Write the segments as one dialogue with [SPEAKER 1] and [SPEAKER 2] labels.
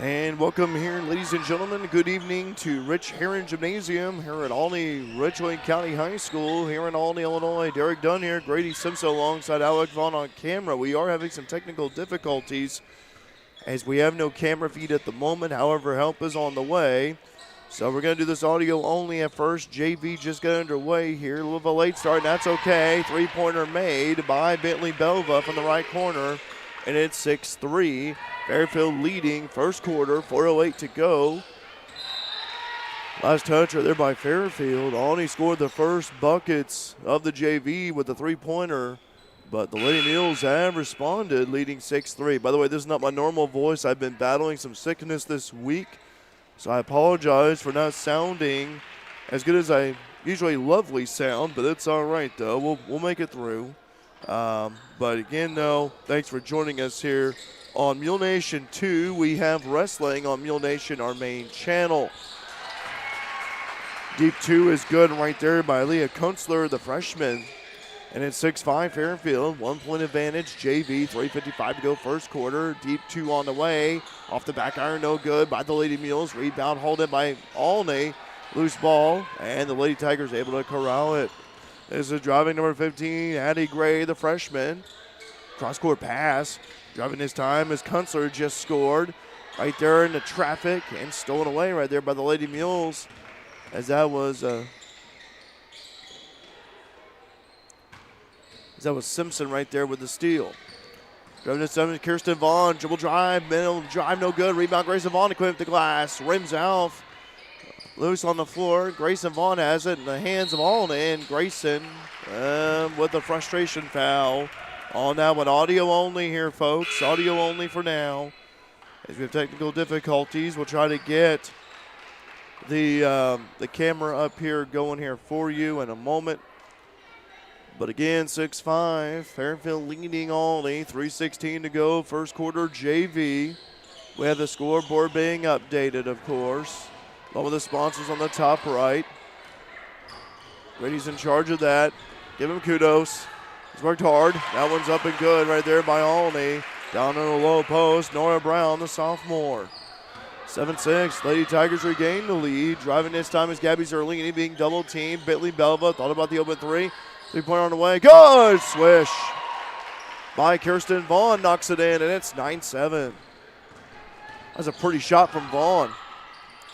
[SPEAKER 1] And welcome here, ladies and gentlemen. Good evening to Rich Herron Gymnasium here at Olney Richland County High School here in Olney, Illinois. Derek Dunn here, Grady Simpson alongside Alec Vaughn on camera. We are having some technical difficulties as we have no camera feed at the moment. However, help is on the way. So we're going to do this audio only at first. JV just got underway here. A little bit of a late start, and that's okay. Three-pointer made by Bentley Belva from the right corner, and it's 6-3. Fairfield leading first quarter, 4:08 to go. Last touch right there by Fairfield. Olney scored the first buckets of the JV with the three-pointer, but the Lady Mules have responded, leading 6-3. By the way, this is not my normal voice. I've been battling some sickness this week, so I apologize for not sounding as good as I usually lovely sound, but it's all right, though. We'll make it through. But again, though, thanks for joining us here on Mule Nation 2. We have wrestling on Mule Nation, our main channel. Deep 2 is good right there by Leah Kunstler, the freshman. And it's 6-5 Fairfield, 1 point advantage. JV, 3:55 to go first quarter. Deep 2 on the way. Off the back iron, no good by the Lady Mules. Rebound hauled in by Olney. Loose ball, and the Lady Tigers able to corral it. This is driving number 15, Addie Gray, the freshman. Cross-court pass. Driving his time as Kunstler just scored. Right there in the traffic and stolen away right there by the Lady Mules. As that was Simpson right there with the steal. Driving his time, Kirsten Vaughn. Dribble drive, middle drive, no good. Rebound, Grayson Vaughn to clean up the glass. Rims out. Loose on the floor. Grayson Vaughn has it in the hands of Olney, and Grayson with a frustration foul. On that one, audio only here, folks. Audio only for now. As we have technical difficulties, we'll try to get the camera up here going here for you in a moment. But again, 6-5. Fairfield leading Olney. 3:16 to go. First quarter JV. We have the scoreboard being updated, of course. Along with the sponsors on the top right. Brady's in charge of that. Give him kudos. He's worked hard. That one's up and good right there by Olney. Down in the low post, Nora Brown, the sophomore. 7-6. Lady Tigers regain the lead. Driving this time is Gabby Zerlini being double teamed. Bentley Belva thought about the open three. 3-pointer on the way. Good swish by Kirsten Vaughn. Knocks it in, and it's 9-7. That's a pretty shot from Vaughn.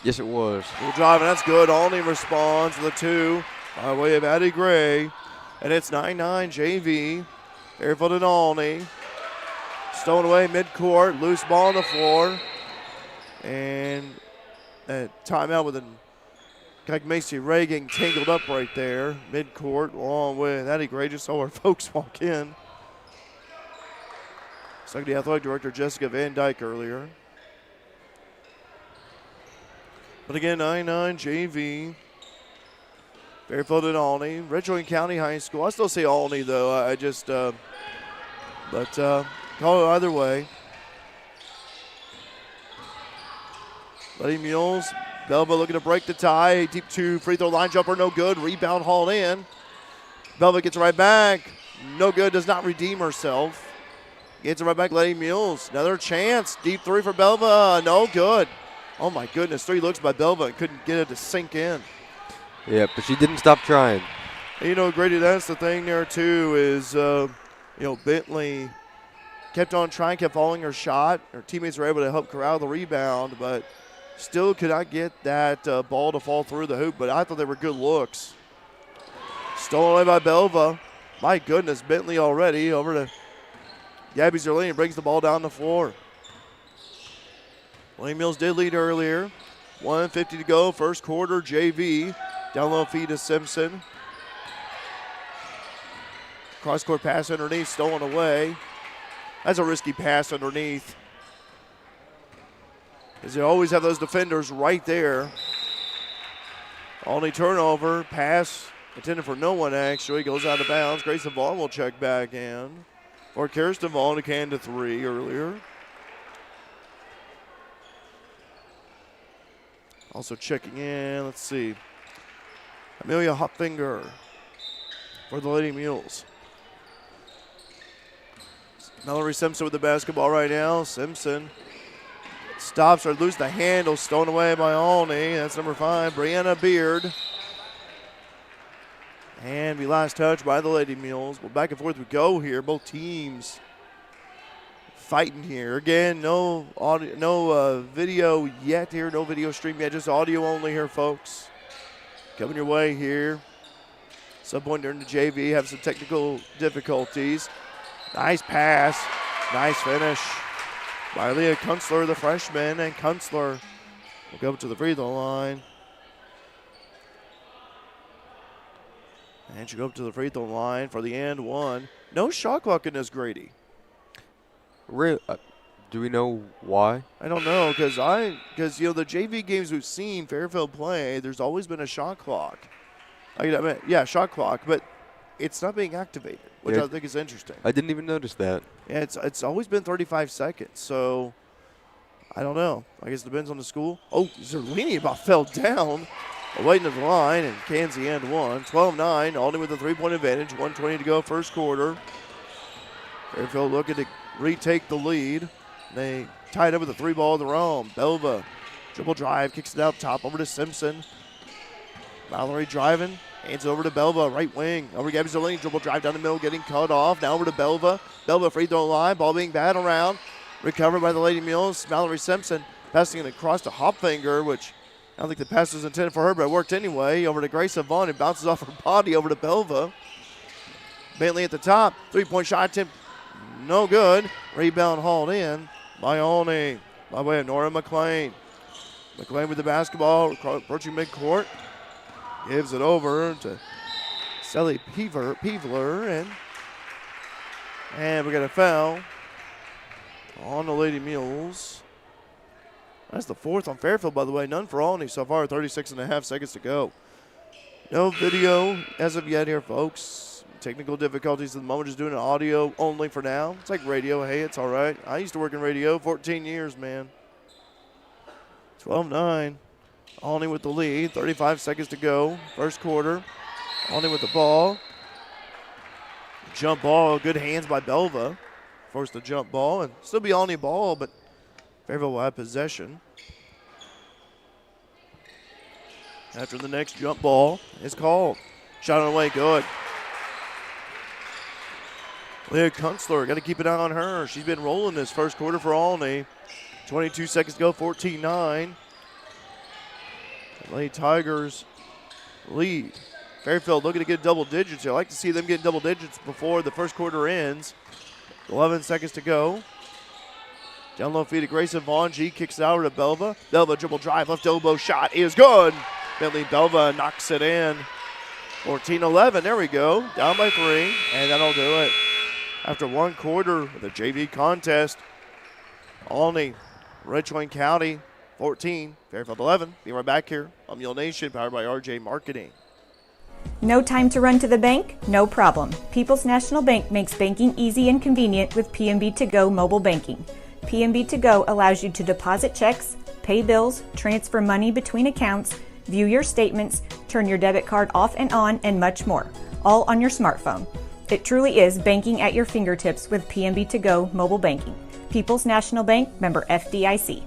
[SPEAKER 2] Yes, it was.
[SPEAKER 1] Good drive, and that's good. Olney responds with a two by way of Addie Gray. And it's 9-9 JV. Fairfield and Olney. Stolen away midcourt. Loose ball on the floor. And a timeout with Macy Ray getting tangled up right there. Midcourt along with Addie Gray. Just saw our folks walk in. Second to athletic director Jessica Van Dyke earlier. But again, 9-9 JV. Fairfield and Olney. Richland County High School. I still say Olney, though. I just, call it either way. Lady Mules. Belva looking to break the tie. Deep 2 free throw line jumper, no good. Rebound hauled in. Belva gets it right back. No good, does not redeem herself. Gets it right back, Lady Mules. Another chance. Deep 3 for Belva. No good. Oh, my goodness. 3 looks by Belva and couldn't get it to sink in.
[SPEAKER 2] Yeah, but she didn't stop trying.
[SPEAKER 1] You know, Grady, that's the thing there, too, is, Bentley kept on trying, kept following her shot. Her teammates were able to help corral the rebound, but still could not get that ball to fall through the hoop. But I thought they were good looks. Stolen away by Belva. My goodness, Bentley already over to Gabby Zerlini, brings the ball down the floor. Lady Mules did lead earlier. 1:50 to go, first quarter, JV. Down low feed to Simpson. Cross-court pass underneath, stolen away. That's a risky pass underneath. Because they always have those defenders right there. Only turnover, pass intended for no one actually, goes out of bounds. Grayson Vaughn will check back in. For Kirsten Vaughn, who came to 3 earlier. Also checking in, let's see. Amelia Hopfinger for the Lady Mules. Mallory Simpson with the basketball right now. Simpson Stops or lose the handle, stolen away by Olney. That's number 5, Brianna Beard. And the last touch by the Lady Mules. Well, back and forth we go here. Both teams fighting here. Again, no audio, no video yet here. No video stream yet. Just audio only here, folks. Coming your way here. Some point during the JV, have some technical difficulties. Nice pass. Nice finish by Leah Kunstler, the freshman, and Kunstler will go to the free throw line. And she'll go up to the free throw line for the and one. No shot clock in this, Grady.
[SPEAKER 2] Really? Do we know why?
[SPEAKER 1] I don't know, because the JV games we've seen Fairfield play, there's always been a shot clock. Shot clock, but it's not being activated, which I think is interesting.
[SPEAKER 2] I didn't even notice that.
[SPEAKER 1] Yeah, it's always been 35 seconds, so I don't know. I guess it depends on the school. Oh, Zerlini about fell down. Waiting at the line, and Kansas and one. 12-9, Olney with a 3-point advantage. 1:20 to go, first quarter. Fairfield looking to retake the lead. They tied up with a 3-ball of their own. Belva, dribble drive, kicks it out top over to Simpson. Mallory driving, hands it over to Belva, right wing. Over to Gabby Zerlini, dribble drive down the middle, getting cut off. Now over to Belva. Belva free throw line, ball being batted around. Recovered by the Lady Mules. Mallory Simpson passing it across to Hopfinger, which I don't think the pass was intended for her, but it worked anyway. Over to Grayson Vaughn, who bounces off her body over to Belva. Bentley at the top, 3-point shot attempt, no good. Rebound hauled in by Olney, by way of Nora McLean. McLean with the basketball, approaching midcourt. Gives it over to Sally Peevler, and we got a foul on the Lady Mules. That's the 4th on Fairfield, by the way. None for Olney so far. 36.5 seconds to go. No video as of yet here, folks. Technical difficulties at the moment. Just doing an audio only for now. It's like radio. Hey, it's all right. I used to work in radio 14 years, man. 12-9. Olney with the lead. 35 seconds to go. First quarter. Olney with the ball. Jump ball. Good hands by Belva. Forced the jump ball. And still be Olney ball, but Fairfield will have possession. After the next jump ball is called. Shot on the way, good. Leah Kunstler, got to keep an eye on her. She's been rolling this first quarter for Olney. 22 seconds to go, 14-9. Lady Tigers lead. Fairfield looking to get double digits. I like to see them get double digits before the first quarter ends. 11 seconds to go. Down low feed to Grayson Vaughn. G kicks it out to Belva. Belva dribble drive, left elbow shot is good. Bentley Belva knocks it in. 14-11, there we go. Down by 3, and that'll do it. After one quarter of the JV contest, Olney, Richland County, 14, Fairfield 11. Be right back here on Mule Nation, powered by RJ Marketing.
[SPEAKER 3] No time to run to the bank? No problem. People's National Bank makes banking easy and convenient with PNB To Go mobile banking. PNB To Go allows you to deposit checks, pay bills, transfer money between accounts, view your statements, turn your debit card off and on, and much more, all on your smartphone. It truly is banking at your fingertips with PNB To Go mobile banking. People's National Bank, member FDIC.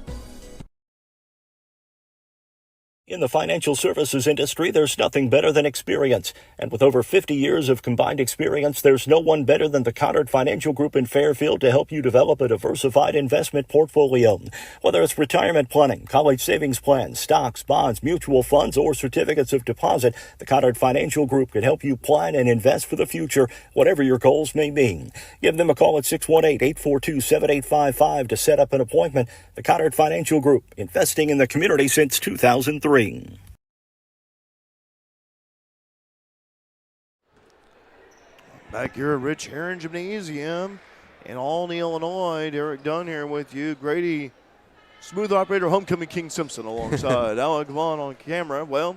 [SPEAKER 4] In the financial services industry, there's nothing better than experience. And with over 50 years of combined experience, there's no one better than the Connard Financial Group in Fairfield to help you develop a diversified investment portfolio. Whether it's retirement planning, college savings plans, stocks, bonds, mutual funds, or certificates of deposit, the Connard Financial Group can help you plan and invest for the future, whatever your goals may be. Give them a call at 618-842-7855 to set up an appointment. The Connard Financial Group, investing in the community since 2003.
[SPEAKER 1] Back here at Rich Herron Gymnasium in Olney, Illinois. Derek Dunn here with you. Grady, smooth operator, homecoming King Simpson alongside Alec Vaughn on camera. Well,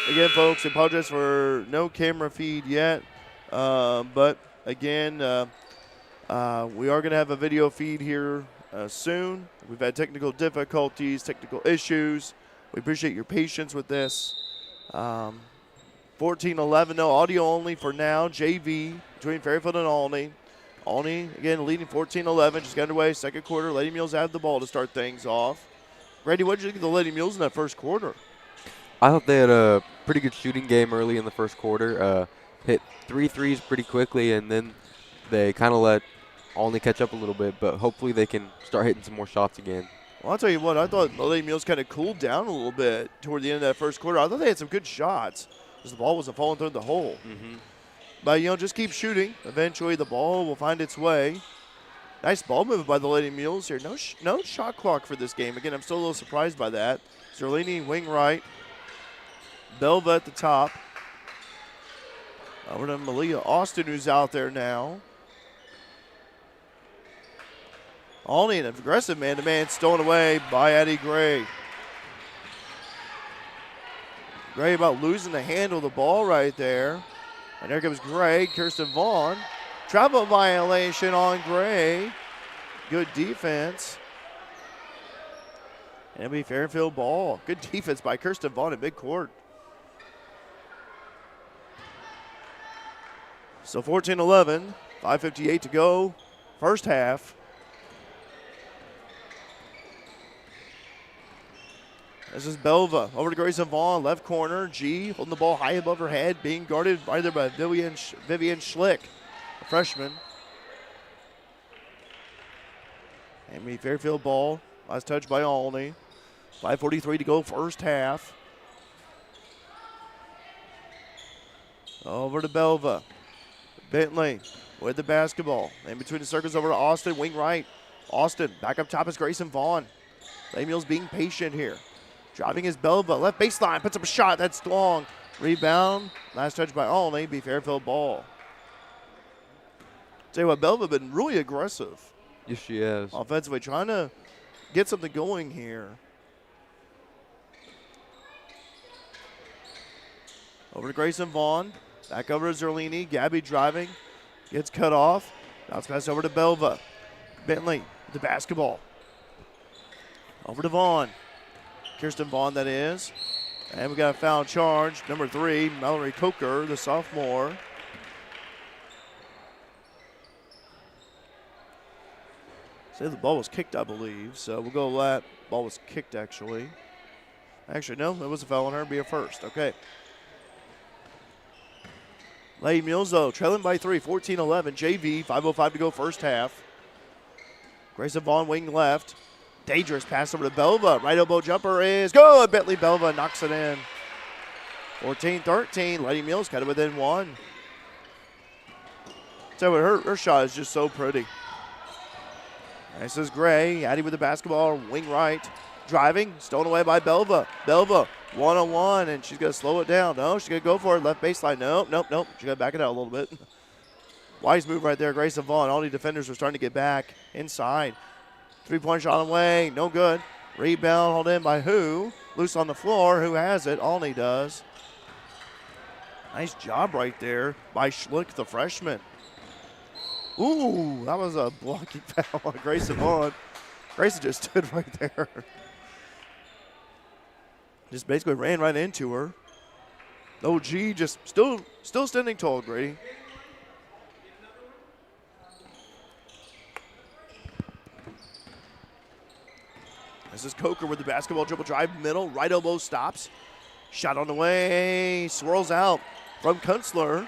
[SPEAKER 1] again, folks, I apologize for no camera feed yet. But again, we are going to have a video feed here soon. We've had technical difficulties, technical issues. We appreciate your patience with this. 14-11, no audio only for now. JV between Fairfield and Olney. Olney, again, leading 14-11. Just got underway. Second quarter. Lady Mules have the ball to start things off. Grady, what did you think of the Lady Mules in that first quarter?
[SPEAKER 2] I thought they had a pretty good shooting game early in the first quarter. Hit 3 threes pretty quickly, and then they kind of let Olney catch up a little bit, but hopefully they can start hitting some more shots again.
[SPEAKER 1] Well, I'll tell you what, I thought the Lady Mules kind of cooled down a little bit toward the end of that first quarter. I thought they had some good shots because the ball wasn't falling through the hole. But, just keep shooting. Eventually the ball will find its way. Nice ball movement by the Lady Mules here. No shot clock for this game. Again, I'm still a little surprised by that. Zerlini, wing right. Belva at the top. Over to Malia Austin, who's out there now. Olney, an aggressive man-to-man, stolen away by Addie Gray. Gray about losing the handle of the ball right there. And there comes Gray, Kirsten Vaughn. Travel violation on Gray. Good defense. And it'll be Fairfield ball. Good defense by Kirsten Vaughn in midcourt. So 14-11, 5:58 to go, first half. This is Belva over to Grayson Vaughn, left corner. G holding the ball high above her head, being guarded right there by Vivian Schlick, a freshman. Amy Fairfield ball, last touch by Olney. 5:43 to go, first half. Over to Belva. Bentley with the basketball. In between the circles over to Austin, wing right. Austin back up top is Grayson Vaughn. Lady Mules being patient here. Driving is Belva, left baseline, puts up a shot, that's long. Rebound, last touch by Olney, be Fairfield ball. Tell you what, Belva been really aggressive.
[SPEAKER 2] Yes, she has.
[SPEAKER 1] Offensively, trying to get something going here. Over to Grayson Vaughn. Back over to Zerlini. Gabby driving. Gets cut off. Bounce pass over to Belva. Bentley with the basketball. Over to Vaughn. Kirsten Vaughn, that is. And we got a foul charge. Number 3, Mallory Coker, the sophomore. Say the ball was kicked, I believe. So we'll go that. Ball was kicked, actually. Actually, no, it was a foul on her. Be a first. Okay. Lady Mules, though, trailing by 3, 14-11. JV, 5:05 to go first half. Grayson Vaughn, wing left. Dangerous pass over to Belva. Right elbow jumper is good. Bentley Belva knocks it in. 14-13. Lady Mules cut it within 1. So her shot is just so pretty. This is Gray. Addie with the basketball, wing right. Driving, stolen away by Belva. Belva, one-on-one, and she's going to slow it down. No, she's going to go for it. Left baseline. Nope. She's going to back it out a little bit. Wise move right there. Grayson Vaughn. All the defenders are starting to get back inside. 3-point shot away. No good. Rebound held in by who? Loose on the floor. Who has it? Olney does. Nice job right there by Schlick, the freshman. Ooh, that was a blocking foul on Grayson Vaughn. Grayson just stood right there. Just basically ran right into her. OG just still standing tall, Grady. This is Coker with the basketball, dribble drive, middle, right elbow stops. Shot on the way, swirls out from Kunstler.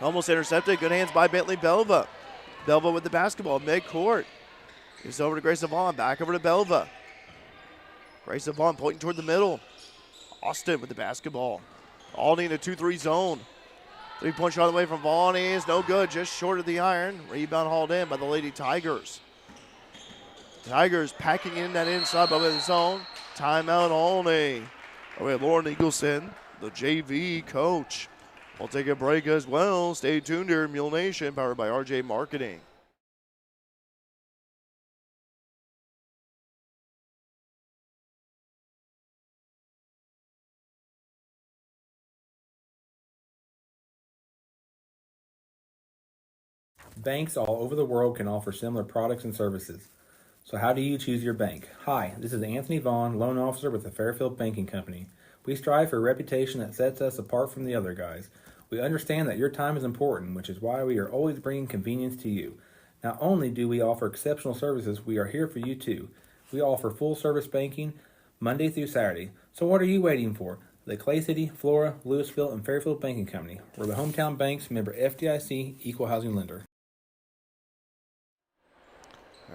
[SPEAKER 1] Almost intercepted, good hands by Bentley Belva. Belva with the basketball, mid-court. It's over to Grayson Vaughn, back over to Belva. Grayson Vaughn pointing toward the middle. Austin with the basketball. Olney in a 2-3 zone. 3-point shot away from Vaughn is no good, just short of the iron. Rebound hauled in by the Lady Tigers. Tigers packing in that inside above the zone. Timeout Olney. Oh, we have Lauren Eagleson, the JV coach. We'll take a break as well. Stay tuned here, Mule Nation, powered by RJ Marketing.
[SPEAKER 5] Banks all over the world can offer similar products and services. So how do you choose your bank? Hi, this is Anthony Vaughn, loan officer with the Fairfield Banking Company. We strive for a reputation that sets us apart from the other guys. We understand that your time is important, which is why we are always bringing convenience to you. Not only do we offer exceptional services, we are here for you too. We offer full service banking Monday through Saturday. So what are you waiting for? The Clay City, Flora, Louisville, and Fairfield Banking Company. We're the hometown banks, member FDIC, equal housing lender.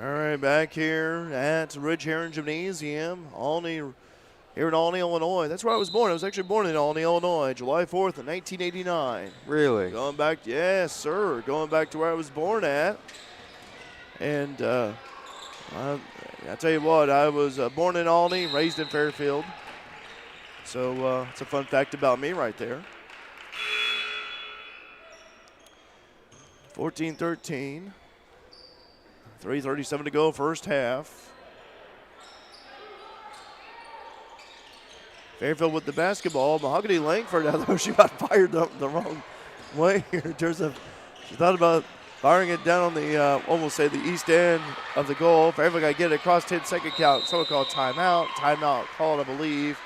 [SPEAKER 1] All right, back here at Ridge Heron Gymnasium, Olney, here in Olney, Illinois. That's where I was born. I was actually born in Olney, Illinois, July 4th of 1989.
[SPEAKER 2] Really?
[SPEAKER 1] Going back, yes, sir. Going back to where I was born at. And I tell you what, I was born in Olney, raised in Fairfield. So it's a fun fact about me right there. 14-13. 3:37 to go, first half. Fairfield with the basketball. Mahogany Langford, although she got fired up the wrong way here in terms of, she thought about firing it down on the, almost say the east end of the goal. Fairfield got to get it across 10-second count. Someone called timeout. Timeout called, I believe,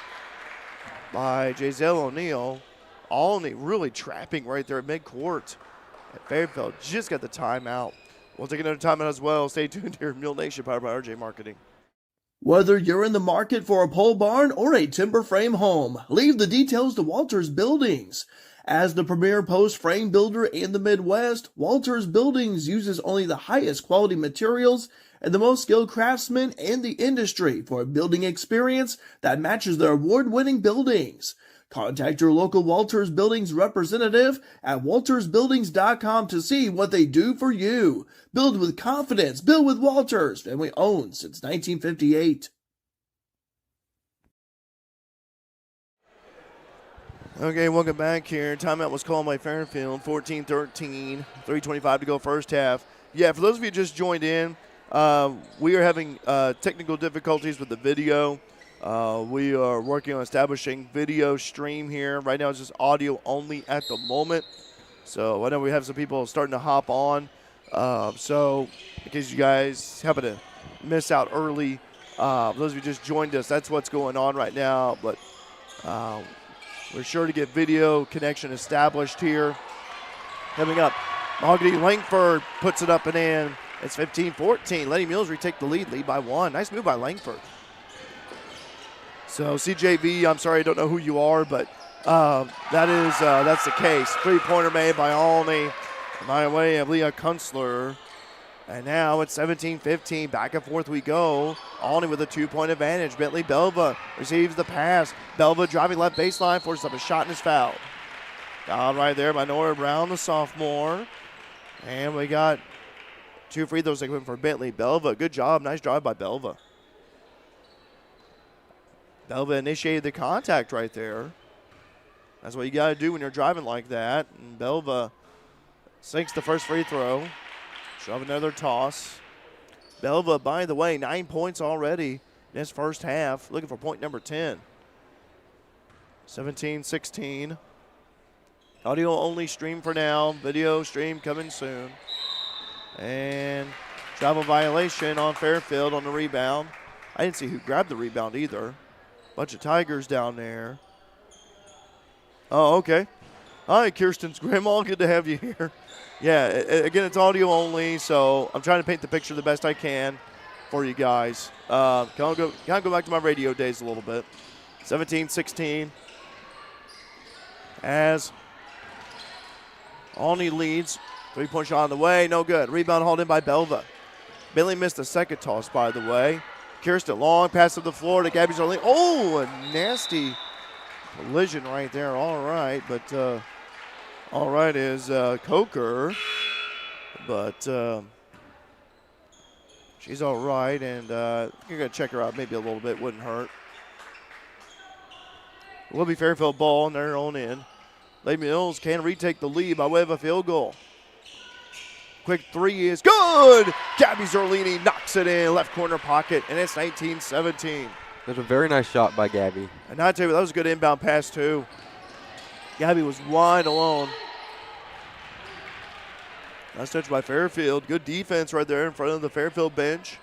[SPEAKER 1] by Giselle O'Neill. Olney really trapping right there at midcourt. And Fairfield just got the timeout. We'll take another timeout as well. Stay tuned here. Mule Nation, powered by RJ Marketing.
[SPEAKER 6] Whether you're in the market for a pole barn or a timber frame home, leave the details to Walters Buildings. As the premier post frame builder in the Midwest, Walters Buildings uses only the highest quality materials and the most skilled craftsmen in the industry for a building experience that matches their award-winning buildings. Contact your local Walters Buildings representative at waltersbuildings.com to see what they do for you. Build with confidence. Build with Walters. Family owned since 1958.
[SPEAKER 1] Okay, welcome back here. Timeout was called by Fairfield. 14-13. 3:25 to go first half. Yeah, for those of you who just joined in, we are having technical difficulties with the video. We are working on establishing video stream here. Right now it's just audio only at the moment. So I know we have some people starting to hop on. So in case you guys happen to miss out early, those of you who just joined us, that's what's going on right now. But we're sure to get video connection established here. Coming up, Mahogany Langford puts it up and in. It's 15-14. Lady Mules retake the lead by one. Nice move by Langford. So CJV, I'm sorry, I don't know who you are, but that's the case. Three-pointer made by Olney by way of Leah Kunstler. And now it's 17-15. Back and forth we go. Olney with a 2-point advantage. Bentley Belva receives the pass. Belva driving left baseline, forces up a shot and is fouled. Fouled right there by Nora Brown, the sophomore. And we got 2 free throws taken for Bentley Belva. Good job. Nice drive by Belva. Belva initiated the contact right there. That's what you got to do when you're driving like that. And Belva sinks the first free throw. She'll have another toss. Belva, by the way, 9 points already in this first half. Looking for point number 10. 17-16. Audio only stream for now. Video stream coming soon. And travel violation on Fairfield on the rebound. I didn't see who grabbed the rebound either. Bunch of Tigers down there. Oh, okay. Hi, Kirsten's grandma. Good to have you here. Yeah, again, it's audio only, so I'm trying to paint the picture the best I can for you guys. Can I go back to my radio days a little bit. 17-16. As Olney leads. 3-point shot on the way. No good. Rebound hauled in by Belva. Billy missed the second toss, by the way. Kirsten, long pass to the floor to Gabby Zarlini. Oh, a nasty collision right there. All right, but all right is Coker. But she's all right, and you're going to check her out maybe a little bit. Wouldn't hurt. It will be Fairfield ball on their own end. Lady Mules can retake the lead by way of a field goal. Quick three is good. Gabby Zarlini knocks it in, left corner pocket, and it's 19-17.
[SPEAKER 2] That's a very nice shot by Gabby.
[SPEAKER 1] And I tell you, that was a good inbound pass, too. Gabby was wide alone. Nice touch by Fairfield. Good defense right there in front of the Fairfield bench.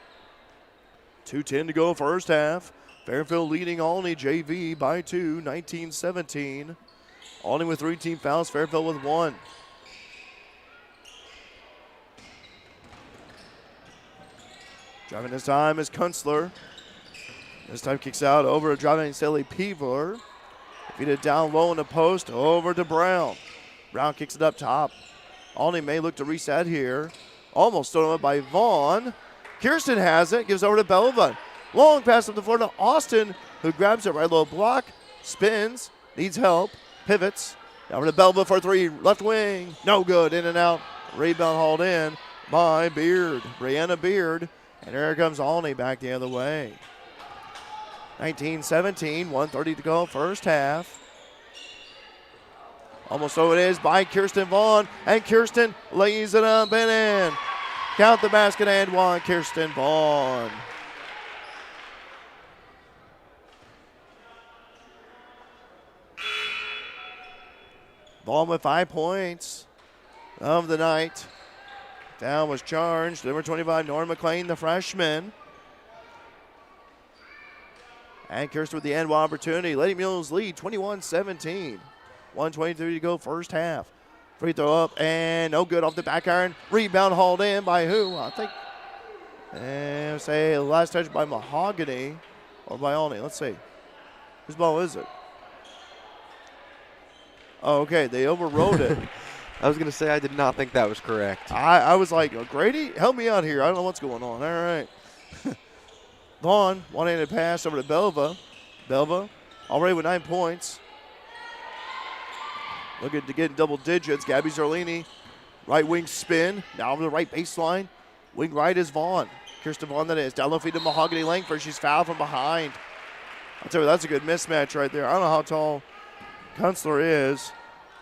[SPEAKER 1] 2:10 to go first half. Fairfield leading Olney JV by 2, 19-17. Olney with 3 team fouls, Fairfield with 1. Driving this time is Kunstler. This time kicks out over to driving Sally Peever. Feed it down low in the post over to Brown. Brown kicks it up top. Olney may look to reset here. Almost thrown up by Vaughn. Kirsten has it, gives over to Belva. Long pass up the floor to Austin, who grabs it right low block, spins, needs help, pivots. Over to Belva for 3, left wing, no good, in and out. Rebound hauled in by Beard, Brianna Beard. And here comes Olney back the other way. 19-17, 1:30 to go, first half. Almost so it is by Kirsten Vaughn, and Kirsten lays it up and in. Count the basket and 1, Kirsten Vaughn. Vaughn with 5 points of the night. Foul was charged. Number 25, Norm McLean, the freshman. And Kirsten with the end one opportunity. Lady Mules lead 21-17. 1:23 to go, first half. Free throw up and no good off the back iron. Rebound hauled in by who? I think, and say last touch by Mahogany or by Olney. Let's see. Whose ball is it? Oh, okay, they overrode it.
[SPEAKER 2] I was going to say I did not think that was correct.
[SPEAKER 1] I was like, oh, Grady, help me out here. I don't know what's going on. All right. Vaughn, one-handed pass over to Belva. Belva already with 9 points. Looking to get in double digits. Gabby Zerlini, right wing spin. Now over the right baseline. Wing right is Vaughn. Kirsten Vaughn that is. Down low feed to Mahogany Langford. She's fouled from behind. I'll tell you, that's a good mismatch right there. I don't know how tall Kunstler is,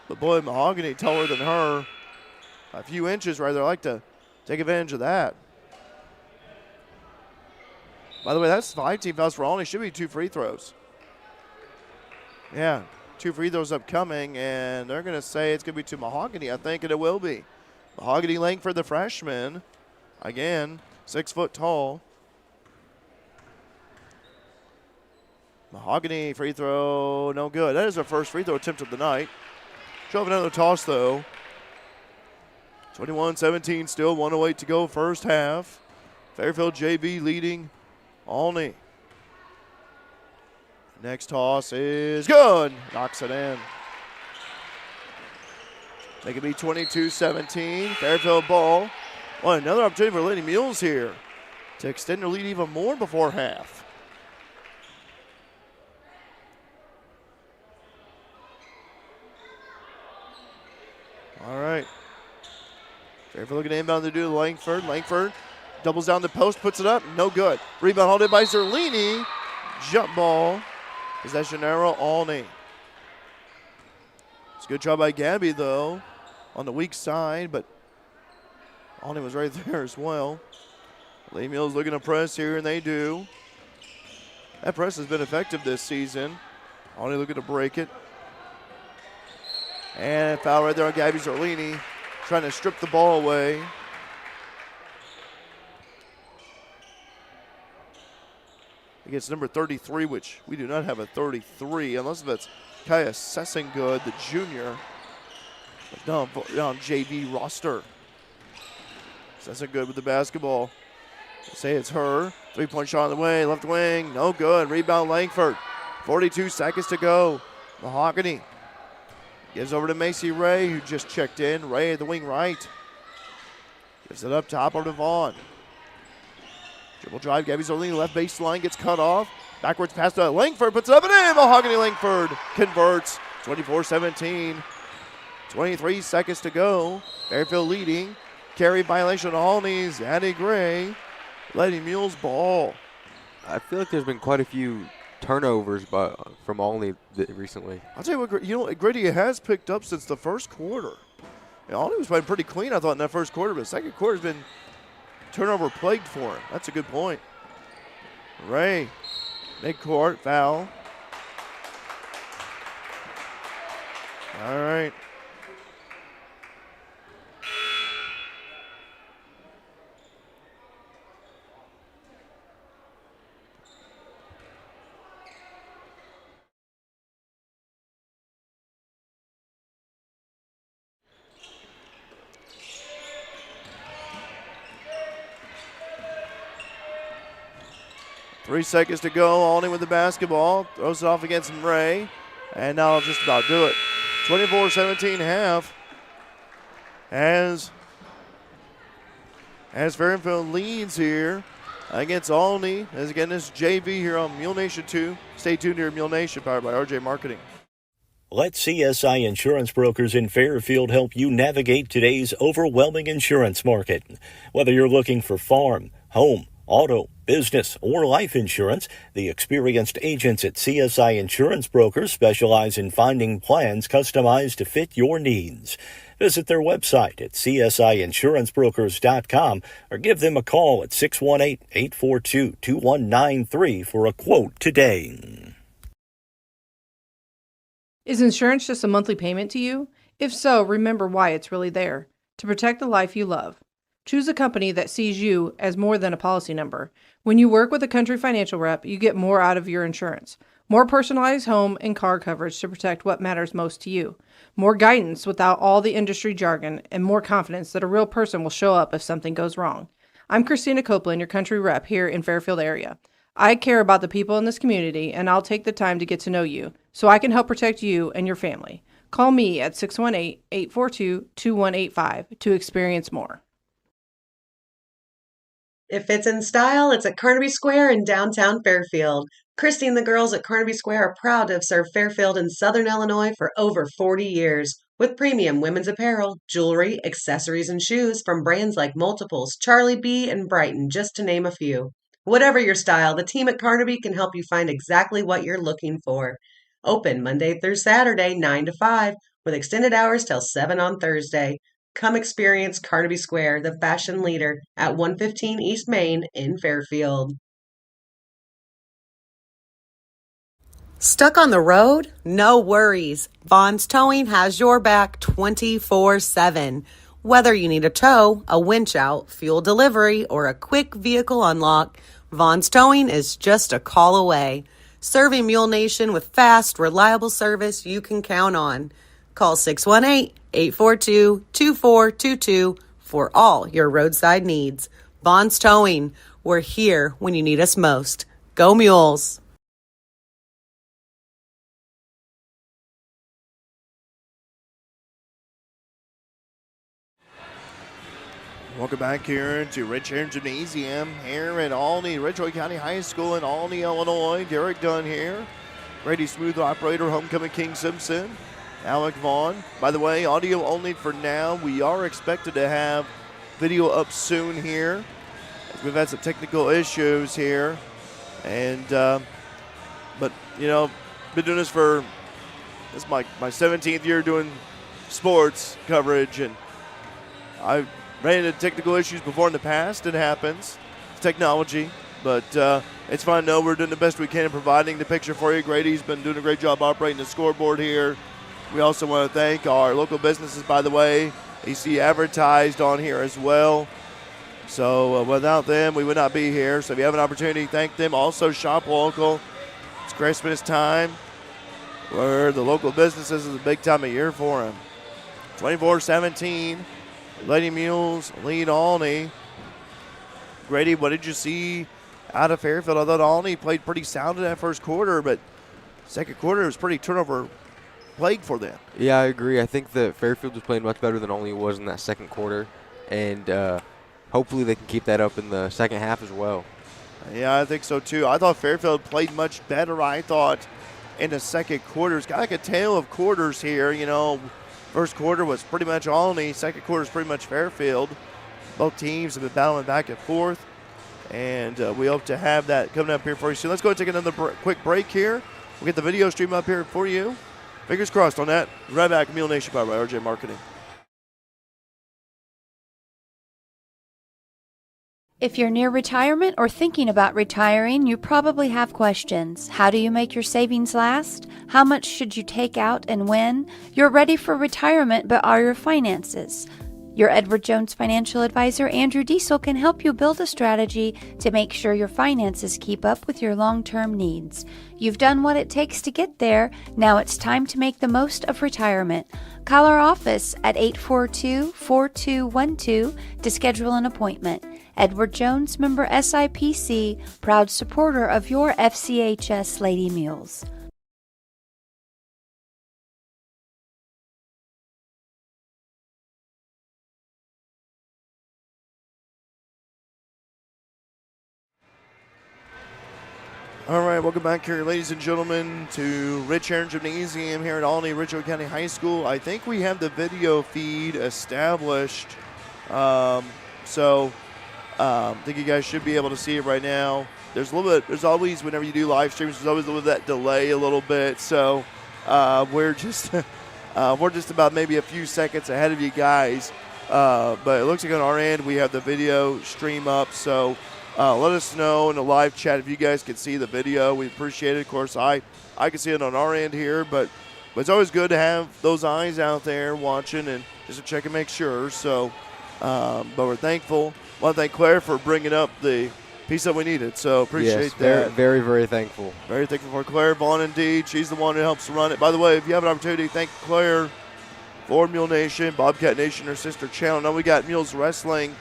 [SPEAKER 1] but boy, Mahogany taller than her. A few inches right there. I like to take advantage of that. By the way, that's 5 team fouls for Olney. Should be 2 free throws. Yeah, 2 free throws upcoming, and they're going to say it's going to be to Mahogany, I think, and it will be. Mahogany Langford, the freshman. Again, 6 foot tall. Mahogany free throw, no good. That is her first free throw attempt of the night. She'll have another toss, though. 21-17, still 1:08 to go, first half. Fairfield JV leading Olney. Next toss is good. Knocks it in. Make it be 22-17. Fairfield ball. Well, another opportunity for Lady Mules here to extend their lead even more before half. All right. Fairfield looking to inbound to do Langford. Langford doubles down the post, puts it up, no good. Rebound hauled in by Zerlini. Jump ball. Possession arrow, Olney. It's a good job by Gabby, though, on the weak side, but Olney was right there as well. Lady Mules looking to press here, and they do. That press has been effective this season. Olney looking to break it. And foul right there on Gabby Zerlini, trying to strip the ball away. Against number 33, which we do not have a 33, unless that's Kaya Sessingood, the junior. But no, on JV roster. Sessingood with the basketball. Say it's her. 3-point shot on the way, left wing, no good. Rebound Langford. 42 seconds to go. Mahogany gives over to Macy Ray, who just checked in. Ray at the wing right. Gives it up top over to Vaughn. Dribble drive, Gabby Zerlini, left baseline, gets cut off. Backwards pass to Langford, puts it up and in. Mahogany Langford converts. 24-17. 23 seconds to go. Fairfield leading. Carry violation on Olney's Addie Gray. Lady Mules ball.
[SPEAKER 2] I feel like there's been quite a few turnovers from Olney recently.
[SPEAKER 1] I'll tell you what, Grady has picked up since the first quarter. Olney was playing pretty clean, I thought, in that first quarter, but the second quarter's been turnover plagued for him. That's a good point. Ray, midcourt, foul. All right. 3 seconds to go. Olney with the basketball. Throws it off against Ray. And now just about do it. 24-17 half. As Fairfield leads here against Olney. As again, this JV here on Mule Nation 2. Stay tuned here at Mule Nation, powered by RJ Marketing.
[SPEAKER 4] Let CSI Insurance Brokers in Fairfield help you navigate today's overwhelming insurance market. Whether you're looking for farm, home, auto, business, or life insurance, the experienced agents at CSI Insurance Brokers specialize in finding plans customized to fit your needs. Visit their website at csiinsurancebrokers.com or give them a call at 618-842-2193 for a quote today.
[SPEAKER 7] Is insurance just a monthly payment to you? If so, remember why it's really there. To protect the life you love. Choose a company that sees you as more than a policy number. When you work with a Country Financial rep, you get more out of your insurance. More personalized home and car coverage to protect what matters most to you. More guidance without all the industry jargon, and more confidence that a real person will show up if something goes wrong. I'm Christina Copeland, your Country rep here in Fairfield area. I care about the people in this community, and I'll take the time to get to know you so I can help protect you and your family. Call me at 618-842-2185 to experience more.
[SPEAKER 8] If it's in style, it's at Carnaby Square in downtown Fairfield. Christy and the girls at Carnaby Square are proud to have served Fairfield and Southern Illinois for over 40 years. With premium women's apparel, jewelry, accessories, and shoes from brands like Multiples, Charlie B, and Brighton, just to name a few. Whatever your style, the team at Carnaby can help you find exactly what you're looking for. Open Monday through Saturday, 9 to 5, with extended hours till 7 on Thursday. Come experience Carnaby Square, the fashion leader, at 115 East Main in Fairfield. Stuck on the road? No worries. Vaughn's Towing has your back 24/7. Whether you need a tow, a winch out, fuel delivery, or a quick vehicle unlock, Vaughn's Towing is just a call away. Serving Mule Nation with fast, reliable service you can count on. Call 618-842-2422 for all your roadside needs. Vaughn's Towing, we're here when you need us most. Go Mules!
[SPEAKER 1] Welcome back here to Red Chair Gymnasium here at Olney, Ridgeway County High School in Olney, Illinois. Derek Dunn here. Brady Smooth operator, homecoming King Simpson. Alec Vaughn. By the way, audio only for now. We are expected to have video up soon here. We've had some technical issues here. And, but, you know, been doing this for, this is my 17th year doing sports coverage, and I've ran into technical issues before in the past. It happens. It's technology. But it's fine to know we're doing the best we can in providing the picture for you. Grady's been doing a great job operating the scoreboard here. We also want to thank our local businesses, by the way. You see advertised on here as well. So without them, we would not be here. So if you have an opportunity, thank them. Also, shop local. It's Christmas time, where the local businesses is a big time of year for them. 24-17. Lady Mules lead Olney. Grady, what did you see out of Fairfield? I thought Olney played pretty sound in that first quarter, but second quarter was pretty turnover plague for them.
[SPEAKER 2] Yeah, I agree. I think that Fairfield was playing much better than Olney was in that second quarter, and hopefully they can keep that up in the second half as well.
[SPEAKER 1] Yeah, I think so too. I thought Fairfield played much better, I thought, in the second quarter. It's got like a tale of quarters here, you know. First quarter was pretty much Olney. Second quarter is pretty much Fairfield. Both teams have been battling back and forth, and we hope to have that coming up here for you soon. Let's go and take another quick break here. We'll get the video stream up here for you. Fingers crossed on that. Right back, Mule Nation powered by RJ Marketing.
[SPEAKER 9] If you're near retirement or thinking about retiring, you probably have questions. How do you make your savings last? How much should you take out and when? You're ready for retirement, but are your finances? Your Edward Jones financial advisor, Andrew Diesel, can help you build a strategy to make sure your finances keep up with your long-term needs. You've done what it takes to get there. Now it's time to make the most of retirement. Call our office at 842-4212 to schedule an appointment. Edward Jones, member SIPC, proud supporter of your FCHS Lady Mules.
[SPEAKER 1] All right, welcome back here, ladies and gentlemen, to Rich Aaron Gymnasium here at Olney, Ridgewood County High School. I think we have the video feed established, I think you guys should be able to see it right now. There's always, whenever you do live streams, there's always a little bit of that delay a little bit. So we're just about maybe a few seconds ahead of you guys. But it looks like on our end we have the video stream up. So let us know in the live chat if you guys can see the video. We appreciate it. Of course, I can see it on our end here, but it's always good to have those eyes out there watching and just to check and make sure. So, but we're thankful. I want to thank Claire for bringing up the piece that we needed. So appreciate that.
[SPEAKER 2] Very, very thankful.
[SPEAKER 1] Very thankful for Claire Vaughn indeed. She's the one who helps run it. By the way, if you have an opportunity, thank Claire for Mule Nation, Bobcat Nation, her sister channel. Now we got Mules Wrestling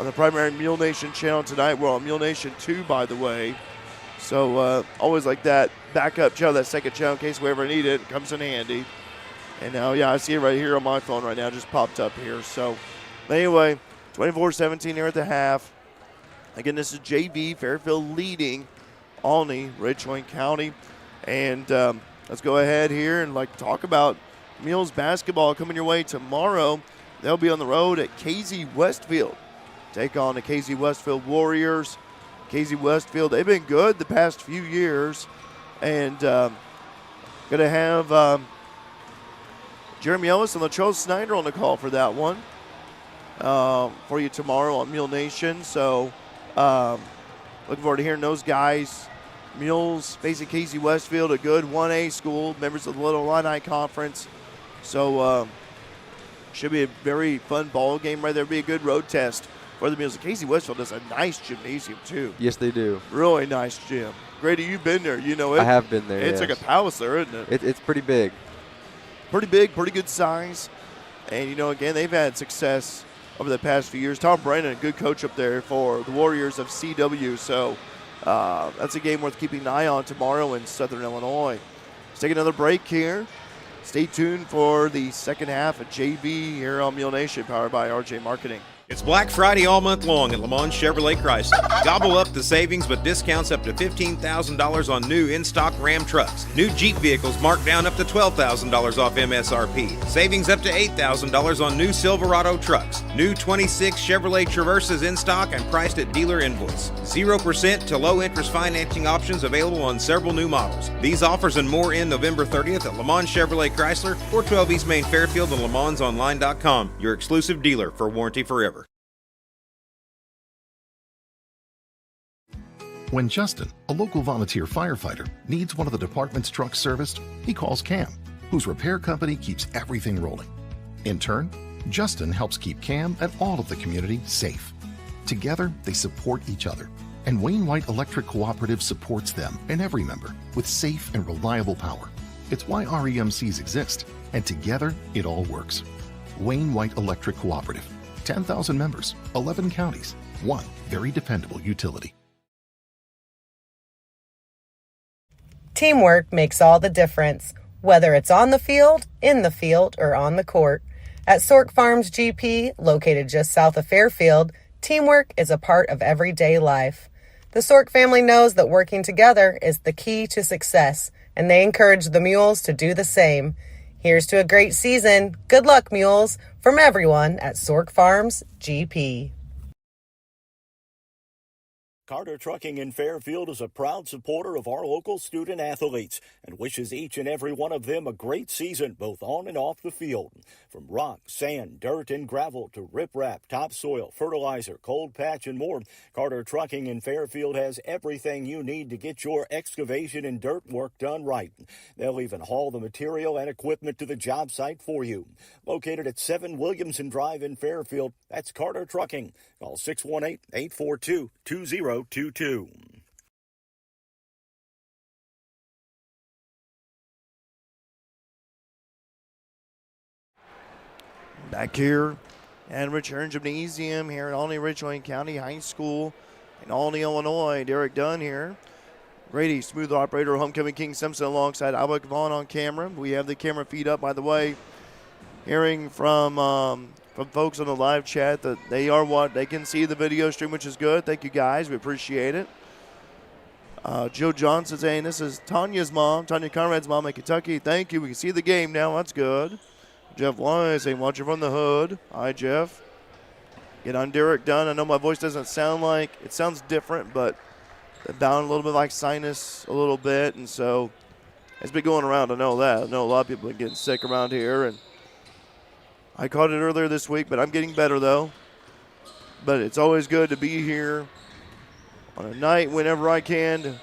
[SPEAKER 1] on the primary Mule Nation channel tonight. We're on Mule Nation 2, by the way. So always like that backup channel, that second channel in case we ever need it. It comes in handy. And now, yeah, I see it right here on my phone right now. It just popped up here. So anyway, 24-17 here at the half. Again, this is JV, Fairfield leading Olney, Ridgewood County. And let's go ahead here and talk about Mules Basketball coming your way tomorrow. They'll be on the road at KZ Westfield. Take on the KZ Westfield Warriors. KZ Westfield, they've been good the past few years. And going to have Jeremy Ellis and Latrell Snyder on the call for that one for you tomorrow on Mule Nation. So looking forward to hearing those guys. Mules facing KZ Westfield, a good 1A school, members of the Little Illini Conference. So should be a very fun ball game right there. Be a good road test for the Mules. KZ Westfield does a nice gymnasium too.
[SPEAKER 2] Yes, they do.
[SPEAKER 1] Really nice gym. Grady, you've been there. You know it.
[SPEAKER 2] I have been there.
[SPEAKER 1] It's
[SPEAKER 2] yes.
[SPEAKER 1] like a palace there, isn't it?
[SPEAKER 2] It's pretty big.
[SPEAKER 1] Pretty big, pretty good size. And, again, they've had success over the past few years. Tom Brennan, a good coach up there for the Warriors of CW. So that's a game worth keeping an eye on tomorrow in Southern Illinois. Let's take another break here. Stay tuned for the second half of JV here on Mule Nation, powered by RJ Marketing.
[SPEAKER 10] It's Black Friday all month long at Lamont Chevrolet Chrysler. Gobble up the savings with discounts up to $15,000 on new in-stock Ram trucks. New Jeep vehicles marked down up to $12,000 off MSRP. Savings up to $8,000 on new Silverado trucks. New 26 Chevrolet Traverses in stock and priced at dealer invoice. 0% to low interest financing options available on several new models. These offers and more end November 30th at Lamont Chevrolet Chrysler, 412 East Main Fairfield and LaMonsOnline.com. Your exclusive dealer for warranty forever.
[SPEAKER 11] When Justin, a local volunteer firefighter, needs one of the department's trucks serviced, he calls Cam, whose repair company keeps everything rolling. In turn, Justin helps keep Cam and all of the community safe. Together, they support each other, and Wayne White Electric Cooperative supports them and every member with safe and reliable power. It's why REMCs exist, and together, it all works. Wayne White Electric Cooperative, 10,000 members, 11 counties, one very dependable utility.
[SPEAKER 8] Teamwork makes all the difference, whether it's on the field, in the field, or on the court. At Sork Farms GP, located just south of Fairfield, teamwork is a part of everyday life. The Sork family knows that working together is the key to success, and they encourage the Mules to do the same. Here's to a great season. Good luck, Mules, from everyone at Sork Farms GP.
[SPEAKER 4] Carter Trucking in Fairfield is a proud supporter of our local student athletes and wishes each and every one of them a great season, both on and off the field. From rock, sand, dirt, and gravel to riprap, topsoil, fertilizer, cold patch, and more, Carter Trucking in Fairfield has everything you need to get your excavation and dirt work done right. They'll even haul the material and equipment to the job site for you. Located at 7 Williamson Drive in Fairfield, that's Carter Trucking. Call 618-842-2022.
[SPEAKER 1] Back here and return gymnasium here at Olney Ridgeway County High School in Olney, Illinois. Derek Dunn here. Grady, smooth operator, homecoming King Simpson alongside Alec Vaughn on camera. We have the camera feed up, by the way. Hearing from folks on the live chat that they can see the video stream, which is good. Thank you guys, we appreciate it. Joe Johnson saying this is Tanya's mom, Tanya Conrad's mom in Kentucky. Thank you. We can see the game now. That's good. Jeff Wise saying watching from the hood. Hi, Jeff. Get on Derek Dunn. I know my voice doesn't sound like it sounds different, but bound a little bit like sinus a little bit, and so it's been going around. I know that. I know a lot of people have been getting sick around here, and I caught it earlier this week, but I'm getting better though. But it's always good to be here on a night whenever I can to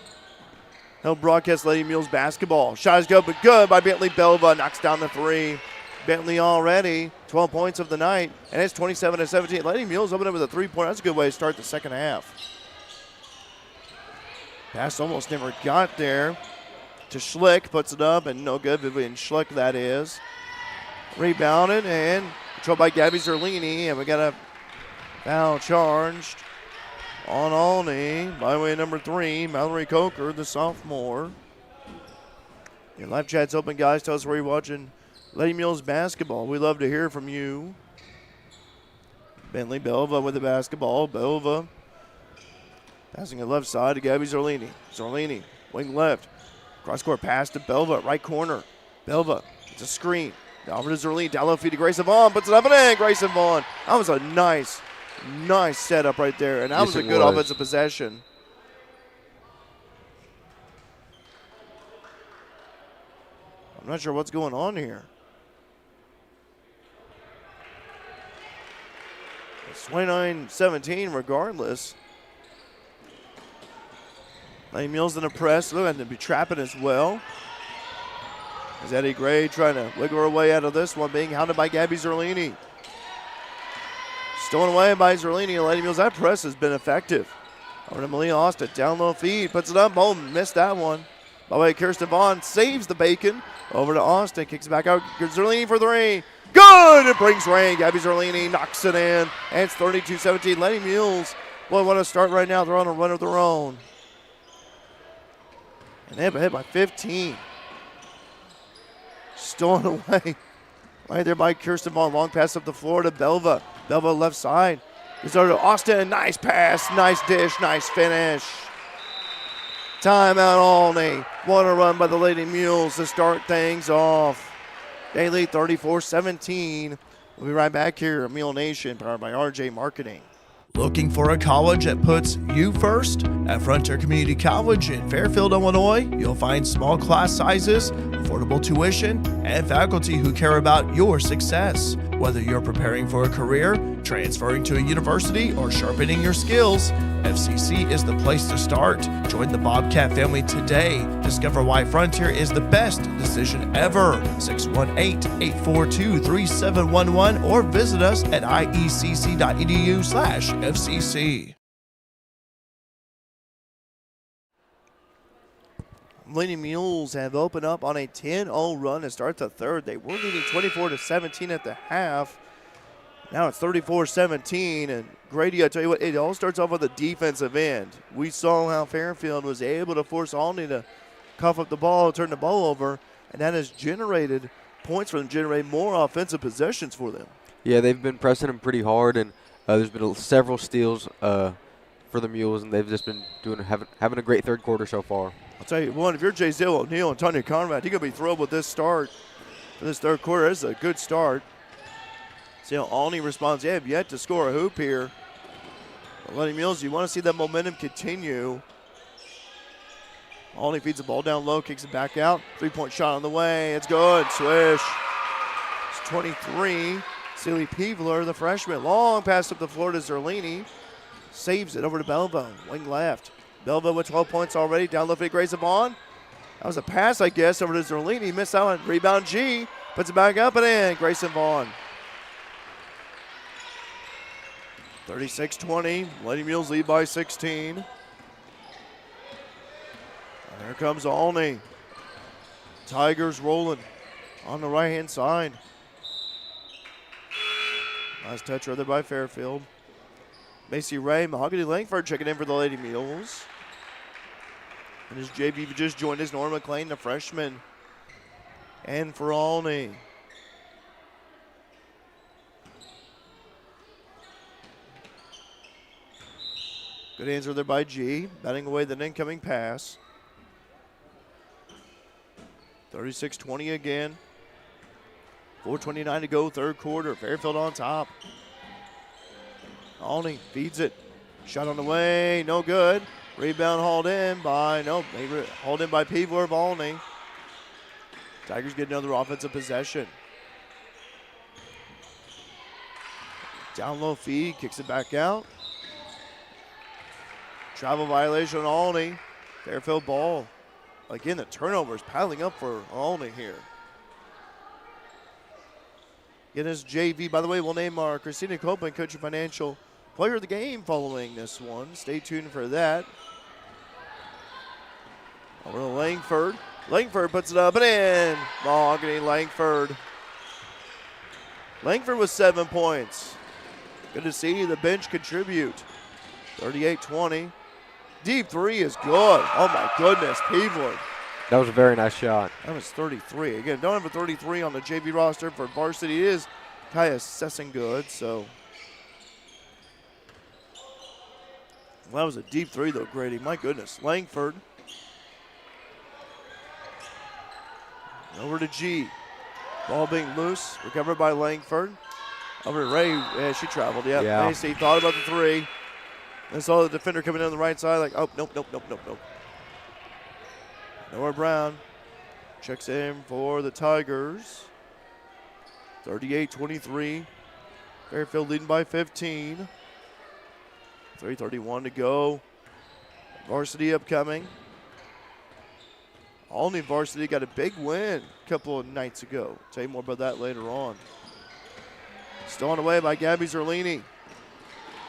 [SPEAKER 1] help broadcast Lady Mules basketball. Shot is good, but good by Bentley Belva. Knocks down the three. Bentley already 12 points of the night, and it's 27-17. Lady Mules open up with a three-pointer. That's a good way to start the second half. Pass almost never got there to Schlick. Puts it up, and no good. Vivian Schlick, that is. Rebounded, and controlled by Gabby Zerlini, and we got a foul charged on Olney by way of number 3, Mallory Coker, the sophomore. Your live chat's open, guys. Tell us where you're watching Lady Mules basketball. We love to hear from you. Bentley Belva with the basketball. Belva passing it left side to Gabby Zerlini. Zerlini, wing left. Cross-court pass to Belva, right corner. Belva, it's a screen. Over to Zerlini, down low feed to Grayson Vaughn. Puts it up and in. Grayson Vaughn. That was a nice setup right there. And that was a good offensive possession. I'm not sure what's going on here. It's 29-17 regardless. Lady Mules in the press. Look at them be trapping as well. As Eddie Gray trying to wiggle her way out of this one, being hounded by Gabby Zerlini. Stolen away by Zerlini. Lady Mules, that press has been effective. Over to Malia Austin, down low feed, puts it up. Oh, missed that one. By the way, Kirsten Vaughn saves the bacon. Over to Austin, kicks it back out. Zerlini for three. Good! It brings rain. Gabby Zerlini knocks it in. And it's 32-17. Lady Mules, boy, what a start right now. They're on a run of their own. And they have a hit by 15. Stolen away right there by Kirsten Vaughn. Long pass up the floor to Belva. Belva left side. It's over to Austin. Nice pass, nice dish, nice finish. Timeout Olney. What a run by the Lady Mules to start things off. They lead 34-17. We'll be right back here at Mule Nation, powered by RJ Marketing.
[SPEAKER 6] Looking for a college that puts you first? At Frontier Community College in Fairfield, Illinois, you'll find small class sizes, affordable tuition, and faculty who care about your success. Whether you're preparing for a career, transferring to a university, or sharpening your skills, FCC is the place to start. Join the Bobcat family today. Discover why Frontier is the best decision ever. 618-842-3711 or visit us at iecc.edu/FCC.
[SPEAKER 1] Lady Mules have opened up on a 10-0 run to start the third. They were leading 24-17 at the half. Now it's 34-17, and Grady, I tell you what, it all starts off with the defensive end. We saw how Fairfield was able to force Olney to cough up the ball, turn the ball over, and that has generated points for them, generated more offensive possessions for them.
[SPEAKER 2] Yeah, they've been pressing them pretty hard, and there's been several steals for the Mules, and they've just been having a great third quarter so far.
[SPEAKER 1] I'll tell you what, if you're Jay Zill O'Neill and Tanya Conrad, you're going to be thrilled with this start for this third quarter. This is a good start. See how Olney responds. They have yet to score a hoop here. But Lady Mules, you want to see that momentum continue. Olney feeds the ball down low, kicks it back out. Three-point shot on the way. It's good. Swish. It's 23. Celie Peevler, the freshman. Long pass up the floor to Zerlini. Saves it over to Belva. Wing left. Belva with 12 points already. Down low feed Grayson Vaughn. That was a pass, I guess, over to Zerlini. Missed that one. Rebound G. Puts it back up and in. Grayson Vaughn. 36-20. Lady Mules lead by 16. And here comes Olney. Tigers rolling on the right-hand side. Nice touch right there by Fairfield. Macy Ray, Mahogany Langford checking in for the Lady Mules. And his JV just joined us, Norma McLean, the freshman. And for Olney. Good answer there by G, batting away the incoming pass. 36-20 again. 4:29 to go, third quarter. Fairfield on top. Olney feeds it. Shot on the way, no good. Rebound hauled in by Peevler of Olney. Tigers get another offensive possession. Down low feed, kicks it back out. Travel violation on Olney. Fairfield ball. Again, the turnovers piling up for Olney here. Again, this JV, by the way, we'll name our Christina Copeland Coach and Financial Player of the Game following this one. Stay tuned for that. Over to Langford. Langford puts it up and in. Mahogany Langford. Langford with 7 points. Good to see the bench contribute. 38-20. Deep three is good. Oh my goodness, Peevler.
[SPEAKER 2] That was a very nice shot.
[SPEAKER 1] That was 33. Again, don't have a 33 on the JV roster for varsity. It is Kaya Sesson-Good, so. Well, that was a deep three, though, Grady. My goodness. Langford. Over to G. Ball being loose. Recovered by Langford. Over to Ray. Yeah, she traveled. Yep.
[SPEAKER 2] Yeah.
[SPEAKER 1] Macy thought about the three. And saw the defender coming down the right side like, oh, nope. Noah Brown checks in for the Tigers. 38-23. Fairfield leading by 15. 3:31 to go. Varsity upcoming. Olney varsity got a big win a couple of nights ago. Tell you more about that later on. Stolen away by Gabby Zerlini.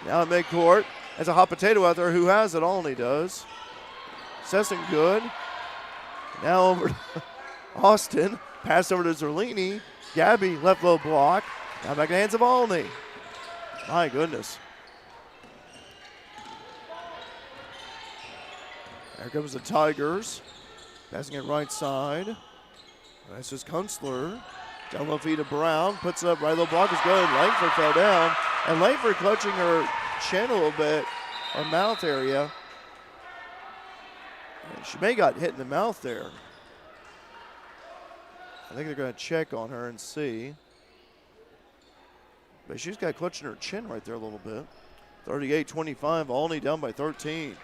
[SPEAKER 1] Now at midcourt. There's a hot potato out there. Who has it? Olney does. Sesson-Good. Now over to Austin. Pass over to Zerlini. Gabby, left low block. Now back in the hands of Olney. My goodness. There comes the Tigers. Passing it right side. This is Kunstler. Down low feed to Brown. Puts it up right low block is good. Langford fell down. And Langford clutching her chin a little bit. Her mouth area. And she may have got hit in the mouth there. I think they're going to check on her and see. But she's got clutching her chin right there a little bit. 38-25, Olney down by 13.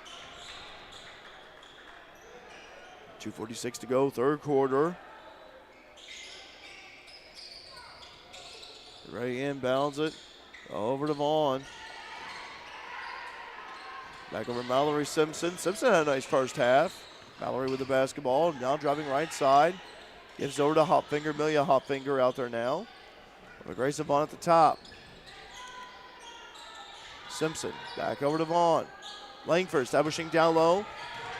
[SPEAKER 1] 2:46 to go, third quarter. Ray inbounds it. Over to Vaughn. Back over Mallory Simpson. Simpson had a nice first half. Mallory with the basketball. Now driving right side. Gives over to Hopfinger. Amelia Hopfinger out there now. With Grayson Vaughn at the top. Simpson back over to Vaughn. Langford establishing down low.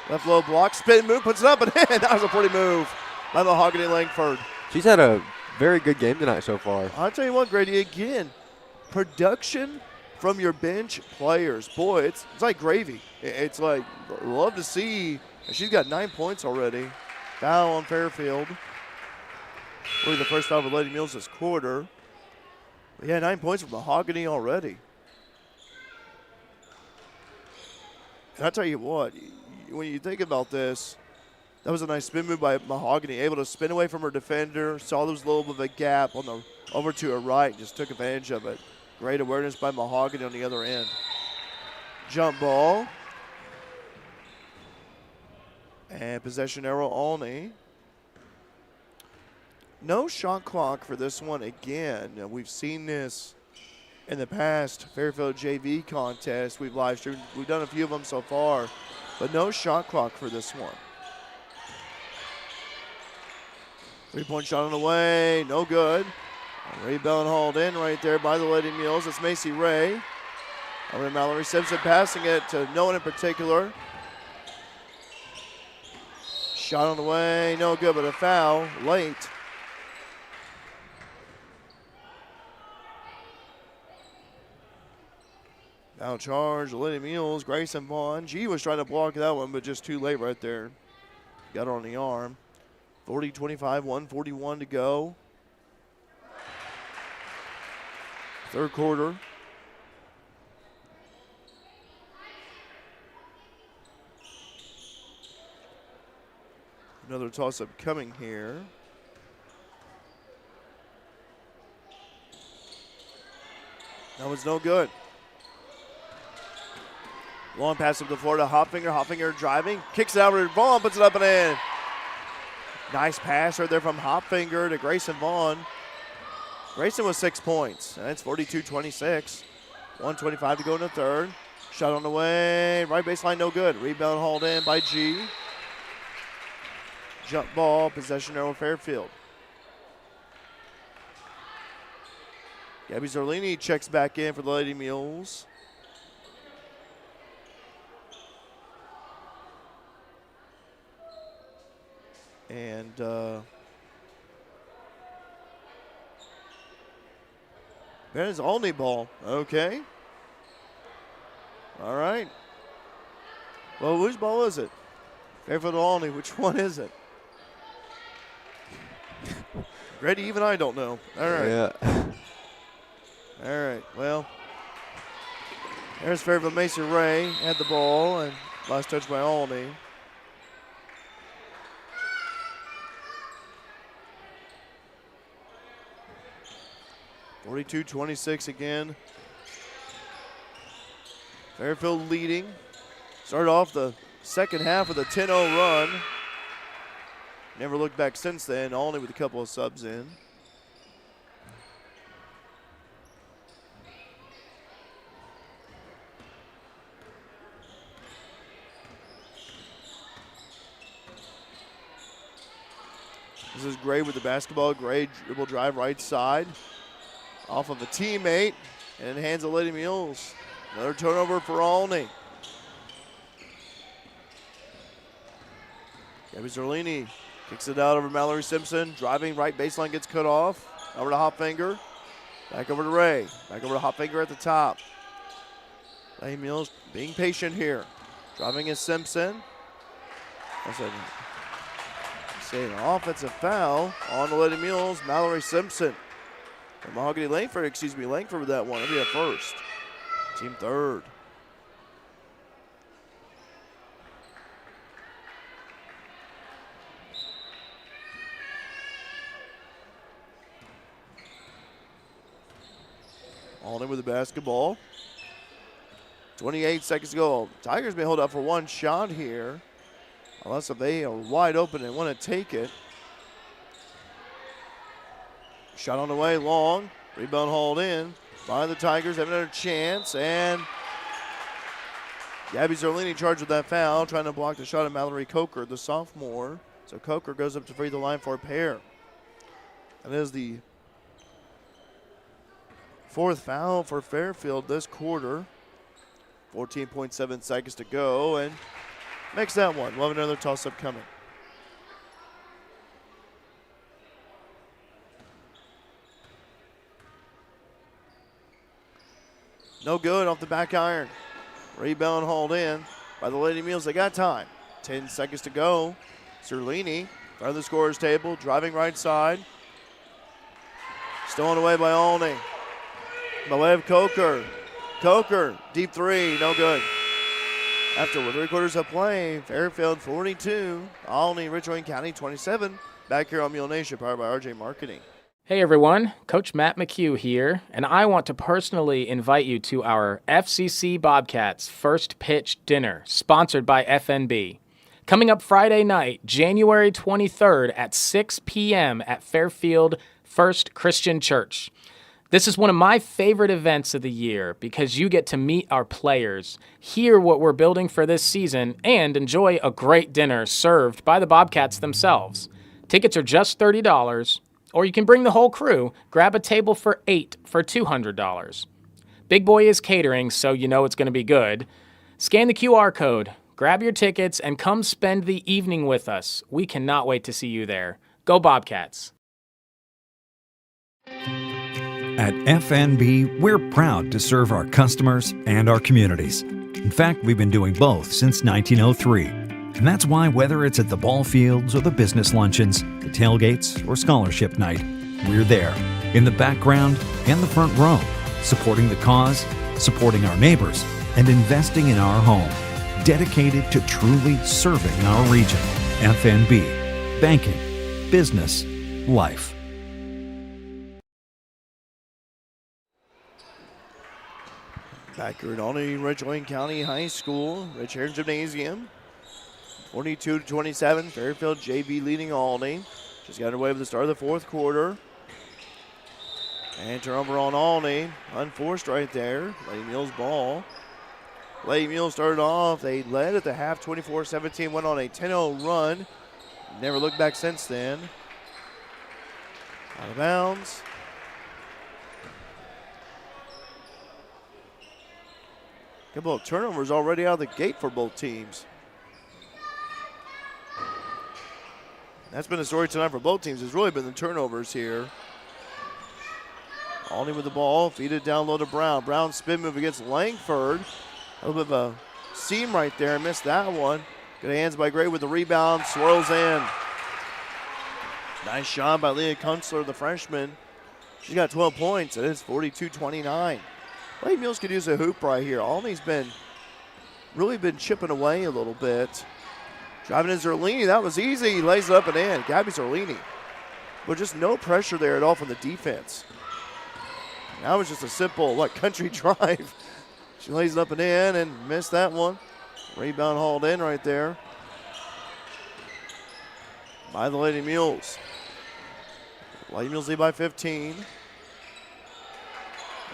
[SPEAKER 1] Left low block. Spin move. Puts it up and in. That was a pretty move by Mahogany Langford.
[SPEAKER 2] She's had a very good game tonight so far.
[SPEAKER 1] I'll tell you what, Grady, again, production from your bench players. Boy, it's like gravy. It's like, love to see. She's got 9 points already. Foul on Fairfield. Really the first foul for Lady Mules this quarter. But yeah, 9 points for Mahogany already. And I'll tell you what, when you think about this, that was a nice spin move by Mahogany, able to spin away from her defender, saw there was a little bit of a gap on the over to her right, just took advantage of it. Great awareness by Mahogany on the other end. Jump ball. And possession arrow Olney. No shot clock for this one again. Now, we've seen this in the past Fairfield JV contest. We've live streamed. We've done a few of them so far, but no shot clock for this one. 3-point shot on the way, no good. Rebound hauled in right there by the Lady Mules. It's Macy Ray. Over to Mallory Simpson passing it to no one in particular. Shot on the way, no good, but a foul late. Now charge, the Lady Mules, Grayson Vaughn. G was trying to block that one, but just too late right there. Got her on the arm. 40-25, 1:41 to go. Third quarter. Another toss-up coming here. That was no good. Long pass up the floor to Hopfinger. Hopfinger driving, kicks it out to Vaughn, puts it up and in. Nice pass right there from Hopfinger to Grayson Vaughn. Grayson with 6 points. That's 42-26. 1:25 to go in the third. Shot on the way. Right baseline, no good. Rebound hauled in by G. Jump ball, possession arrow Fairfield. Gabby Zerlini checks back in for the Lady Mules. And that is Olney ball. Okay. All right. Well, whose ball is it? Fairfield or Olney? Which one is it? Grady, even I don't know. All right.
[SPEAKER 2] Yeah.
[SPEAKER 1] All right. Well, there's Fairfield. Mason Ray had the ball, and last touch by Olney. (42-26) again. Fairfield leading. Started off the second half with a 10-0 run. Never looked back since then, only with a couple of subs in. This is Gray with the basketball. Gray dribble drive right side. Off of a teammate and hands the Lady Mules. Another turnover for Olney. Gabby Zerlini kicks it out over Mallory Simpson. Driving right baseline, gets cut off. Over to Hopfinger. Back over to Ray. Back over to Hopfinger at the top. Lady Mules being patient here. Driving is Simpson. That's an offensive foul on the Lady Mules. Mallory Simpson. And Mahogany Langford, Langford with that one. It'll be a first. Team third. Olney with the basketball. 28 seconds to go. Tigers may hold up for one shot here. Unless if they are wide open and want to take it. Shot on the way, long. Rebound hauled in by the Tigers. Have another chance, and Gabby Zerlini charged with that foul, trying to block the shot of Mallory Coker, the sophomore. So Coker goes up to free the line for a pair. That is the fourth foul for Fairfield this quarter. 14.7 seconds to go, and makes that one. We'll have another toss-up coming. No good off the back iron. Rebound hauled in by the Lady Mules. They got time. 10 seconds to go. Zerlini, front of the scorer's table, driving right side. Stolen away by Olney. By way of Coker. Coker, deep three, no good. After 3 quarters of play, Fairfield 42, Olney, Richland County 27. Back here on Mule Nation, powered by RJ Marketing.
[SPEAKER 12] Hey everyone, Coach Matt McHugh here, and I want to personally invite you to our FCC Bobcats First Pitch Dinner, sponsored by FNB. Coming up Friday night, January 23rd at 6 p.m. at Fairfield First Christian Church. This is one of my favorite events of the year because you get to meet our players, hear what we're building for this season, and enjoy a great dinner served by the Bobcats themselves. Tickets are just $30. Or you can bring the whole crew, grab a table for 8 for $200. Big Boy is catering, so you know it's going to be good. Scan the QR code, grab your tickets, and come spend the evening with us. We cannot wait to see you there. Go Bobcats.
[SPEAKER 13] At FNB, we're proud to serve our customers and our communities. In fact, we've been doing both since 1903. And that's why whether it's at the ball fields or the business luncheons, the tailgates or scholarship night, we're there, in the background and the front row, supporting the cause, supporting our neighbors, and investing in our home, dedicated to truly serving our region. FNB, banking, business, life.
[SPEAKER 1] Back here at Olney, Ridge Wayne County High School, Rich Aaron Gymnasium. 42-27, Fairfield JV leading Olney. Just got underway with the start of the fourth quarter. And turnover on Olney, unforced right there. Lady Mules ball. Lady Mules started off, they led at the half 24-17, went on a 10-0 run. Never looked back since then. Out of bounds. Couple of turnovers already out of the gate for both teams. That's been the story tonight for both teams. It's really been the turnovers here. Olney with the ball, feed it down low to Brown. Brown spin move against Langford. A little bit of a seam right there, missed that one. Good hands by Gray with the rebound, swirls in. Nice shot by Leah Kunstler, the freshman. She's got 12 points. It is 42-29. Lady Mules could use a hoop right here. Olney's really been chipping away a little bit. Driving in Zerlini, that was easy. Lays it up and in. Gabby Zerlini. But just no pressure there at all from the defense. That was just a simple, country drive. She lays it up and in and missed that one. Rebound hauled in right there by the Lady Mules. Lady Mules lead by 15.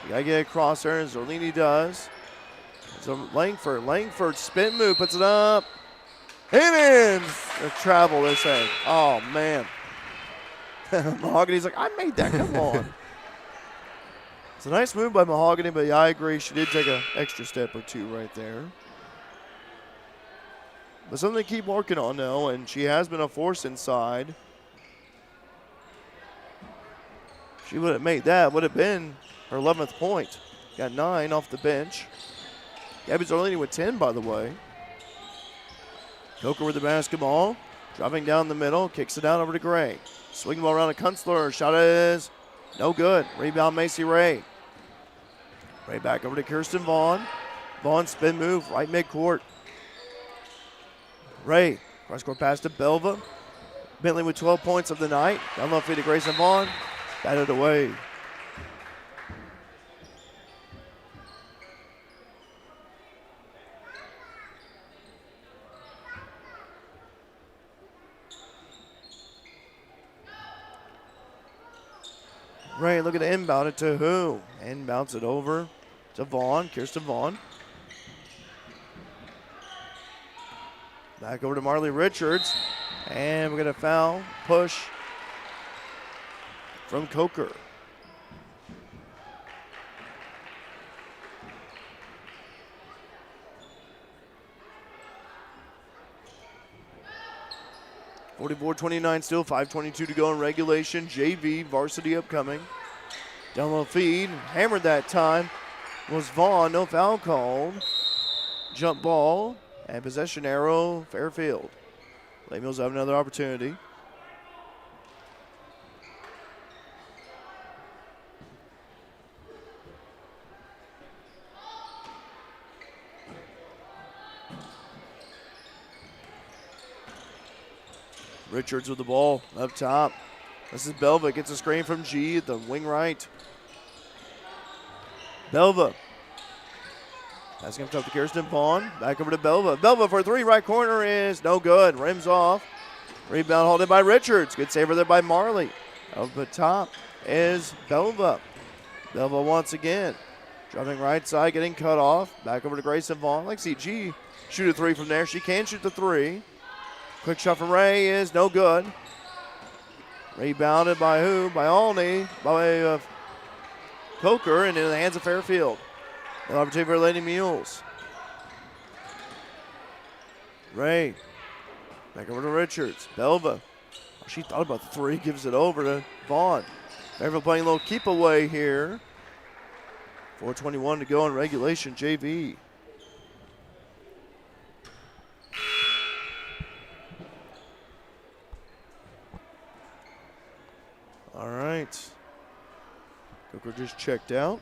[SPEAKER 1] You gotta get across there, and Zerlini does. So Langford spin move, puts it up. And in! The travel, they're saying. Oh, man. Mahogany's like, I made that, come on. It's a nice move by Mahogany, but yeah, I agree. She did take an extra step or two right there. But something to keep working on now, and she has been a force inside. She would have made that, would have been her 11th point. Got 9 off the bench. Gabby Zerlini with 10, by the way. Coker with the basketball. Driving down the middle, kicks it out over to Gray. Swing ball around to Kunstler. Shot is no good. Rebound Macy Ray. Ray back over to Kirsten Vaughn. Vaughn spin move right midcourt. Ray, cross court pass to Belva. Bentley with 12 points of the night. Down low feed to Grayson Vaughn. Batted away. Ray looking to inbound it to who? Inbounds it over to Vaughn, Kirsten Vaughn. Back over to Marley Richards. And we're going to foul, push from Coker. (44-29) still, 5:22 to go in regulation. JV varsity upcoming. Down low feed, hammered that time was Vaughn. No foul called. Jump ball and possession arrow. Fairfield. Lady Mules have another opportunity. Richards with the ball up top. This is Belva. Gets a screen from G at the wing right. Belva. That's going to come to Kirsten Vaughn. Back over to Belva. Belva for 3. Right corner is no good. Rims off. Rebound hauled in by Richards. Good saver there by Marley. Up the top is Belva. Belva once again. Driving right side, getting cut off. Back over to Grayson Vaughn. Like see G shoot a 3 from there. She can shoot the 3. Quick shot from Ray is no good. Rebounded by who? By Olney. By way of Coker and in the hands of Fairfield. An opportunity for Lady Mules. Ray. Back over to Richards. Belva. Oh, she thought about the 3. Gives it over to Vaughn. Fairfield playing a little keep away here. 4:21 to go in regulation, JV. All right. Cooker just checked out.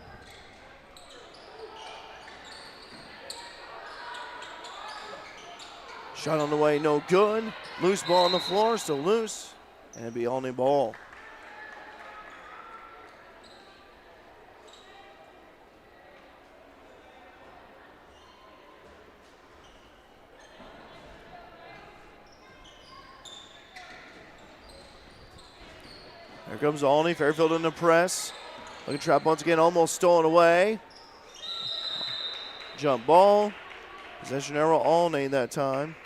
[SPEAKER 1] Shot on the way, no good. Loose ball on the floor, still loose. And it'll be Olney ball. Here comes Olney, Fairfield in the press. Looking trap once again, almost stolen away. Jump ball. Possession arrow, Olney that time.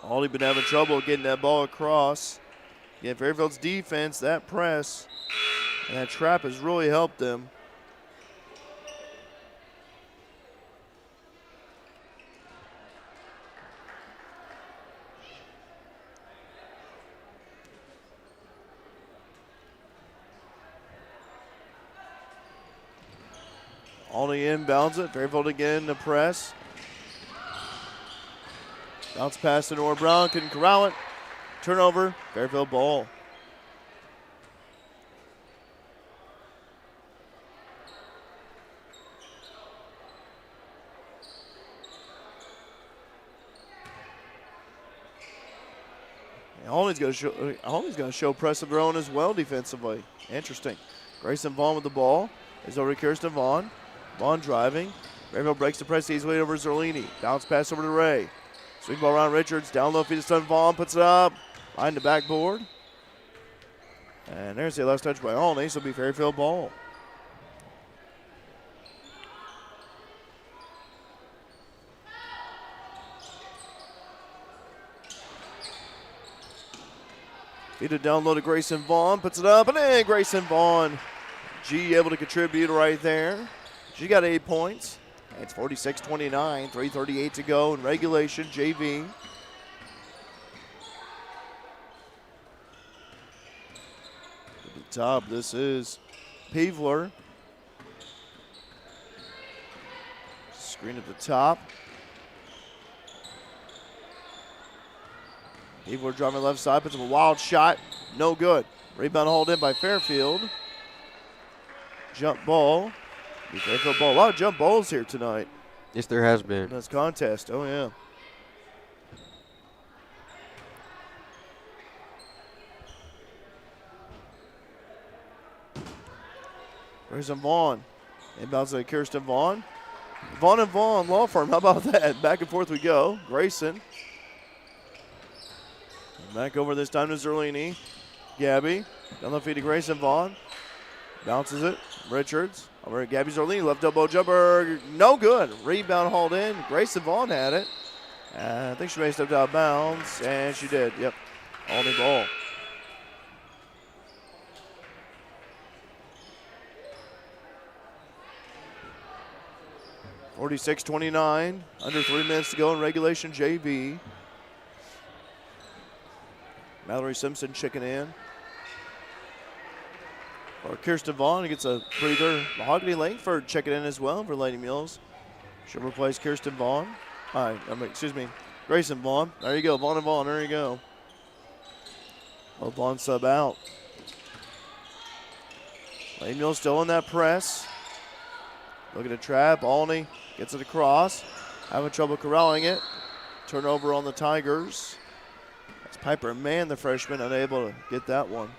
[SPEAKER 1] Olney been having trouble getting that ball across. Again, Fairfield's defense, that press, and that trap has really helped them. Olney inbounds it. Fairfield again in the press. Bounce pass to Nora Brown. Couldn't corral it. Turnover. Fairfield ball. Olney's going to show press of their own as well defensively. Interesting. Grayson Vaughn with the ball. Is over to Kirsten Vaughn. Vaughn driving. Fairfield breaks the press easily over Zerlini. Bounce pass over to Ray. Swing ball around Richards. Down low feed to Stun Vaughn. Puts it up. Behind the backboard. And there's the last touch by Olney. So it'll be Fairfield ball. Feed it down low to Grayson Vaughn. Puts it up. And then Grayson Vaughn. G able to contribute right there. She got 8 points. It's 46-29, 3:38 to go in regulation, JV. At the top, this is Peevler. Screen at the top. Peevler driving left side, puts up a wild shot. No good. Rebound hauled in by Fairfield. Jump ball. Fairfield ball. A lot of jump balls here tonight.
[SPEAKER 2] Yes, there has been.
[SPEAKER 1] In this contest. Oh, yeah. Grayson Vaughn. Inbounds to Kirsten Vaughn. Vaughn and Vaughn Law Firm. How about that? Back and forth we go. Grayson. Back over this time to Zerlini. Gabby. Down the feed to Grayson Vaughn. Bounces it. Richards. Over at Gabby Zerlini. Left elbow jumper. No good. Rebound hauled in. Grayson Vaughn had it. I think she may have stepped out of bounds. And she did. Yep. Olney ball. (46-29). Under 3 minutes to go in regulation, JV. Mallory Simpson checking in. Or Kirsten Vaughn gets a breather. Mahogany Langford checking in as well for Lady Mules. She'll replace Kirsten Vaughn. Grayson Vaughn. There you go, Vaughn and Vaughn. There you go. Both Vaughn sub out. Lady Mules still in that press. Looking to trap. Olney gets it across. Having trouble corralling it. Turnover on the Tigers. That's Piper Mann, the freshman, unable to get that one.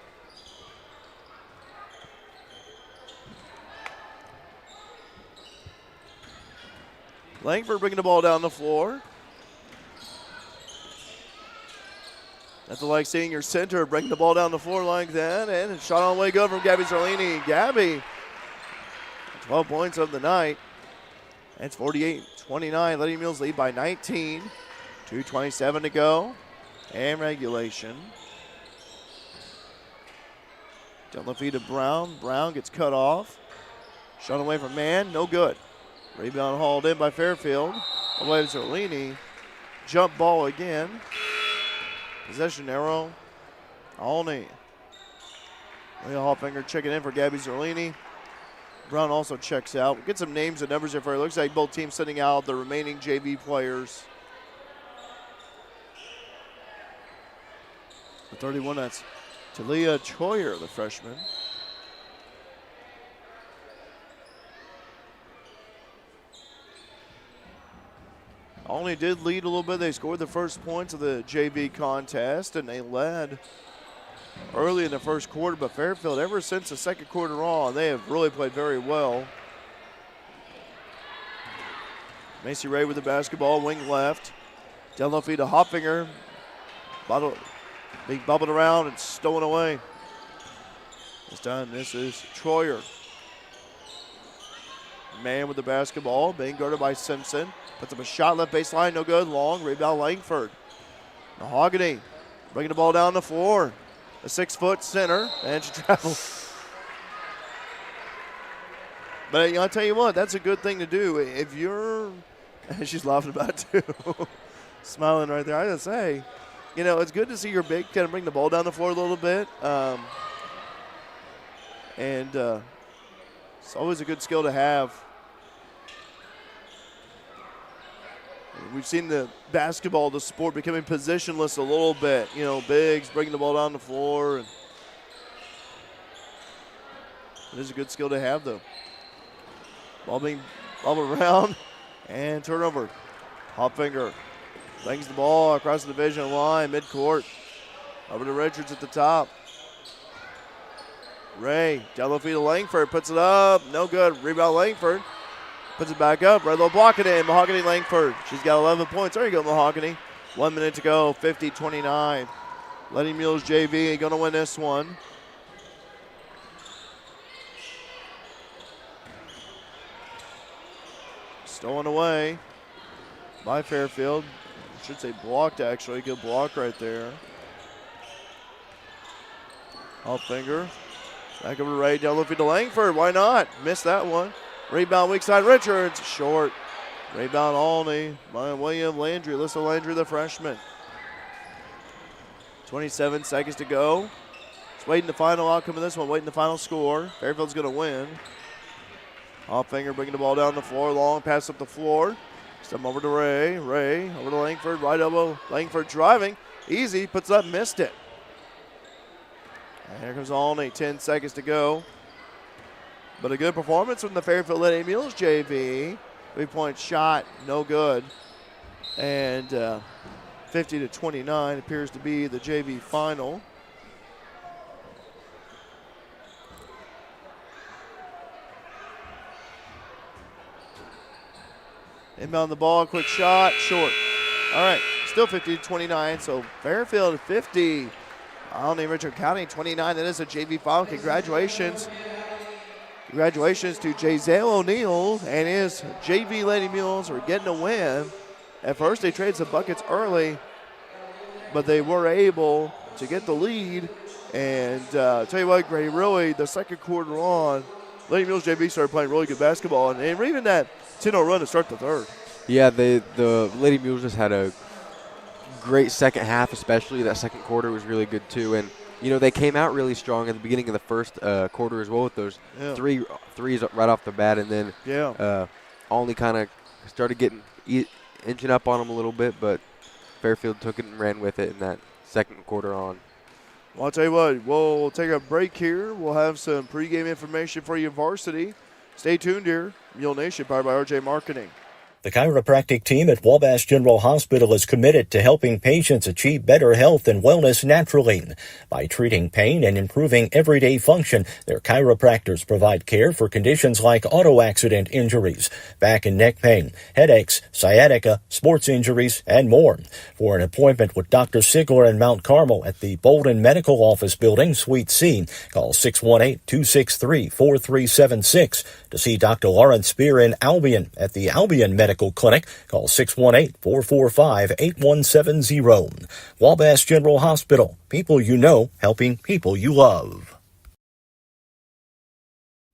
[SPEAKER 1] Langford bringing the ball down the floor. That's like seeing your center bring the ball down the floor like that. And a shot on the way good from Gabby Zerlini. Gabby, 12 points of the night. It's 48-29. Lady Mules lead by 19. 2:27 to go. And regulation. Down the feed to Brown. Brown gets cut off. Shot away from Mann. No good. Rebound hauled in by Fairfield. Away to Zerlini. Jump ball again. Possession arrow. Olney. Leah Hoffinger checking in for Gabby Zerlini. Brown also checks out. We'll get some names and numbers here for you. It looks like both teams sending out the remaining JV players. The 31, that's Talia Troyer, the freshman. Olney did lead a little bit. They scored the first points of the JV contest, and they led early in the first quarter. But Fairfield, ever since the second quarter on, they have really played very well. Macy Ray with the basketball, wing left. Down low feed to Hopfinger. Being bubbled around and stolen away. This time, this is Troyer. Man with the basketball, being guarded by Simpson. Puts up a shot left baseline, no good. Long rebound, Langford. Mahogany bringing the ball down the floor. A 6-foot center, and she travels. But I'll tell you what, that's a good thing to do. If you're, she's laughing about it too, smiling right there. I gotta say, you know, it's good to see your big kind of bring the ball down the floor a little bit. It's always a good skill to have. We've seen the basketball, the sport, becoming positionless a little bit. You know, bigs bringing the ball down the floor. And it is a good skill to have, though. Ball being bobbled around and turnover. Hopfinger bangs the ball across the division line, midcourt. Over to Richards at the top. Ray, down low feed to Langford, puts it up, no good. Rebound Langford. Puts it back up. Red Low block it in. Mahogany Langford. She's got 11 points. There you go, Mahogany. 1 minute to go. 50-29. Lady Mules JV going to win this one. Stolen away by Fairfield. I should say blocked, actually. Good block right there. Hopfinger. Back over to Ray. Down low feed to Langford. Why not? Missed that one. Rebound weak side, Richards, short. Rebound Olney by William Landry, Alyssa Landry, the freshman. 27 seconds to go. Just waiting the final outcome of this one, waiting the final score. Fairfield's gonna win. Hopfinger bringing the ball down the floor, long pass up the floor. Step over to Ray, Ray over to Langford, right elbow, Langford driving. Easy, puts up, missed it. And here comes Olney, 10 seconds to go. But a good performance from the Fairfield Lady Mules JV. 3-point shot, no good. And 50-29 appears to be the JV final. Inbound the ball, quick shot, short. All right, still 50-29, so Fairfield 50. Olney Richard County 29. That is a JV final. Congratulations. Congratulations to Jazale O'Neal and his JV Lady Mules are getting a win. At first, they traded some buckets early, but they were able to get the lead. And tell you what, Grady, really, the second quarter on, Lady Mules JV started playing really good basketball, and even that 10-0 run to start the third.
[SPEAKER 2] Yeah, the Lady Mules just had a great second half, especially. That second quarter was really good, too. And you know, they came out really strong at the beginning of the first quarter as well with those threes right off the bat. And then Olney kind of started inching up on them a little bit, but Fairfield took it and ran with it in that second quarter on.
[SPEAKER 1] Well, I'll tell you what, we'll take a break here. We'll have some pregame information for you, varsity. Stay tuned here. Mule Nation, powered by RJ Marketing.
[SPEAKER 4] The chiropractic team at Wabash General Hospital is committed to helping patients achieve better health and wellness naturally. By treating pain and improving everyday function, their chiropractors provide care for conditions like auto accident injuries, back and neck pain, headaches, sciatica, sports injuries, and more. For an appointment with Dr. Sigler in Mount Carmel at the Bolden Medical Office Building, Suite C, call 618-263-4376. To see Dr. Lawrence Spear in Albion at the Albion Medical Clinic, call 618-445-8170. Wabash General Hospital. People you know, helping people you love.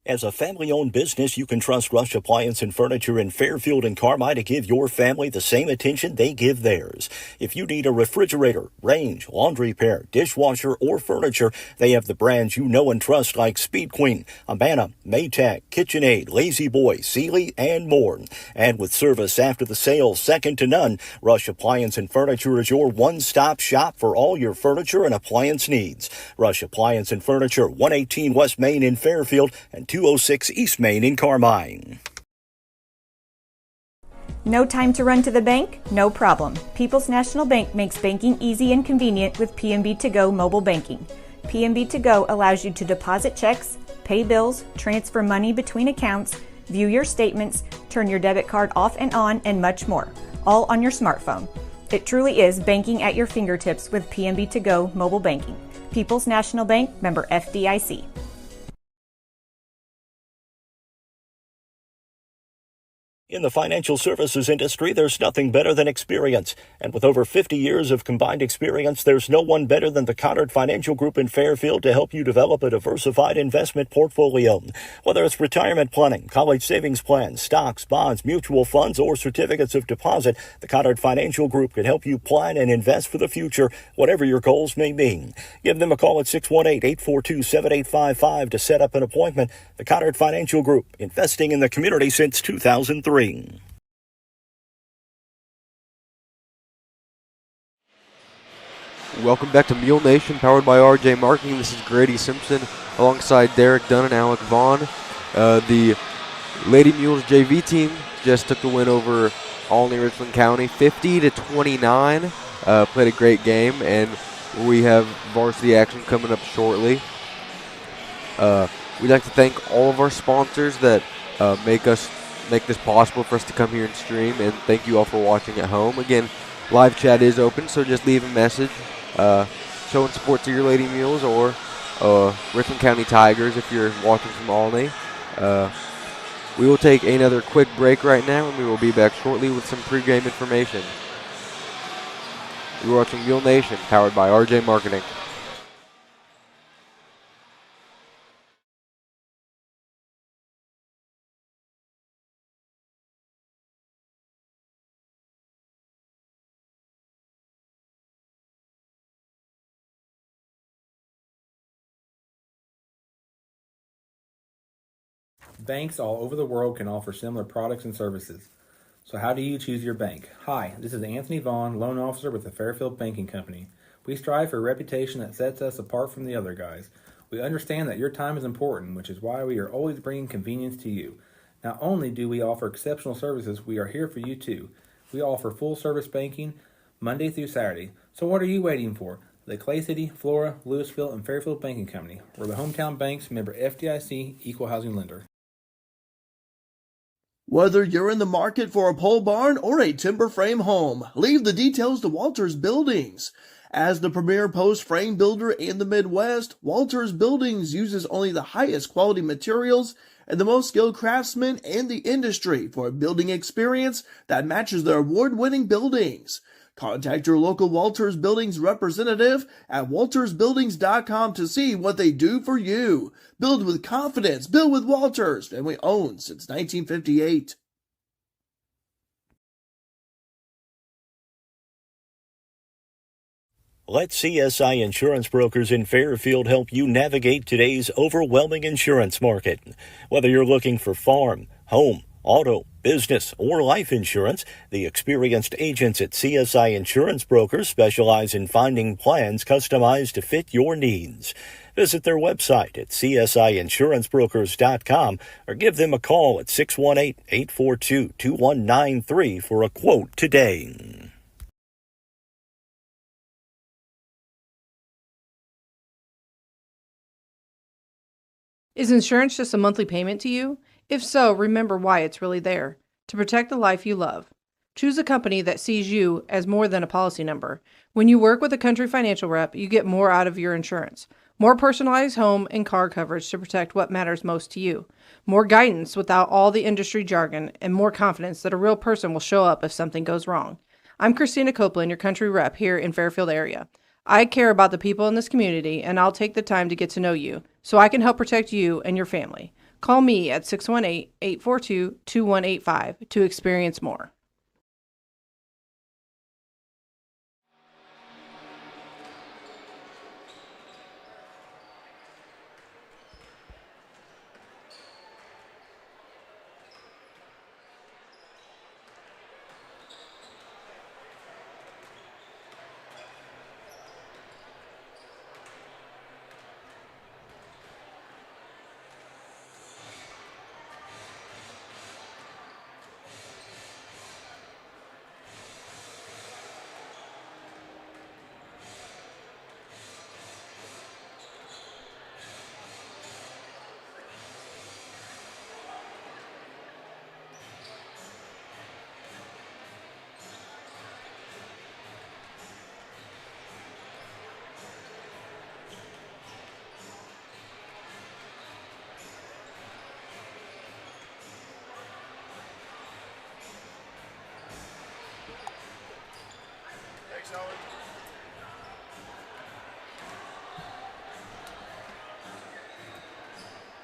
[SPEAKER 4] As a family-owned business, you can trust Rush Appliance and Furniture in Fairfield and Carmi to give your family the same attention they give theirs. If you need a refrigerator, range, laundry pair, dishwasher, or furniture, they have the brands you know and trust like Speed Queen, Amana, Maytag, KitchenAid, Lazy Boy, Sealy, and more. And with service after the sale second to none, Rush Appliance and Furniture is your one-stop shop for all your furniture and appliance needs. Rush Appliance and Furniture, 118 West Main in Fairfield and 206 East Main in Carmine.
[SPEAKER 3] No time to run to the bank? No problem. People's National Bank makes banking easy and convenient with PNB To Go mobile banking. PNB To Go allows you to deposit checks, pay bills, transfer money between accounts, view your statements, turn your debit card off and on, and much more, all on your smartphone. It truly is banking at your fingertips with PNB To Go mobile banking. People's National Bank, member FDIC.
[SPEAKER 4] In the financial services industry, there's nothing better than experience. And with over 50 years of combined experience, there's no one better than the Conard Financial Group in Fairfield to help you develop a diversified investment portfolio. Whether it's retirement planning, college savings plans, stocks, bonds, mutual funds, or certificates of deposit, the Conard Financial Group can help you plan and invest for the future, whatever your goals may be. Give them a call at 618-842-7855 to set up an appointment. The Conard Financial Group, investing in the community since 2003.
[SPEAKER 2] Welcome back to Mule Nation, powered by RJ Marketing. This is Grady Simpson alongside Derek Dunn and Alec Vaughn. The Lady Mules JV team just took the win over Olney, Richland County, 50-29. Played a great game, and we have varsity action coming up shortly. We'd like to thank all of our sponsors that make this possible for us to come here and stream, and thank you all for watching at home. Again, live chat is open, so just leave a message showing support to your Lady Mules or Richland County Tigers if you're watching from Olney. We will take another quick break right now, and we will be back shortly with some pregame information. You're watching Mule Nation, powered by RJ Marketing.
[SPEAKER 5] Banks all over the world can offer similar products and services. So how do you choose your bank? Hi, this is Anthony Vaughn, loan officer with the Fairfield Banking Company. We strive for a reputation that sets us apart from the other guys. We understand that your time is important, which is why we are always bringing convenience to you. Not only do we offer exceptional services, we are here for you too. We offer full service banking Monday through Saturday. So what are you waiting for? The Clay City, Flora, Louisville, and Fairfield Banking Company. We're the hometown banks, member FDIC, equal housing lender.
[SPEAKER 6] Whether you're in the market for a pole barn or a timber frame home, leave the details to Walters Buildings. As the premier post frame builder in the Midwest, Walters Buildings uses only the highest quality materials and the most skilled craftsmen in the industry for a building experience that matches their award-winning buildings. Contact your local Walters Buildings representative at waltersbuildings.com to see what they do for you. Build with confidence. Build with Walters. Family owned since 1958.
[SPEAKER 4] Let CSI Insurance Brokers in Fairfield help you navigate today's overwhelming insurance market. Whether you're looking for farm, home, auto, business, or life insurance, the experienced agents at CSI Insurance Brokers specialize in finding plans customized to fit your needs. Visit their website at csiinsurancebrokers.com or give them a call at 618-842-2193 for a quote today.
[SPEAKER 7] Is insurance just a monthly payment to you? If so, remember why it's really there. To protect the life you love. Choose a company that sees you as more than a policy number. When you work with a country financial rep, you get more out of your insurance. More personalized home and car coverage to protect what matters most to you. More guidance without all the industry jargon, and more confidence that a real person will show up if something goes wrong. I'm Christina Copeland, your country rep here in Fairfield area. I care about the people in this community, and I'll take the time to get to know you so I can help protect you and your family. Call me at 618-842-2185 to experience more.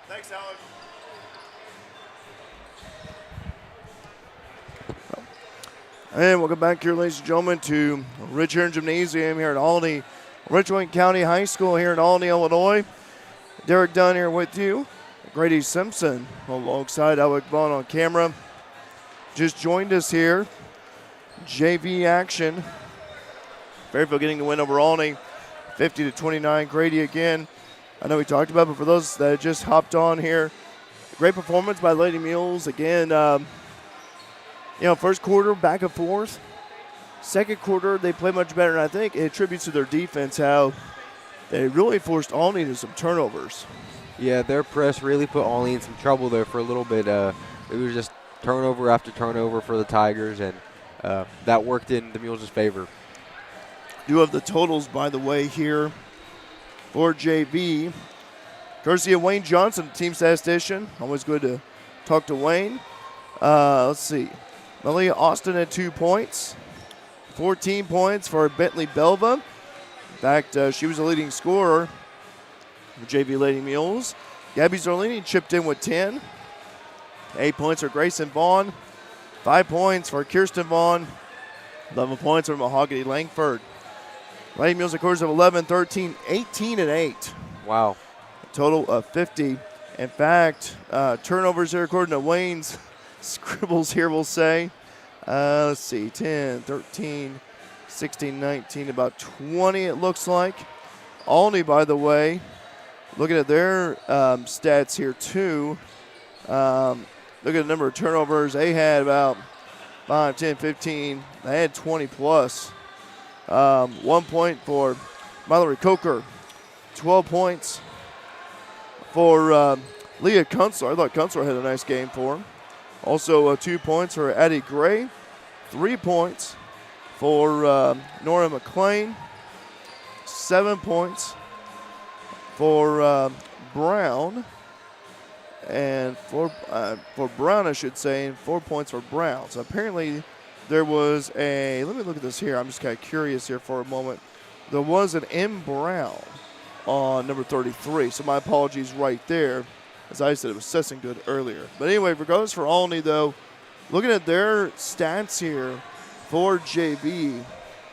[SPEAKER 1] Thanks, Alex. And welcome back here, ladies and gentlemen, to Richard Gymnasium here at Olney, Richland County High School here in Olney, Illinois. Derek Dunn here with you. Grady Simpson alongside Alec Vaughn on camera. Just joined us here. JV action. Fairfield getting the win over Olney, 50-29. Grady again. I know we talked about it, but for those that just hopped on here, great performance by Lady Mules. Again, first quarter back and forth. Second quarter, they played much better, and I think it attributes to their defense how they really forced Olney to some turnovers.
[SPEAKER 2] Yeah, their press really put Olney in some trouble there for a little bit. It was just turnover after turnover for the Tigers, and that worked in the Mules' favor.
[SPEAKER 1] Do have the totals, by the way, here for JV. Courtesy of Wayne Johnson, team statistician. Always good to talk to Wayne. Let's see. Malia Austin had 2 points. 14 points for Bentley Belva. In fact, she was the leading scorer for JV Lady Mules. Gabby Zorlini chipped in with 10. 8 points for Grayson Vaughn. 5 points for Kirsten Vaughn. 11 points for Mahogany Langford. Lady Mules, of course, of 11, 13, 18, and 8.
[SPEAKER 2] Wow.
[SPEAKER 1] A total of 50. In fact, turnovers here, according to Wayne's scribbles here, we'll say. Let's see, 10, 13, 16, 19, about 20 it looks like. Olney, by the way, looking at their stats here too. Look at the number of turnovers. They had about 5, 10, 15. They had 20 plus. 1 point for Mallory Coker. 12 points for Leah Kunstler. I thought Kunstler had a nice game for him. Also 2 points for Addie Gray. 3 points for Nora McLean. 7 points for Brown. And for Brown, I should say, and 4 points for Brown. So apparently there was a, let me look at this here. I'm just kind of curious here for a moment. There was an M. Brown on number 33. So my apologies right there. As I said, it was Sesson-Good earlier. But anyway, regardless for Olney, though, looking at their stats here for JV,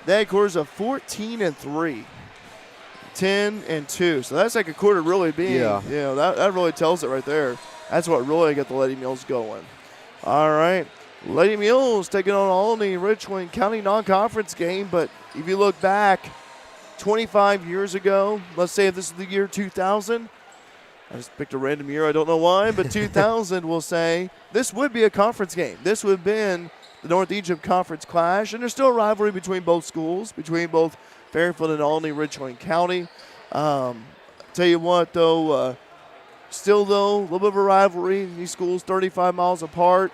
[SPEAKER 1] they had quarters of 14-3, 10-2. So that's like a quarter really being, that really tells it right there. That's what really got the Lady Mules going. All right. Lady Mules taking on Olney, Richland County non-conference game. But if you look back 25 years ago, let's say if this is the year 2000, I just picked a random year, I don't know why, but 2000 we'll say, this would be a conference game. This would have been the North Egypt Conference clash, and there's still a rivalry between both schools, between both Fairfield and Olney, Richland County. Tell you what, though, still, though, a little bit of a rivalry. These schools 35 miles apart,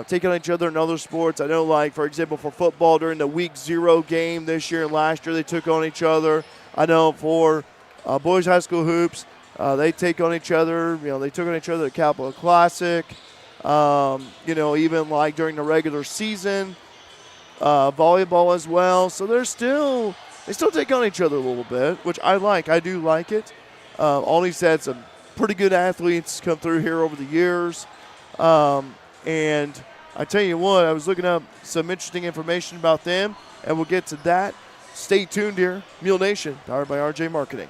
[SPEAKER 1] taking on each other in other sports. I know, like, for example, for football during the Week 0 game this year and last year, they took on each other. I know for boys high school hoops, they take on each other. They took on each other at Capital Classic. Even like during the regular season, volleyball as well. So they still take on each other a little bit, which I like. I do like it. Olney's had some pretty good athletes come through here over the years. And I tell you what, I was looking up some interesting information about them, and we'll get to that. Stay tuned here. Mule Nation, powered by RJ Marketing.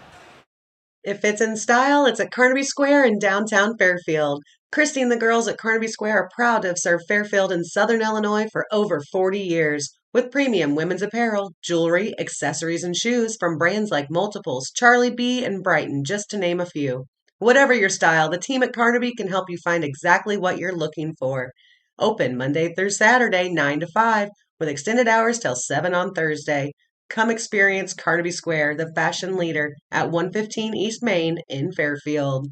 [SPEAKER 8] If it's in style, it's at Carnaby Square in downtown Fairfield. Christy and the girls at Carnaby Square are proud to have served Fairfield and Southern Illinois for over 40 years. With premium women's apparel, jewelry, accessories, and shoes from brands like Multiples, Charlie B., and Brighton, just to name a few. Whatever your style, the team at Carnaby can help you find exactly what you're looking for. Open Monday through Saturday, 9 to 5, with extended hours till 7 on Thursday. Come experience Carnaby Square, the fashion leader, at 115 East Main in Fairfield.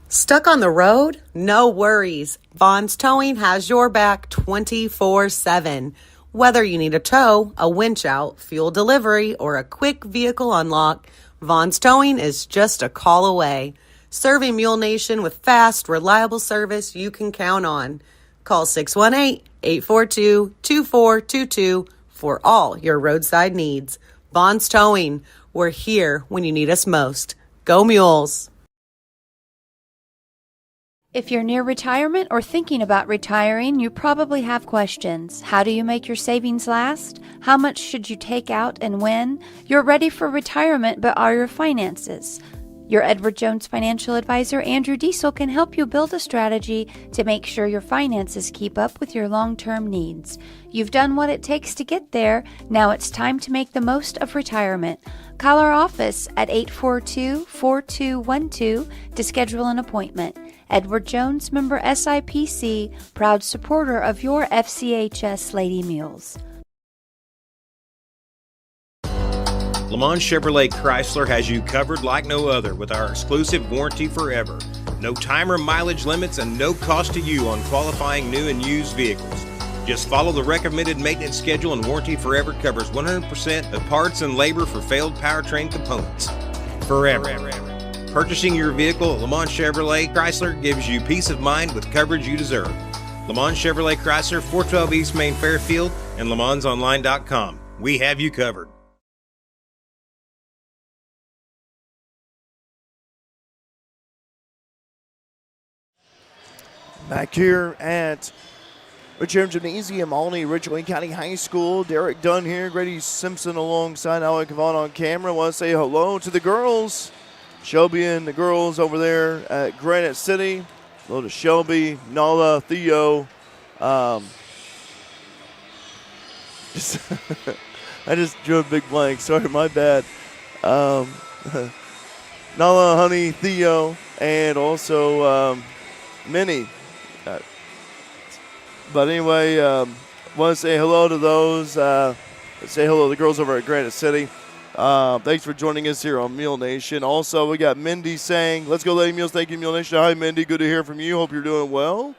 [SPEAKER 8] Stuck on the road? No worries. Vaughn's Towing has your back 24/7. Whether you need a tow, a winch out, fuel delivery, or a quick vehicle unlock, Vaughn's Towing is just a call away. Serving Mule Nation with fast, reliable service you can count on. Call 618-842-2422 for all your roadside needs. Vaughn's Towing, we're here when you need us most. Go Mules!
[SPEAKER 9] If you're near retirement or thinking about retiring, you probably have questions. How do you make your savings last? How much should you take out and when? You're ready for retirement, but are your finances? Your Edward Jones financial advisor, Andrew Diesel, can help you build a strategy to make sure your finances keep up with your long-term needs. You've done what it takes to get there. Now it's time to make the most of retirement. Call our office at 842-4212 to schedule an appointment. Edward Jones, member SIPC, proud supporter of your FCHS Lady Mules.
[SPEAKER 10] Lamont Chevrolet Chrysler has you covered like no other with our exclusive warranty forever. No time or mileage limits and no cost to you on qualifying new and used vehicles. Just follow the recommended maintenance schedule and Warranty Forever covers 100% of parts and labor for failed powertrain components. Forever. Purchasing your vehicle at Lamont Chevrolet Chrysler gives you peace of mind with coverage you deserve. Lamont Chevrolet Chrysler, 412 East Main Fairfield, and LaMonsOnline.com. We have you covered.
[SPEAKER 1] Back here at Richard Gymnasium, Olney, Richland County High School. Derek Dunn here, Grady Simpson alongside Alec Vaughn on camera. Want to say hello to the girls. Shelby and the girls over there at Granite City. Hello to Shelby, Nala, Theo. I just drew a big blank. Sorry, my bad. Nala, Honey, Theo, and also Minnie. But anyway, want to say hello to those. Say hello to the girls over at Granite City. Thanks for joining us here on Mule Nation. Also, we got Mindy saying, let's go Lady Mules. Thank you, Mule Nation. Hi, Mindy. Good to hear from you. Hope you're doing well.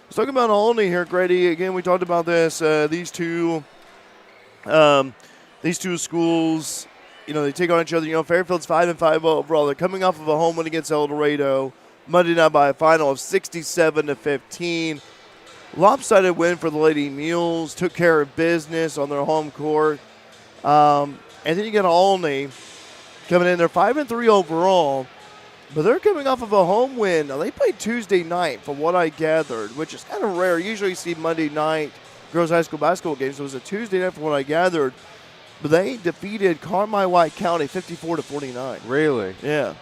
[SPEAKER 1] Let's talk about Olney here, Grady. Again, we talked about this. These two schools, they take on each other. Fairfield's 5-5 overall. They're coming off of a home win against El Dorado Monday night by a final of 67-15. Lopsided win for the Lady Mules. Took care of business on their home court. And then you get Olney coming in. They're 5-3 overall, but they're coming off of a home win. Now, they played Tuesday night, from what I gathered, which is kind of rare. Usually you see Monday night girls high school basketball games. So it was a Tuesday night, from what I gathered. But they defeated Carmi White County 54-49.
[SPEAKER 2] Really?
[SPEAKER 1] Yeah.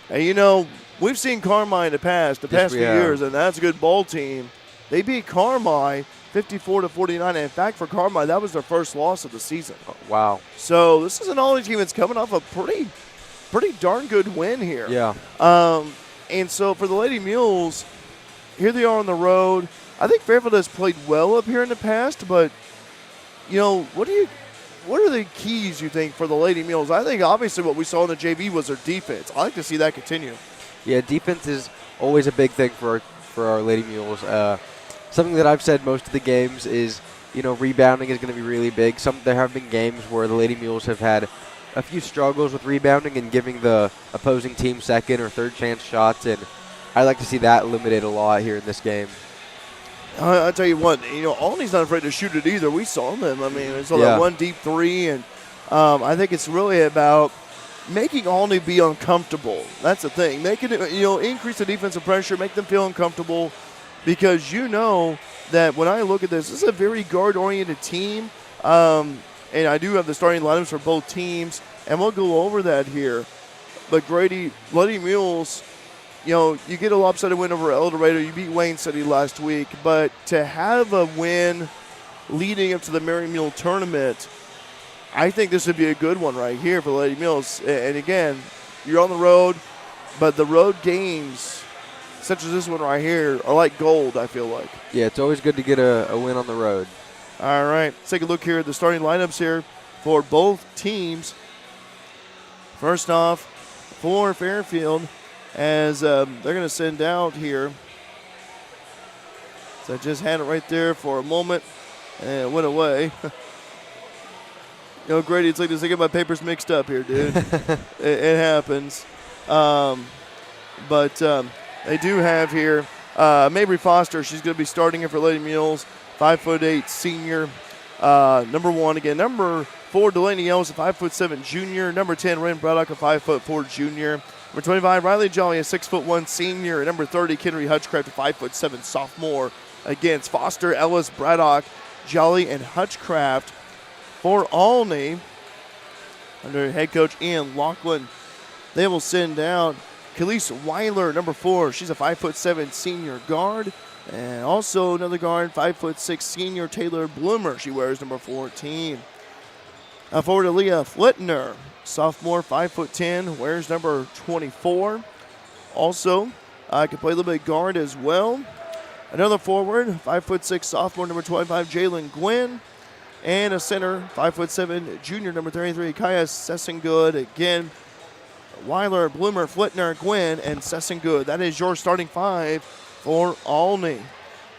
[SPEAKER 1] And, we've seen Carmi in the past few years, and that's a good ball team. They beat Carmi 54-49. And in fact, for Carmi, that was their first loss of the season.
[SPEAKER 2] Oh, wow.
[SPEAKER 1] So this is an Olney team that's coming off a pretty darn good win here.
[SPEAKER 2] Yeah.
[SPEAKER 1] And so for the Lady Mules, here they are on the road. I think Fairfield has played well up here in the past, but what are the keys you think for the Lady Mules? I think obviously what we saw in the JV was their defense. I like to see that continue. Yeah,
[SPEAKER 2] defense is always a big thing for our Lady Mules. Something that I've said most of the games is, rebounding is going to be really big. There have been games where the Lady Mules have had a few struggles with rebounding and giving the opposing team second or third chance shots, and I like to see that limited a lot here in this game.
[SPEAKER 1] I'll tell you what, Olney's not afraid to shoot it either. We saw them. I mean, it's that one deep three, and I think it's really about, making Olney be uncomfortable. That's the thing. Making it, increase the defensive pressure, make them feel uncomfortable, because that when I look at this is a very guard-oriented team, and I do have the starting lineups for both teams, and we'll go over that here. But Grady, Lady Mules, you get a lopsided win over El Dorado. You beat Wayne City last week, but to have a win leading up to the Mary Mule tournament, I think this would be a good one right here for Lady Mules. And again, you're on the road, but the road games, such as this one right here, are like gold, I feel like.
[SPEAKER 2] Yeah, it's always good to get a win on the road.
[SPEAKER 1] All right, let's take a look here at the starting lineups here for both teams. First off, for Fairfield, as they're going to send out here. So I just had it right there for a moment, and it went away. Grady, it's like this. I get my papers mixed up here, dude. it happens. But they do have here Mabry Foster. She's going to be starting here for Lady Mules. 5'8" senior. Number 1 again. Number 4, Delaney Ellis, a 5'7" junior. Number 10, Ren Braddock, a 5'4" junior. Number 25, Riley Jolly, a 6'1" senior. And number 30, Kenry Hutchcraft, a 5'7" sophomore. Against Foster, Ellis, Braddock, Jolly, and Hutchcraft. For Olney, under head coach Ian Laughlin, they will send out Khalees Weiler, number 4. She's a 5'7" senior guard. And also another guard, 5'6" senior Taylor Bloomer. She wears number 14. Forward Aaliyah Flitner, sophomore, 5'10", wears number 24. Also, can play a little bit guard as well. Another forward, 5'6" sophomore, number 25, Jalen Gwynn. And a center, 5'7", junior, number 33, Kaya Sessengood. Again, Weiler, Bloomer, Flitner, Gwynn, and Sessengood. That is your starting 5 for Olney.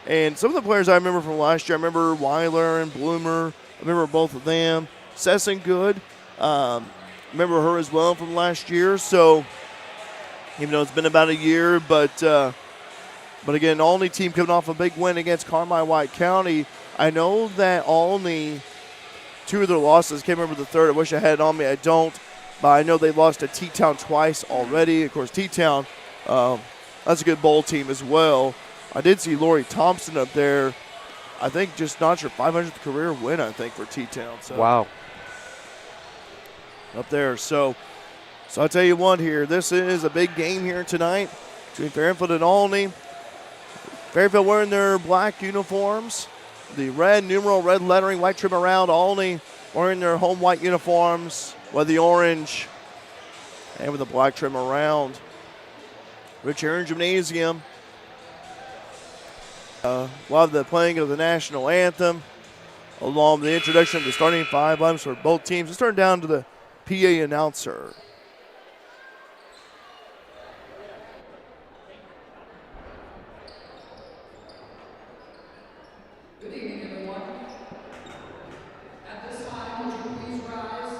[SPEAKER 1] And some of the players I remember from last year, I remember Weiler and Bloomer. I remember both of them. Sessengood, remember her as well from last year. So, even though it's been about a year, but again, Olney team coming off a big win against Carmi-White County. I know that Olney, 2 of their losses, can't remember the third. I wish I had it on me. I don't. But I know they lost to T-Town twice already. Of course, T-Town, that's a good bowl team as well. I did see Lori Thompson up there. I think just not your 500th career win, I think, for T-Town. So
[SPEAKER 2] wow.
[SPEAKER 1] Up there. So I'll tell you what here. This is a big game here tonight between Fairfield and Olney. Fairfield wearing their black uniforms. The red numeral, red lettering, white trim around. Olney wearing their home white uniforms with the orange and with the black trim around. Rich Aaron Gymnasium. We'll have the playing of the national anthem along with the introduction of the starting 5 lineups for both teams. Let's turn down to the PA announcer.
[SPEAKER 14] Good evening, everyone. At this time, would you please rise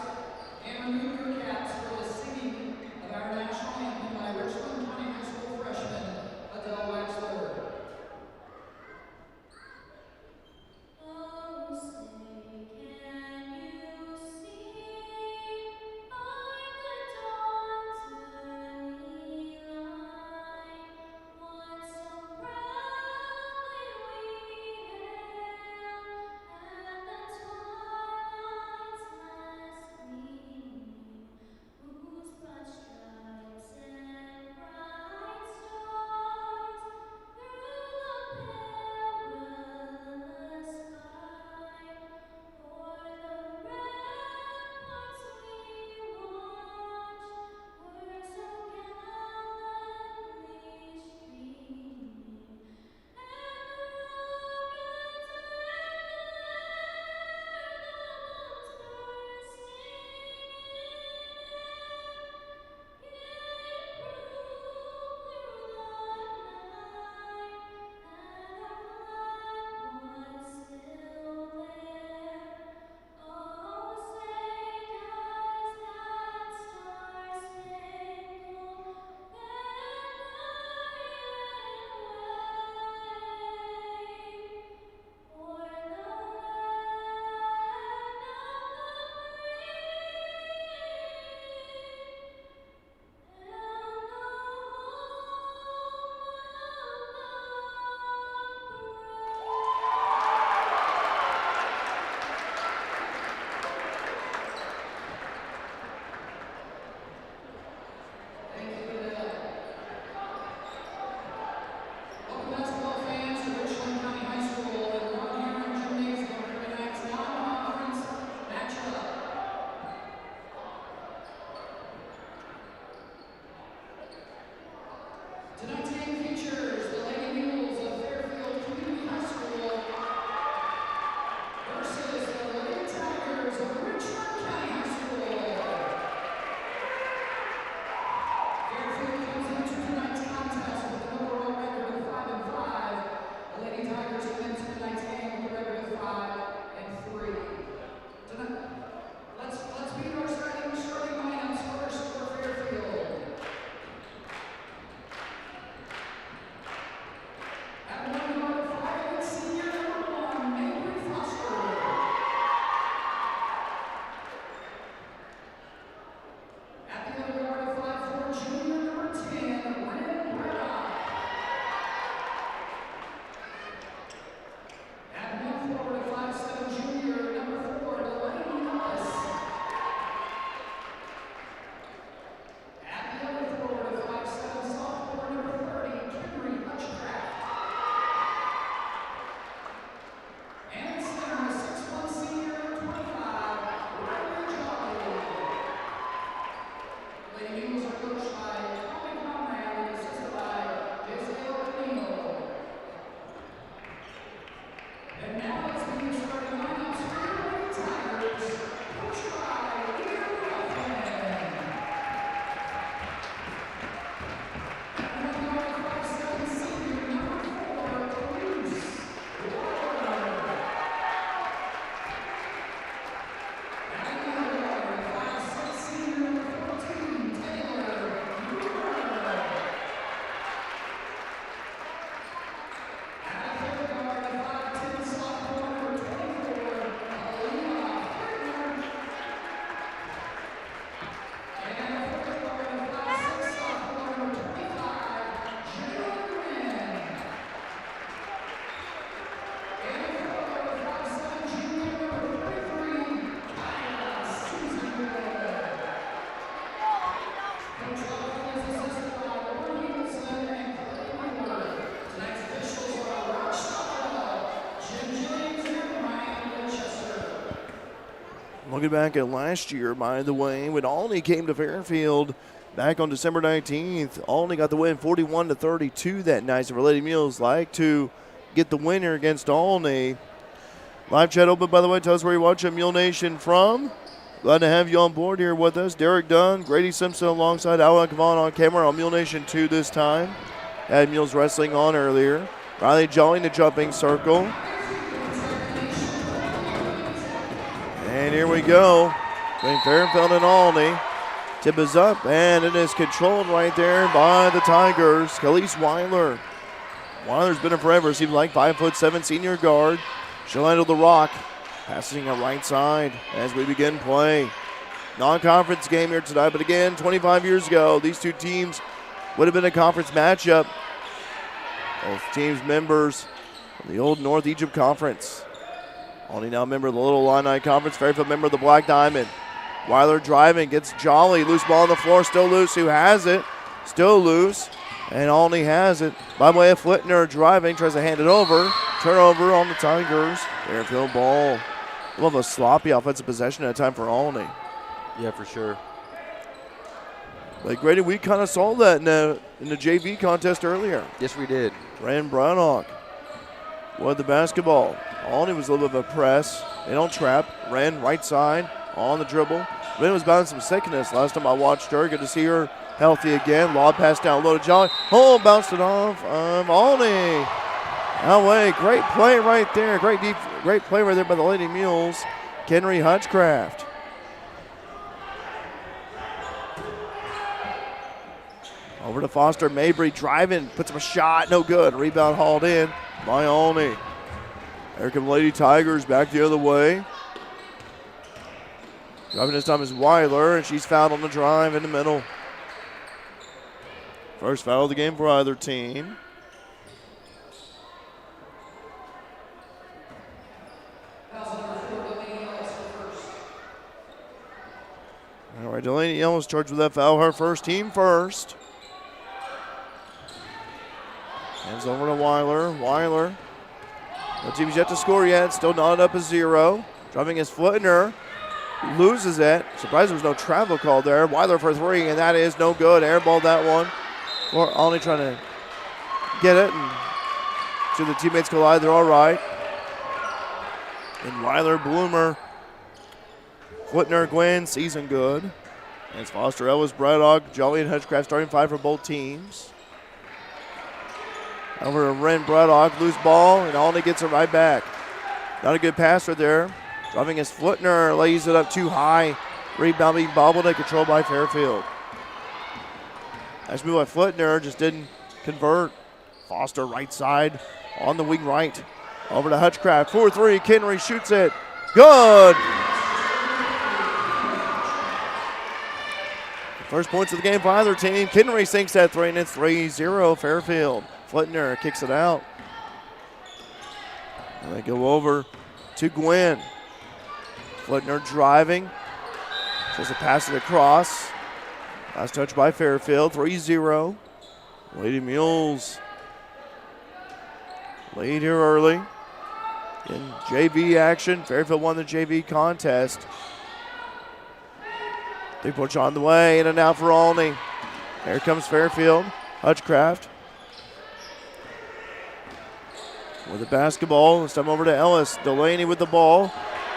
[SPEAKER 14] and remove your caps for the singing of our national anthem by Richland County High School freshman Adele Waxler. Oh, say, can you see by the Lady Mules are coached by Colin Conrad and assisted by Giselle O'Neill. And now let's begin starting lineups for your Lady Tigers, coached by Ian Ruffin. And the guard 5'7" senior number 4, Luce Waller. And the other guard 5'6" senior number 14, Taylor Brewer. And the third guard 5'10" sophomore number 24, Alina Whitner. And the fourth guard 5'6" sophomore number 25, Jalen Wynn. And the fourth guard 5'7" junior number 33, Kaya Susan Wood. Coach Ruffin is assisted by Lauren Higginson and Clay Wheeler. Tonight's officials are Rob Stockwell, Jim James, and Ryan Winchester.
[SPEAKER 1] Looking back at last year, by the way, when Olney came to Fairfield back on December 19th, Olney got the win 41-32 that night. So for Lady Mules, like to get the winner against Olney. Live chat open, by the way. Tell us where you're watching Mule Nation from. Glad to have you on board here with us. Derek Dunn, Grady Simpson alongside Alan Kavan on camera on Mule Nation 2 this time. Had Mules Wrestling on earlier. Riley Jolly in the jumping circle. And here we go. Between Fairfield and Olney. Tip is up, and it is controlled right there by the Tigers. Khalees Weiler. Weiler's been in forever. Seems like 5'7" senior guard. She'll handle the rock. Passing it right side as we begin play. Non-conference game here tonight, but again, 25 years ago, these two teams would have been a conference matchup. Both teams members of the old North Egypt Conference. Olney now a member of the Little Illini Conference. Fairfield member of the Black Diamond. Weiler driving, gets Jolly. Loose ball on the floor, still loose. Who has it? Still loose. And Olney has it. By way of Flitner driving, tries to hand it over. Turnover on the Tigers. Fairfield ball. A little of a sloppy offensive possession at a time for Olney.
[SPEAKER 2] Yeah, for sure.
[SPEAKER 1] But Grady, we kind of saw that in the JV contest earlier.
[SPEAKER 2] Yes, we did.
[SPEAKER 1] Ryan Brownhawk with the basketball. Olney was a little bit of a press. They don't trap. Ran right side on the dribble. Ren was bouncing some sickness last time I watched her. Good to see her healthy again. Lob pass down low to Jolly. Oh, bounced it off of Olney. Away. Great play right there. Great play right there by the Lady Mules. Kenry Hutchcraft. Over to Foster. Mabry driving. Puts up a shot. No good. Rebound hauled in by Olney. Here come Lady Tigers back the other way. Driving this time is Weiler, and she's fouled on the drive in the middle. First foul of the game for either team. All right, Delaney Ellis charged with that foul. Her first, team first. Hands over to Weiler. Weiler. No team's yet to score yet. Still not up a 0. Driving his Flitner. Loses it. Surprised there was no travel call there. Weiler for 3, and that is no good. Airballed that one. Olney trying to get it, and see the teammates collide. They're all right. And Weiler, Bloomer, Flitner, Gwen, season good. And it's Foster, Ellis, Braddock, Jolly, and Hutchcraft starting 5 for both teams. Over to Ren Braddock, loose ball, and Olney gets it right back. Not a good passer there. Driving his Flitner, lays it up too high. Rebound being bobbled and controlled by Fairfield. Nice move by Flitner, just didn't convert. Foster right side on the wing right. Over to Hutchcraft, 4-3, Kenry shoots it. Good! First points of the game for either team. Kenry sinks that 3, and it's 3-0 Fairfield. Flitner kicks it out. And they go over to Gwen. Flitner driving. Tries to pass it across. Last touch by Fairfield, 3-0. Lady Mules lead here early in JV action. Fairfield won the JV contest. 3-point shot on the way, in and out for Olney. Here comes Fairfield. Hutchcraft with the basketball. It's time over to Ellis. Delaney with the ball.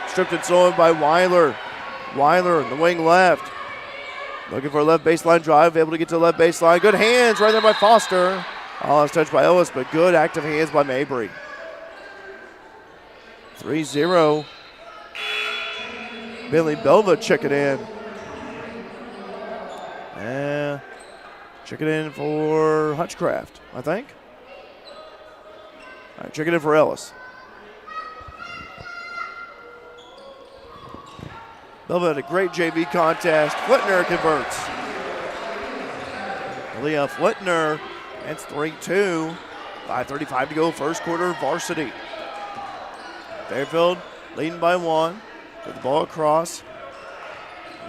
[SPEAKER 1] Stripped and stolen by Weiler. Weiler in the wing left. Looking for a left baseline drive. Able to get to the left baseline. Good hands right there by Foster. Oh, it's touched by Ellis, but good active hands by Mabry. 3-0. Bentley Belva check it in. And check it in for Hutchcraft, I think. All right, check it in for Ellis. Belva had a great JV contest. Flitner converts. Leah Flitner, that's 3-2. 5:35 to go, first quarter varsity. Fairfield leading by 1. Get the ball across.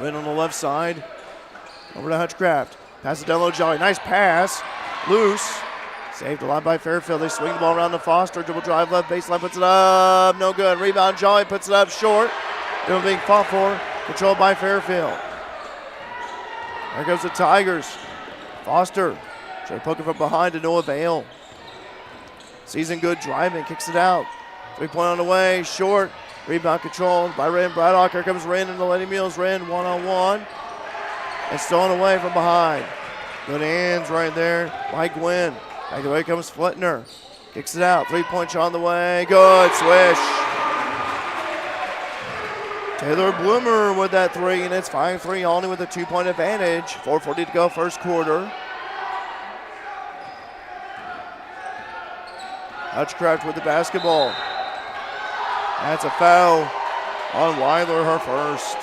[SPEAKER 1] Win on the left side. Over to Hutchcraft. Pass it down low, Jolly. Nice pass. Loose. Saved a lot by Fairfield. They swing the ball around to Foster. Dribble drive left baseline. Puts it up. No good. Rebound, Jolly puts it up short. Still being fought for. Controlled by Fairfield. There goes the Tigers. Foster. Trying to poke it from behind to no avail. Season good driving. Kicks it out. 3-point on the way. Short. Rebound controlled by Ren Braddock. Here comes Ren and the Lady Mules. Ren one-on-one. And stolen away from behind. Good hands right there by Gwynn. Back the way comes Flitner. Kicks it out. 3-point shot on the way. Good swish. Taylor Bloomer with that 3, and it's 5-3. Olney with a 2-point advantage. 4:40 to go, first quarter. Hutchcraft with the basketball. That's a foul on Weiler, her first.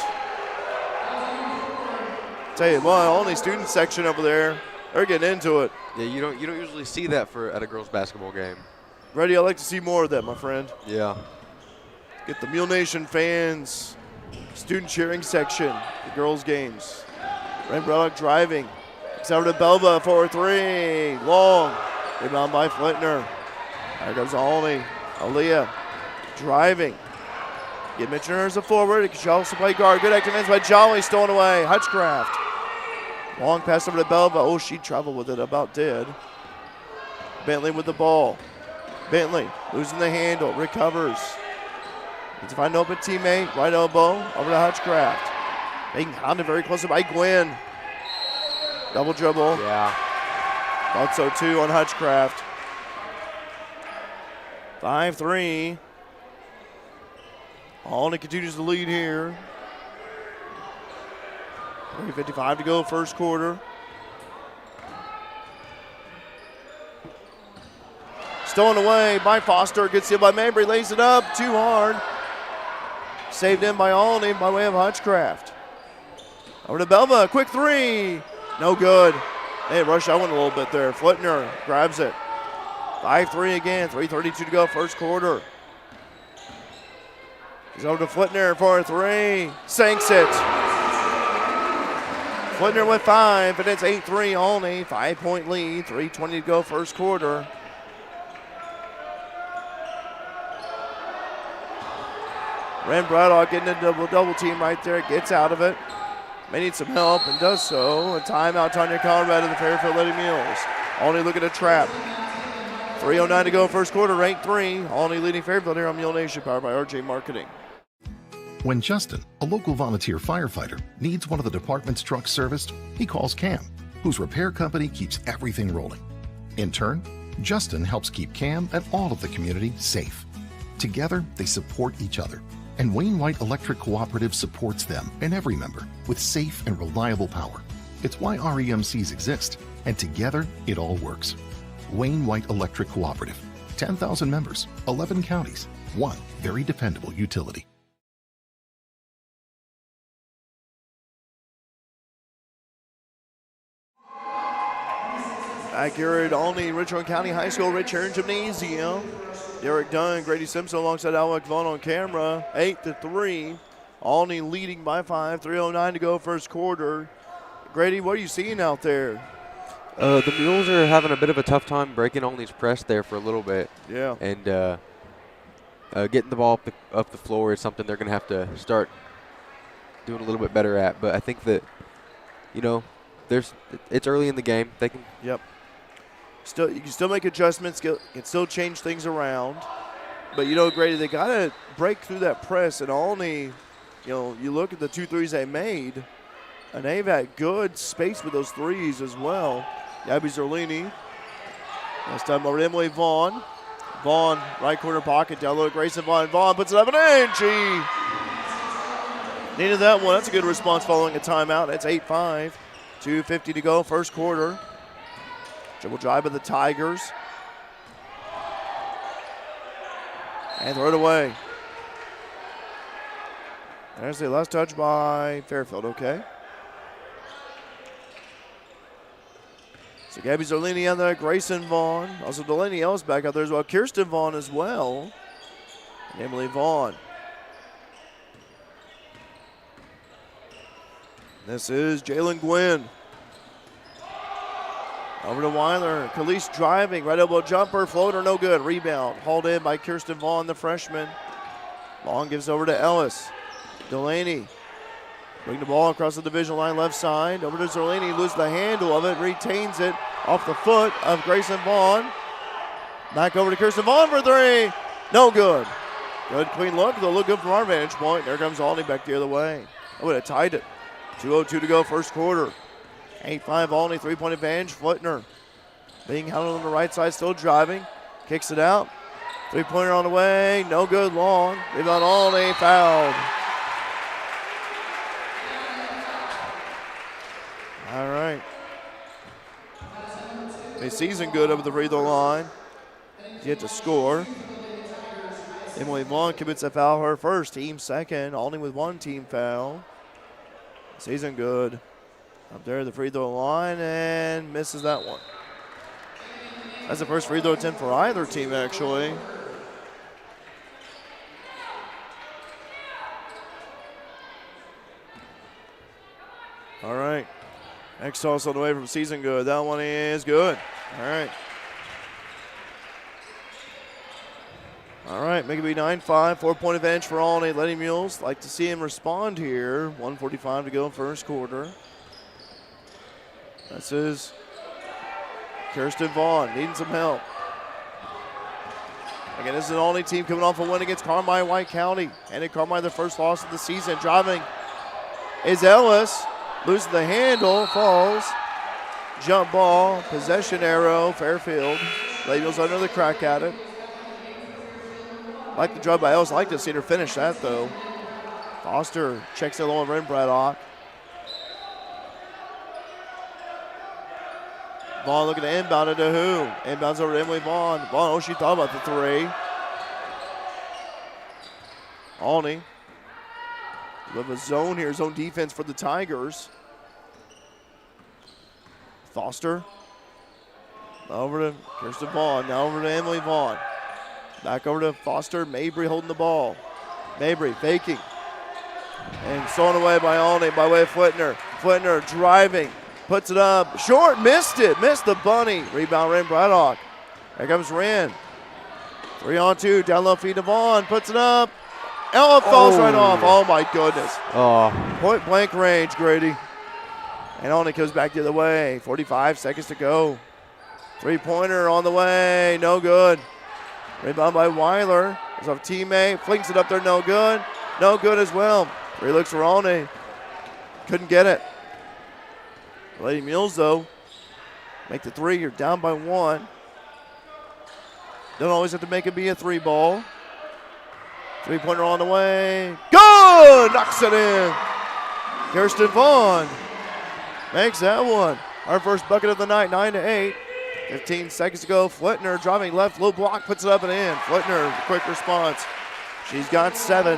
[SPEAKER 1] Tell you what, Olney student section over there, they're getting into it.
[SPEAKER 2] Yeah, you don't usually see that at a girls' basketball game.
[SPEAKER 1] Ready? I'd like to see more of that, my friend.
[SPEAKER 2] Yeah.
[SPEAKER 1] Get the Mule Nation fans, student cheering section, the girls' games. Ren Braddock driving. It's over to Belva for a 3. Long. Rebound by Flitner. There goes Olney. Aaliyah driving. Get Mitchell as a forward. He can also play guard. Good active hands by Jolly. Stolen away. Hutchcraft. Long pass over to Belva. Oh, she traveled with it. About did. Bentley with the ball. Bentley losing the handle. Recovers. Needs to find an open teammate. Right elbow over to Hutchcraft. Being hounded very close by Gwynn. Double dribble.
[SPEAKER 2] Yeah.
[SPEAKER 1] Thought so too on Hutchcraft. 5-3. Olney continues to lead here. 3:55 to go, first quarter. Stolen away by Foster. Good steal by Mabry. Lays it up. Too hard. Saved in by Olney by way of Hutchcraft. Over to Belva. Quick 3. No good. Hey, rush that one a little bit there. Flitner grabs it. 5-3 again. 3:32 to go, first quarter. He's over to Flitner for a 3. Sinks it. Flitner with 5, and it's 8-3 Olney. 5-point lead. 3:20 to go, first quarter. Ren Braddock getting a double team right there. Gets out of it. May need some help and does so. A timeout, Tanya Conrad of the Fairfield Lady Mules. Olney looking to trap. 3:09 to go, first quarter, ranked 3. Olney leading Fairfield here on Mule Nation, powered by RJ Marketing.
[SPEAKER 11] When Justin, a local volunteer firefighter, needs one of the department's trucks serviced, he calls Cam, whose repair company keeps everything rolling. In turn, Justin helps keep Cam and all of the community safe. Together, they support each other, and Wayne White Electric Cooperative supports them and every member with safe and reliable power. It's why REMCs exist, and together, it all works. Wayne White Electric Cooperative, 10,000 members, 11 counties, one very dependable utility.
[SPEAKER 1] Back here at Olney Richland County High School Richard Gymnasium. Derek Dunn, Grady Simpson alongside Alec Vaughn on camera. 8-3. Olney leading by 5. 3:09 to go, first quarter. Grady, what are you seeing out there?
[SPEAKER 2] The Mules are having a bit of a tough time breaking Olney's press there for a little bit.
[SPEAKER 1] Yeah.
[SPEAKER 2] And getting the ball up the floor is something they're going to have to start doing a little bit better at. But I think that, it's early in the game. They can.
[SPEAKER 1] Yep. You can still make adjustments. Can still change things around. But Grady, they gotta break through that press. And Olney, you look at the 2 threes they made, and they've had good space with those threes as well. Gabby Zerlini. This time over to Emily Vaughn. Vaughn, right corner pocket, down low to Grayson Vaughn. Vaughn puts it up and in. She needed that one. That's a good response following a timeout. That's 8-5. 2:50 to go, first quarter. Dribble drive by the Tigers. And throw it away. There's the last touch by Fairfield, okay. So Gabby Zerlini on there, Grayson Vaughn. Also Delaney Ellis back out there as well. Kirsten Vaughn as well. And Emily Vaughn. This is Jalen Gwynn. Over to Weiler. Khalees driving. Right elbow jumper. Floater no good. Rebound. Hauled in by Kirsten Vaughn, the freshman. Vaughn gives over to Ellis. Delaney. Bring the ball across the division line left side. Over to Zerlini. Loses the handle of it. Retains it off the foot of Grayson Vaughn. Back over to Kirsten Vaughn for three. No good. Good clean look. They'll look good from our vantage point. There comes Olney back the other way. I would have tied it. 2:02 to go first quarter. 8-5 Olney, 3-point advantage. Flitner being held on the right side, still driving. Kicks it out. 3-pointer on the way. No good long. Rebound Olney, fouled. All right. A season good over the free throw line. Yet to score. Emily Vaughn commits a foul, her first, team second. Olney with 1 team foul. Season good. Up there at the free throw line and misses that one. That's the first free throw attempt for either team, actually. All right. Next toss on the way from Season Good. That one is good. All right. All right, make it be 9-5, 4-point advantage for Olney. Lady Mules, like to see him respond here. 1:45 to go first quarter. This is Kirsten Vaughn needing some help. Again, this is an Olney team coming off a win against Carmi White County. And in Carmi, their first loss of the season. Driving is Ellis. Loses the handle, falls. Jump ball, possession arrow, Fairfield. Lady Mules another crack at it. Like the drive by Ellis. I'd like to see her finish that, though. Foster checks it low on rim, Braddock. Vaughn looking to inbound it to who? Inbounds over to Emily Vaughn. Vaughn, she thought about the three. Olney. We have a zone here, zone defense for the Tigers. Foster. Over to Kirsten Vaughn. Now over to Emily Vaughn. Back over to Foster. Mabry holding the ball. Mabry faking. And stolen away by Olney by way of Flitner. Flitner driving. Puts it up. Short. Missed it. Missed the bunny. Rebound, Ren Braddock. Here comes Ren. 3-on-2. Down low feed to Vaughn. Puts it up. Ella falls right off. Oh, my goodness. Point blank range, Grady. And Olney comes back the other way. 45 seconds to go. 3-pointer on the way. No good. Rebound by Weiler. There's a teammate. Flings it up there. No good. No good as well. 3 looks for Olney. Couldn't get it. Lady Mules, though, make the 3. You're down by 1. Don't always have to make it be a 3 ball. 3-pointer on the way. Good! Knocks it in. Kirsten Vaughn makes that one. Our first bucket of the night, 9-8. 15 seconds to go. Flitner driving left, low block, puts it up and in. Flitner, quick response. She's got 7.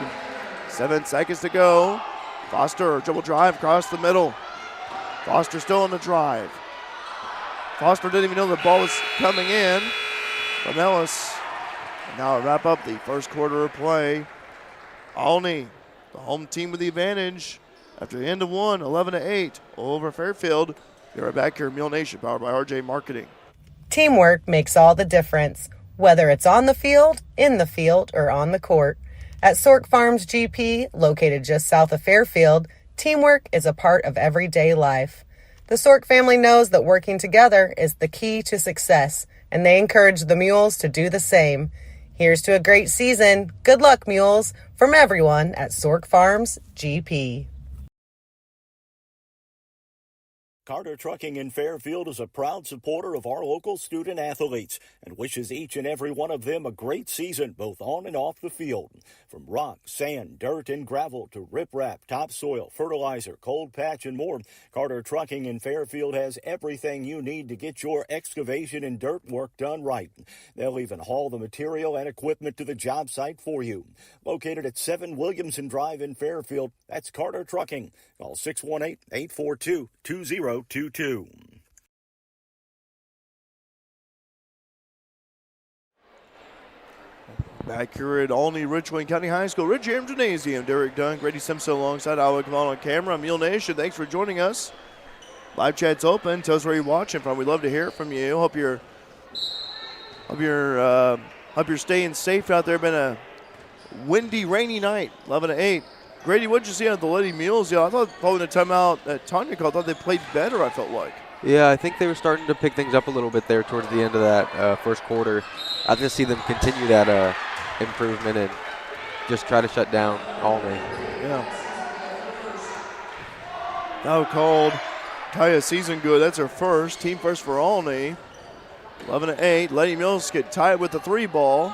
[SPEAKER 1] 7 seconds to go. Foster, dribble drive across the middle. Foster still on the drive. Foster didn't even know the ball was coming in from Ellis. And now we wrap up the first quarter of play. Olney, the home team with the advantage after the end of 1, 11-8 over Fairfield. Be right back here at Mule Nation, powered by RJ Marketing.
[SPEAKER 8] Teamwork makes all the difference, whether it's on the field, in the field, or on the court. At Sork Farms GP, located just south of Fairfield, Teamwork is a part of everyday life. The Sork family knows that working together is the key to success, and they encourage the Mules to do the same. Here's to a great season. Good luck, Mules, from everyone at Sork Farms GP.
[SPEAKER 4] Carter Trucking in Fairfield is a proud supporter of our local student athletes and wishes each and every one of them a great season, both on and off the field. From rock, sand, dirt, and gravel to riprap, topsoil, fertilizer, cold patch, and more, Carter Trucking in Fairfield has everything you need to get your excavation and dirt work done right. They'll even haul the material and equipment to the job site for you. Located at 7 Williamson Drive in Fairfield, that's Carter Trucking. Call 618-842-2022.
[SPEAKER 1] Back here at Olney Richland County High School, Ridge Air Gymnasium. Derek Dunn, Grady Simpson alongside Iowa Kamal on camera. Mule Nation, thanks for joining us. Live chat's open. Tell us where you're watching from. We'd love to hear from you. Hope you're staying safe out there. Been a windy, rainy night. 11-8. Grady, what'd you see on the Lady Mules? I thought following the timeout that Tanya called, I thought they played better, I felt like.
[SPEAKER 2] Yeah, I think they were starting to pick things up a little bit there towards the end of that first quarter. I just see them continue that improvement and just try to shut down Olney.
[SPEAKER 1] Yeah. Now called Kaya Season Good. That's her first. Team first for Olney. 11-8. Lady Mules get tied with the 3 ball.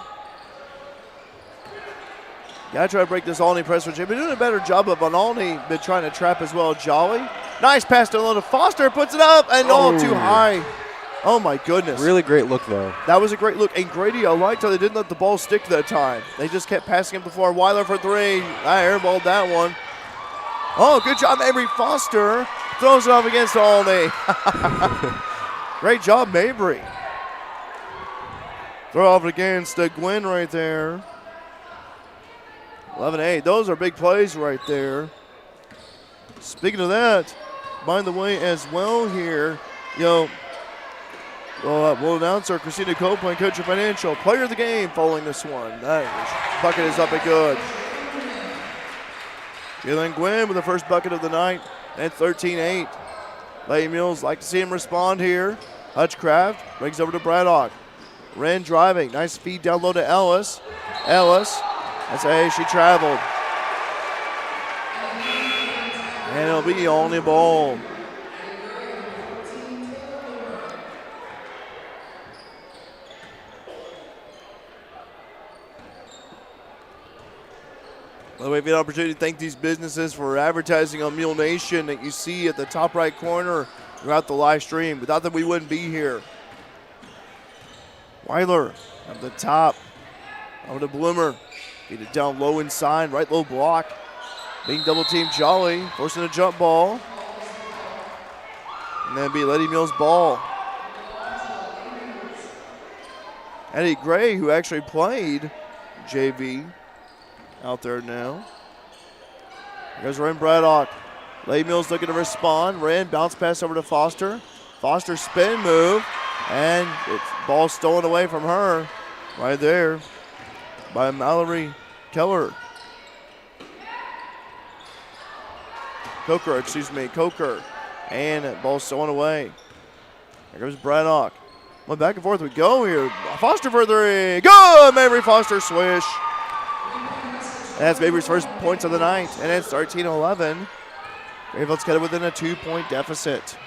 [SPEAKER 1] Gotta try to break this Olney press. They've been doing a better job of on Olney, been trying to trap as well. Jolly. Nice pass to Lona Foster. Puts it up and too high. Oh my goodness.
[SPEAKER 2] Really great look though.
[SPEAKER 1] That was a great look. And Grady, I liked how they didn't let the ball stick that time. They just kept passing up the floor. Weiler for 3. I airballed that one. Oh, good job, Mabry Foster. Throws it off against Olney. Great job, Mabry. Throw off against Gwen right there. 11-8. Those are big plays right there. Speaking of that, by the way, as well here, we'll announce our Christina Copeland, Coach of Financial, player of the game following this one. That bucket is up and good. Jalen Gwynn with the first bucket of the night at 13-8. Lady Mules like to see him respond here. Hutchcraft brings over to Braddock. Wren driving. Nice feed down low to Ellis. She traveled. And it'll be Olney ball. By the way, we have an opportunity to thank these businesses for advertising on Mule Nation that you see at the top right corner throughout the live stream. Without them, we wouldn't be here. Weiler at the top. Over to Bloomer. Feed it down low inside, right low block. Being double teamed Jolly, forcing a jump ball. And then be Lady Mules ball. Eddie Gray, who actually played JV, out there now. There's Wren Braddock. Lady Mules looking to respond. Wren bounce pass over to Foster. Foster spin move. And it's ball stolen away from her right there by Mallory Keller. Coker. And ball stolen away. There goes Braddock. Well, back and forth we go here. Foster for 3. Good! Mabry Foster swish. That's Mabry's first points of the night. And it's 13-11. Greyfield's got it within a 2-point deficit.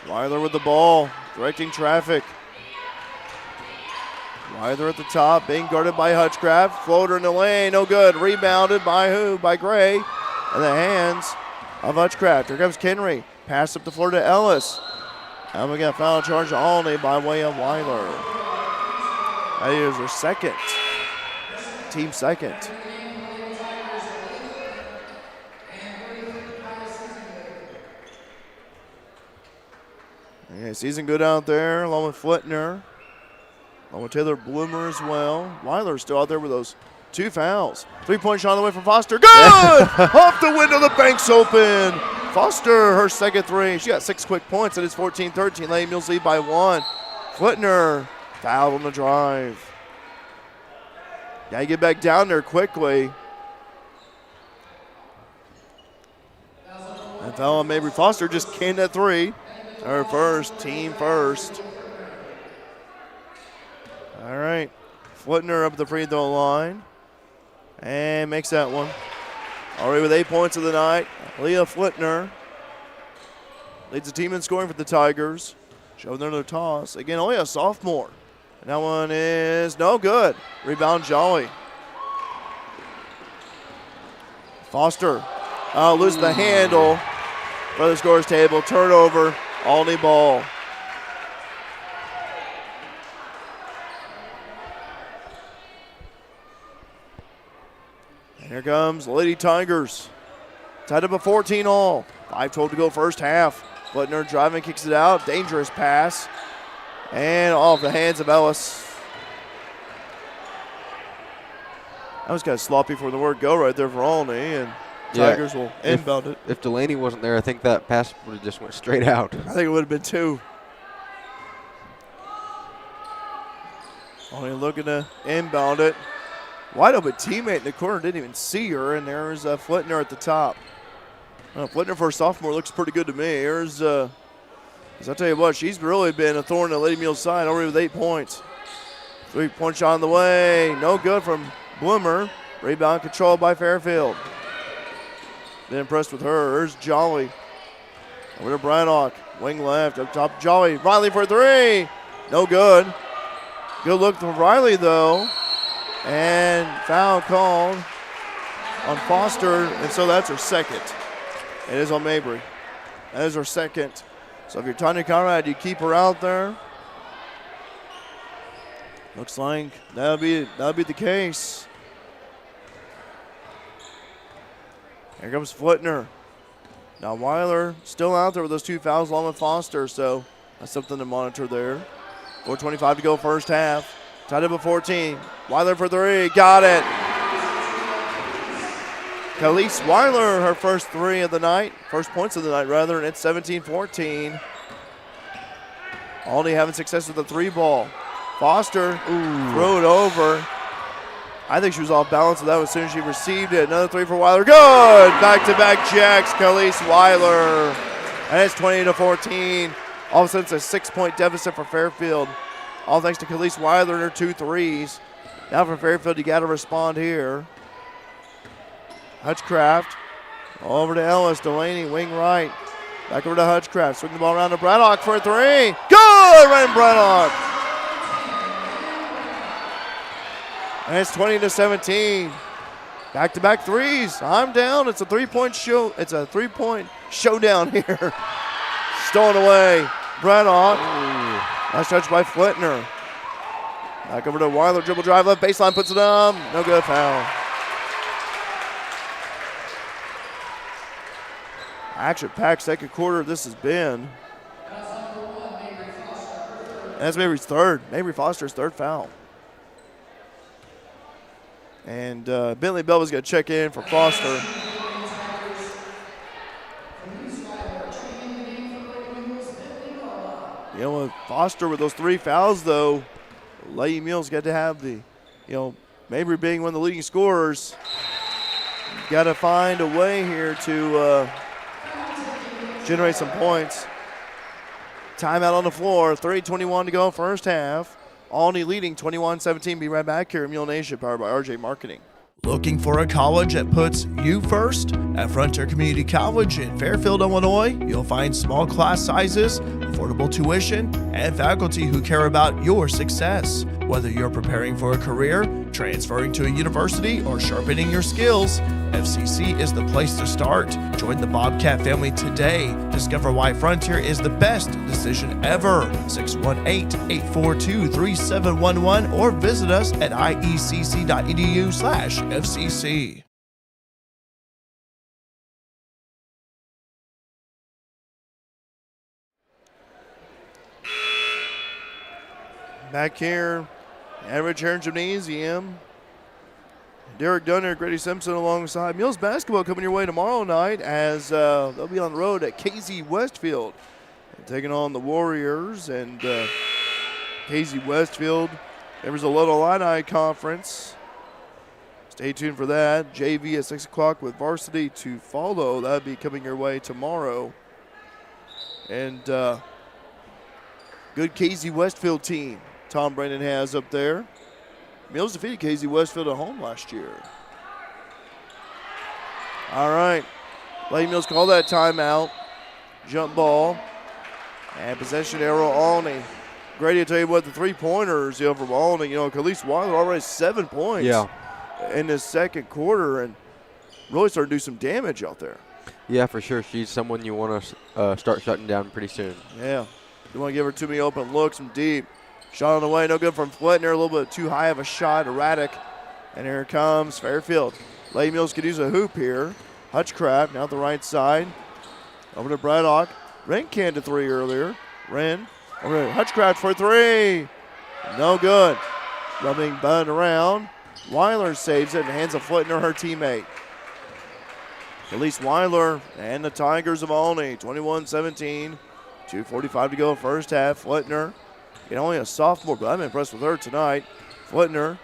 [SPEAKER 1] Weiler with the ball, directing traffic. Weiler at the top, being guarded by Hutchcraft. Floater in the lane, no good. Rebounded by who? By Gray. In the hands of Hutchcraft. Here comes Kenry. Pass up the floor to Ellis. And we got foul charge to Olney by way of Weiler. That is her second. Team second. Yeah, season good out there, along with Flitner. Along with Taylor Bloomer as well. Weiler's still out there with those 2 fouls. 3-point shot on the way from Foster. Good! Off the window, the bank's open. Foster, her second 3. She got 6 quick points. It is 14-13. Lady Mules lead by 1. Flitner fouled on the drive. Got to get back down there quickly. And foul on Mabry Foster, just canned that three. Her first, team first. All right. Flitner up at the free throw line. And makes that one. Already with 8 points of the night. Leah Flitner leads the team in scoring for the Tigers. Showing their toss. Again, only a sophomore. And that one is no good. Rebound Jolly. Foster loses the handle for the scores table. Turnover. Olney ball. And here comes Lady Tigers. Tied up at 14 all. 5:12 to go first half. Flitner driving, kicks it out. Dangerous pass. And off the hands of Ellis. That was kind of sloppy for the word go right there for Olney. And Tigers will inbound it.
[SPEAKER 2] If Delaney wasn't there, I think that pass would have just went straight out.
[SPEAKER 1] I think it would have been two. Olney looking to inbound it. Wide open teammate in the corner, didn't even see her, and there's Flitner at the top. Flitner for a sophomore looks pretty good to me. Here's, I'll tell you what, she's really been a thorn in the Lady Mules side, already with 8 points. 3-point shot on the way, no good from Bloomer. Rebound controlled by Fairfield. Been impressed with her. Here's Jolly. Over to Braddock, wing left, up top Jolly. Riley for three, no good. Good look from Riley though. And foul called on Foster, and so that's her second. It is on Mabry. That is her second. So if you're Tanya Conrad, you keep her out there. Looks like that'll be the case. Here comes Flitner. Now Weiler still out there with those 2 fouls along with Foster, so that's something to monitor there. 4:25 to go first half. Tied up at 14. Weiler for three. Got it. Khalees Weiler, her first three of the night. First points of the night, rather, and it's 17-14. Olney having success with the three ball. Foster threw it over. I think she was off balance with that as soon as she received it. Another three for Weiler. Good! Back-to-back jacks, Khalees Weiler. And it's 20-14. All of a sudden, it's a 6-point deficit for Fairfield. All thanks to Khalees Weiler and her 2 threes. Now for Fairfield, you got to respond here. Hutchcraft over to Ellis. Delaney, wing right. Back over to Hutchcraft. Swing the ball around to Braddock for a three. Good! Ryan Braddock. And it's 20-17. Back-to-back threes. I'm down. It's a 3-point show. It's a 3-point showdown here. Stolen away. Braddock. Nice touch by Flitner. Back over to Weiler. Dribble drive left baseline. Puts it up. No good. Foul. Action-packed second quarter this has been. That's Mabry's third. Mabry Foster's third foul. And Bentley Belva's going to check in for Foster. You know, with Foster with those 3 fouls, though, Lady Mules got to have the, Mabry being one of the leading scorers, got to find a way here to generate some points. Timeout on the floor, 3:21 to go first half. Olney leading 21-17. Be right back here at Mule Nation, powered by RJ Marketing.
[SPEAKER 6] Looking for a college that puts you first? At Frontier Community College in Fairfield, Illinois, you'll find small class sizes, affordable tuition, and faculty who care about your success. Whether you're preparing for a career, transferring to a university, or sharpening your skills, FCC is the place to start. Join the Bobcat family today. Discover why Frontier is the best decision ever. 618-842-3711 or visit us at iecc.edu/FCC.
[SPEAKER 1] Back here, Average Heron Gymnasium. Derek Dunner, Grady Simpson alongside Mules Basketball coming your way tomorrow night as they'll be on the road at KZ Westfield. Taking on the Warriors, and KZ Westfield, there was a Little Illini Conference. Stay tuned for that. JV at 6 o'clock with varsity to follow. That'll be coming your way tomorrow. And good KZ Westfield team Tom Brandon has up there. Mills defeated KZ Westfield at home last year. All right. Lady Mills call that timeout. Jump ball. And possession arrow Olney. Grady, I tell you what, the three-pointers, from Olney, Khalees Weiler already 7 points in the second quarter and really started to do some damage out there.
[SPEAKER 2] Yeah, for sure. She's someone you want to start shutting down pretty soon.
[SPEAKER 1] Yeah. You want to give her too many open looks from deep. Shot on the way, no good from Flitner. A little bit too high of a shot, erratic. And here comes Fairfield. Lady Mills could use a hoop here. Hutchcraft now at the right side. Over to Braddock. Wren canned a three earlier. Wren over to Hutchcraft for three. No good. Rubbing Bud around. Weiler saves it and hands a Flitner, her teammate. Khalees Weiler and the Tigers of Olney, 21-17. 2:45 to go first half. Flitner, only a sophomore, but I'm impressed with her tonight. Flitner,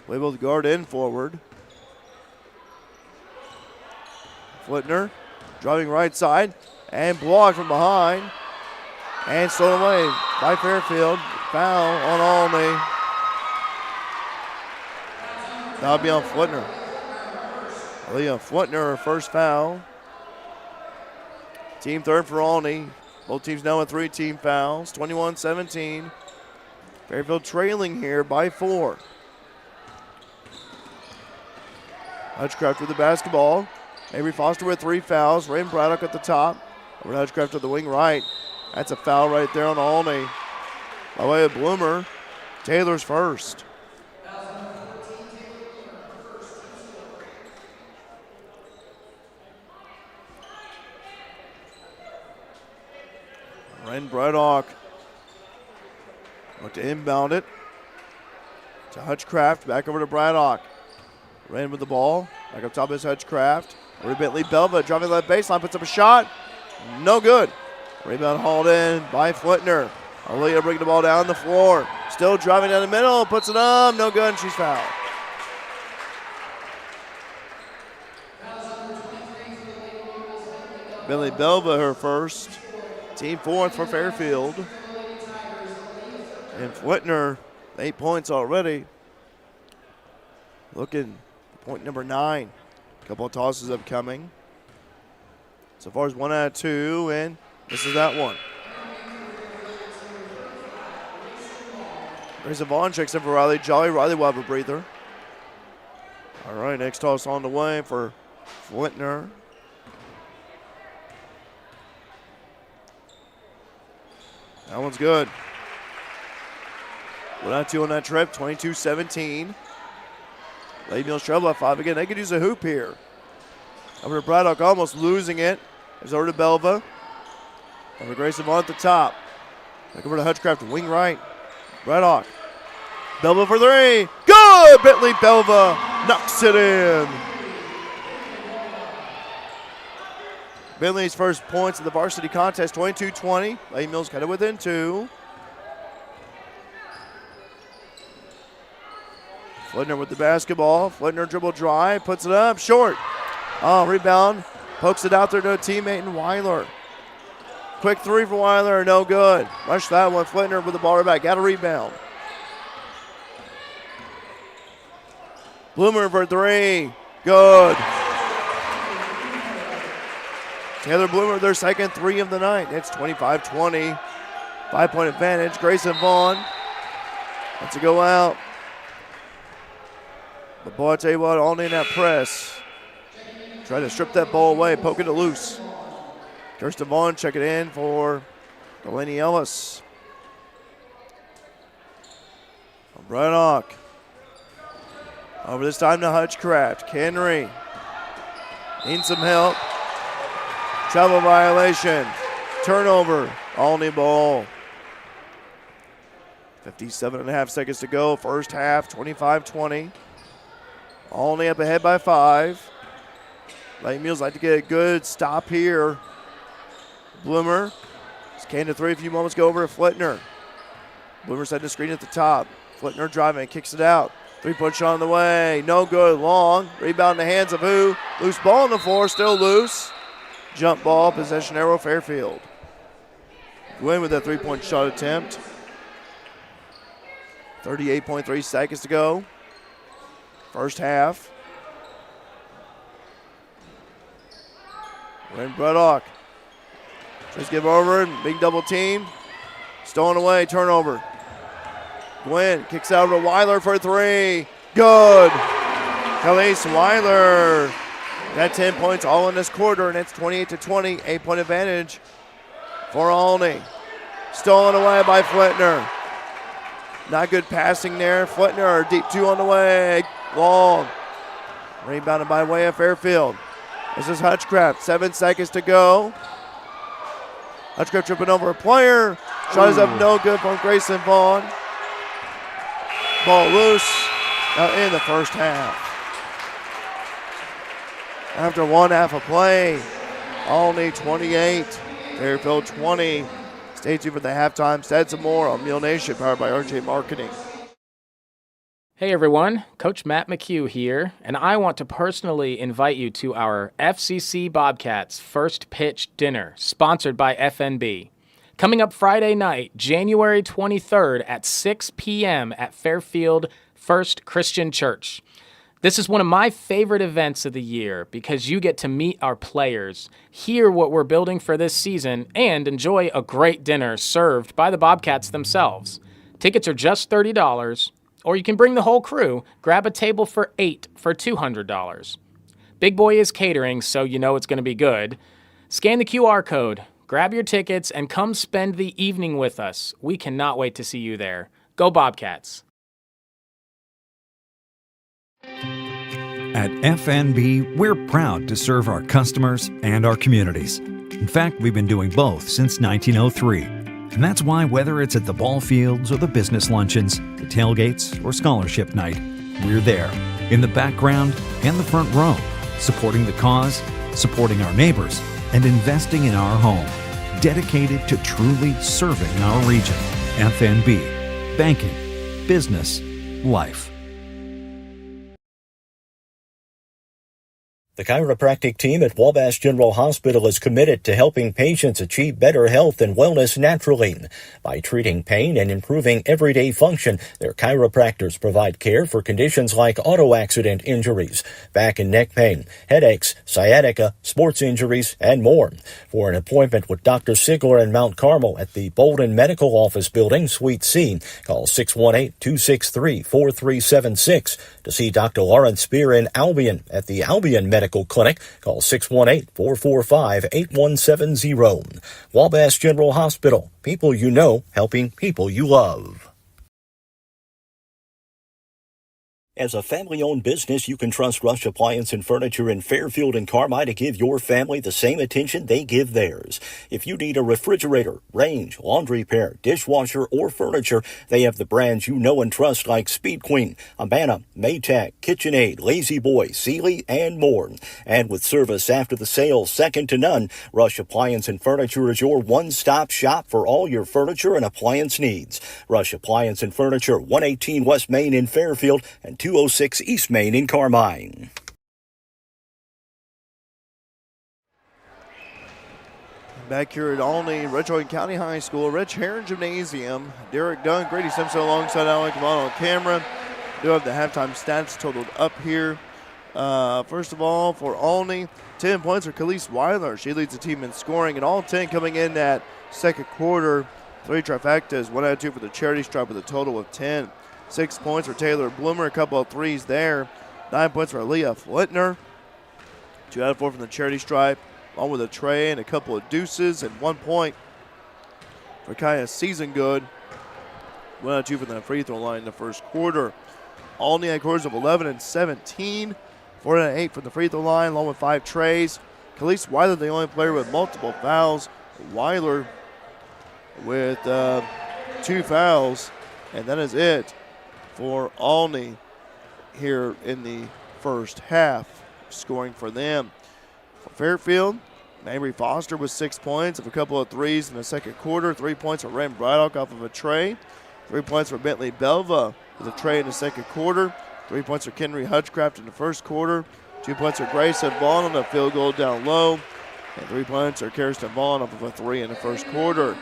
[SPEAKER 1] play both guard and forward. Flitner driving right side and blocked from behind and stolen away by Fairfield. Foul on Olney. That'll be on Flitner. Leah Flitner, her first foul. Team third for Olney. Both teams now with 3 team fouls. 21-17. Fairfield trailing here by 4. Hutchcraft with the basketball. Avery Foster with 3 fouls. Raymond Braddock at the top. Over to Hutchcraft to the wing right. That's a foul right there on Olney. By way of Bloomer. Taylor's first. Ren Braddock looked to inbound it to Hutchcraft. Back over to Braddock. Ren with the ball. Back up top is Hutchcraft. Over to Bentley Belva driving that baseline. Puts up a shot. No good. Rebound hauled in by Flitner. Aaliyah bringing the ball down the floor. Still driving down the middle. Puts it up. No good. And she's fouled. Bentley Belva, her first. Team fourth for Fairfield. And Flitner, 8 points already. Looking for point number 9. A couple of tosses upcoming. So far as 1 out of 2, and this is that one. There's a Vaughn checks in for Riley Jolly. Riley will have a breather. All right, next toss on the way for Flitner. That one's good. 1 out of 2 on that trip, 22-17. Lady Mills trouble at 5 again. They could use a hoop here. Over to Braddock, almost losing it. There's over to Belva. Over to Grayson Vaughn at the top. Back over to Hutchcraft, wing right. Braddock. Belva for 3. Good! Bentley Belva knocks it in. Bentley's first points of the varsity contest, 22-20. Lady Mills kind of within 2. Flitner with the basketball. Flitner dribble drive, puts it up, short. Oh, rebound. Pokes it out there to a teammate in Weiler. Quick 3 for Weiler, no good. Rush that one. Flitner with the ball right back. Got a rebound. Bloomer for 3. Good. Taylor Bloomer, their second 3 of the night. It's 25-20. 5-point advantage. Grayson Vaughn lets it go out. But boy, I tell you what, Olney in that press. Try to strip that ball away, poking it loose. Kirsten Vaughn check it in for Delaney Ellis. Braddock. Over this time to Hutchcraft. Henry needs some help. Travel violation. Turnover. Olney ball. 57.5 seconds to go. First half, 25-20. Olney up ahead by 5. Lady Mills like to get a good stop here. Bloomer. Came to 3 a few moments ago over to Flitner. Bloomer setting the screen at the top. Flitner driving, kicks it out. Three-point shot on the way. No good. Long. Rebound in the hands of who? Loose ball on the floor. Still loose. Jump ball. Possession arrow. Fairfield. Win with a three-point shot attempt. 38.3 seconds to go. First half. Ren Braddock. Just give over. Big double team. Stolen away. Turnover. Gwynn kicks out to Weiler for three. Good. Khalees Weiler got 10 points all in this quarter, and it's 28-20. 8-point advantage for Olney. Stolen away by Flitner. Not good passing there. Flitner, deep two on the way. Long. Rebounded by way of Fairfield. This is Hutchcraft. 7 seconds to go. Hutchcraft tripping over a player. Shot is up no good from Grayson Vaughn. Ball loose in the first half. After one half of play, Olney 28, Fairfield 20. Stay tuned for the halftime stats and more on Mule Nation, powered by RJ Marketing.
[SPEAKER 12] Hey everyone, Coach Matt McHugh here, and I want to personally invite you to our FCC Bobcats First Pitch Dinner, sponsored by FNB. Coming up Friday night, January 23rd at 6 p.m. at Fairfield First Christian Church. This is one of my favorite events of the year because you get to meet our players, hear what we're building for this season, and enjoy a great dinner served by the Bobcats themselves. Tickets are just $30, or you can bring the whole crew, grab a table for 8 for $200. Big Boy is catering, so you know it's going to be good. Scan the QR code. Grab your tickets and come spend the evening with us. We cannot wait to see you there. Go Bobcats.
[SPEAKER 13] At FNB, we're proud to serve our customers and our communities. In fact, we've been doing both since 1903. And that's why whether it's at the ball fields or the business luncheons, the tailgates or scholarship night, we're there, in the background and the front row, supporting the cause, supporting our neighbors, and investing in our home, dedicated to truly serving our region. FNB, banking, business, life.
[SPEAKER 4] The chiropractic team at Wabash General Hospital is committed to helping patients achieve better health and wellness naturally. By treating pain and improving everyday function, their chiropractors provide care for conditions like auto accident injuries, back and neck pain, headaches, sciatica, sports injuries, and more. For an appointment with Dr. Sigler in Mount Carmel at the Bolden Medical Office Building, Suite C, call 618-263-4376. To see Dr. Lawrence Spear in Albion at the Albion Medical Clinic, call 618-445-8170. Wabash General Hospital. People you know, helping people you love. As a family-owned business, you can trust Rush Appliance and Furniture in Fairfield and Carmi to give your family the same attention they give theirs. If you need a refrigerator, range, laundry pair, dishwasher, or furniture, they have the brands you know and trust like Speed Queen, Amana, Maytag, KitchenAid, Lazy Boy, Sealy, and more. And with service after the sale second to none, Rush Appliance and Furniture is your one-stop shop for all your furniture and appliance needs. Rush Appliance and Furniture, 118 West Main in Fairfield and 206 East Main in Carmine.
[SPEAKER 1] Back here at Olney, Richland County High School, Rich Herron Gymnasium. Derek Dunn, Grady Simpson alongside Alec Vaughn on camera. Do have the halftime stats totaled up here. First of all, for Olney, 10 points for Khalees Weiler. She leads the team in scoring, and all 10 coming in that second quarter. 3 trifectas, 1 out of 2 for the charity stripe with a total of 10. 6 points for Taylor Bloomer, a couple of threes there. 9 points for Leah Flitner. 2 out of 4 from the charity stripe, along with a tray and a couple of deuces, and 1 point for Kaya Seasongood. 1 out of 2 from the free throw line in the first quarter. Olney had quarters of 11 and 17. 4 out of 8 from the free throw line, along with 5 trays. Khalees Weiler, the only player with multiple fouls. Weiler with 2 fouls, and that is it for Olney here in the first half, scoring for them. For Fairfield, Mabry Foster with 6 points of a couple of threes in the second quarter. 3 points for Ren Braddock off of a tray. 3 points for Bentley Belva with a tray in the second quarter. 3 points for Kenry Hutchcraft in the first quarter. 2 points for Grayson Vaughn on a field goal down low. And 3 points are Kirsten Vaughn off of a 3 in the first quarter.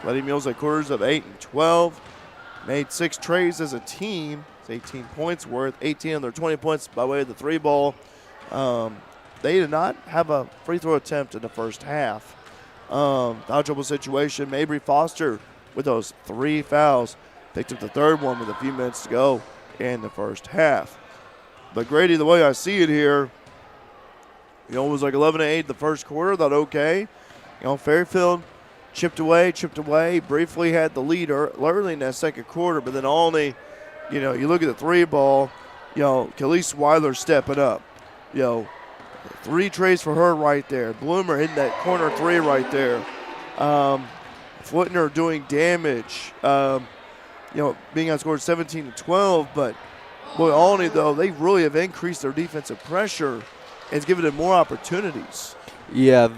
[SPEAKER 1] Lady Mules at quarters of 8 and 12. Made 6 trays as a team. It's 18 points worth. 18 of their 20 points by way of the 3 ball. They did not have a free throw attempt in the first half. Foul trouble situation. Mabry Foster with those 3 fouls. Picked up the third one with a few minutes to go in the first half. But Grady, the way I see it here, it was like 11-8 the first quarter. Thought, okay. Fairfield chipped away, briefly had the lead early in that second quarter, but then Olney, you look at the 3 ball, Khalees Weiler stepping up. 3 trays for her right there. Bloomer hitting that corner 3 right there. Footner doing damage. Being outscored 17-12, but boy, Olney, though, they really have increased their defensive pressure and it's given them more opportunities.
[SPEAKER 2] Yeah,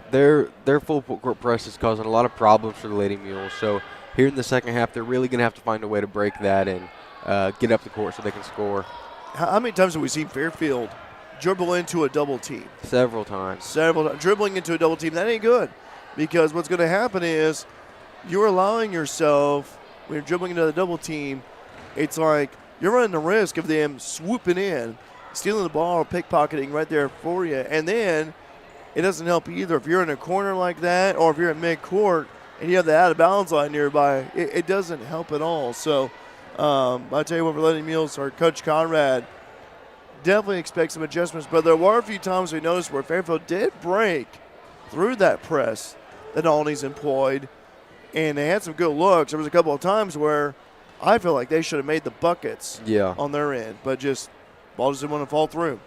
[SPEAKER 2] their full court press is causing a lot of problems for the Lady Mules. So here in the second half, they're really going to have to find a way to break that and get up the court so they can score.
[SPEAKER 1] How many times have we seen Fairfield dribble into a double team?
[SPEAKER 2] Several times.
[SPEAKER 1] Dribbling into a double team, that ain't good. Because what's going to happen is you're allowing yourself, when you're dribbling into the double team, it's like you're running the risk of them swooping in, stealing the ball, pickpocketing right there for you. And then it doesn't help either. If you're in a corner like that or if you're at mid-court and you have the out-of-bounds line nearby, it doesn't help at all. So I'll tell you what, for Lady Mules, our Coach Conrad definitely expects some adjustments. But there were a few times we noticed where Fairfield did break through that press that Olney's employed, and they had some good looks. There was a couple of times where I feel like they should have made the buckets on their end, but ball just didn't want to fall through.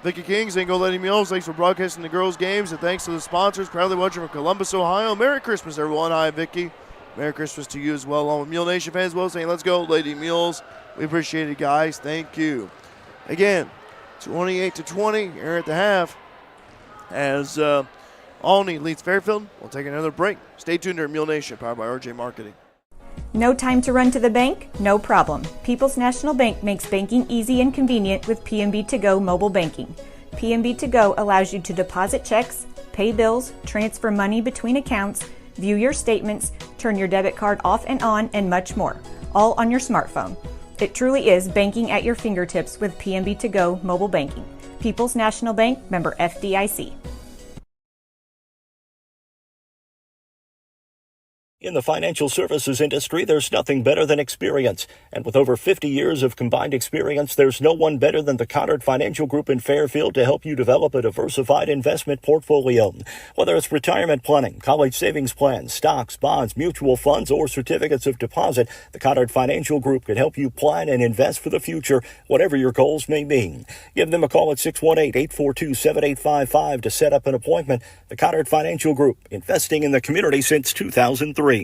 [SPEAKER 1] Vicki King, Zingo Lady Mules, thanks for broadcasting the girls' games, and thanks to the sponsors, proudly watching from Columbus, Ohio. Merry Christmas, everyone. Hi, Vicki. Merry Christmas to you as well, along with Mule Nation fans as well, saying let's go, Lady Mules. We appreciate it, guys. Thank you. Again, 28-20 here at the half as Olney leads Fairfield. We'll take another break. Stay tuned to Mule Nation, powered by RJ Marketing.
[SPEAKER 3] No time to run to the bank? No problem. People's National Bank makes banking easy and convenient with PNB To Go mobile banking. PNB To Go allows you to deposit checks, pay bills, transfer money between accounts, view your statements, turn your debit card off and on, and much more, all on your smartphone. It truly is banking at your fingertips with PNB To Go mobile banking. People's National Bank, member FDIC.
[SPEAKER 4] In the financial services industry, there's nothing better than experience. And with over 50 years of combined experience, there's no one better than the Conard Financial Group in Fairfield to help you develop a diversified investment portfolio. Whether it's retirement planning, college savings plans, stocks, bonds, mutual funds, or certificates of deposit, the Conard Financial Group can help you plan and invest for the future, whatever your goals may be. Give them a call at 618-842-7855 to set up an appointment. The Conard Financial Group, investing in the community since 2003.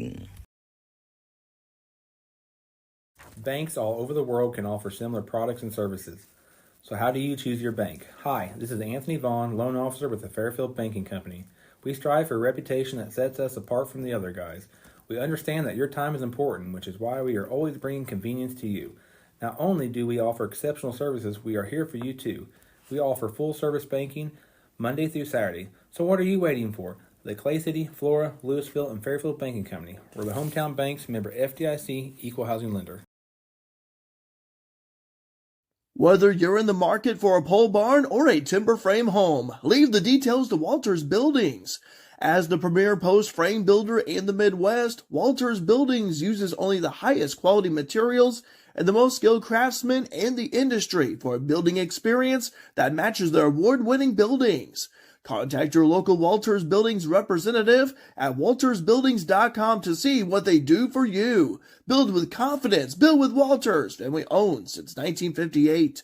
[SPEAKER 5] Banks all over the world can offer similar products and services. So how do you choose your bank? Hi, this is Anthony Vaughn, loan officer with the Fairfield Banking Company. We strive for a reputation that sets us apart from the other guys. We understand that your time is important, which is why we are always bringing convenience to you. Not only do we offer exceptional services, we are here for you too. We offer full service banking Monday through Saturday. So what are you waiting for? The Clay City, Flora, Louisville, and Fairfield Banking Company. We're the hometown banks, member FDIC, equal housing lender.
[SPEAKER 6] Whether you're in the market for a pole barn or a timber frame home, leave the details to Walters Buildings. As the premier post frame builder in the Midwest, Walters Buildings uses only the highest quality materials and the most skilled craftsmen in the industry for a building experience that matches their award-winning buildings. Contact your local Walters Buildings representative at waltersbuildings.com to see what they do for you. Build with confidence. Build with Walters. Family owned since 1958.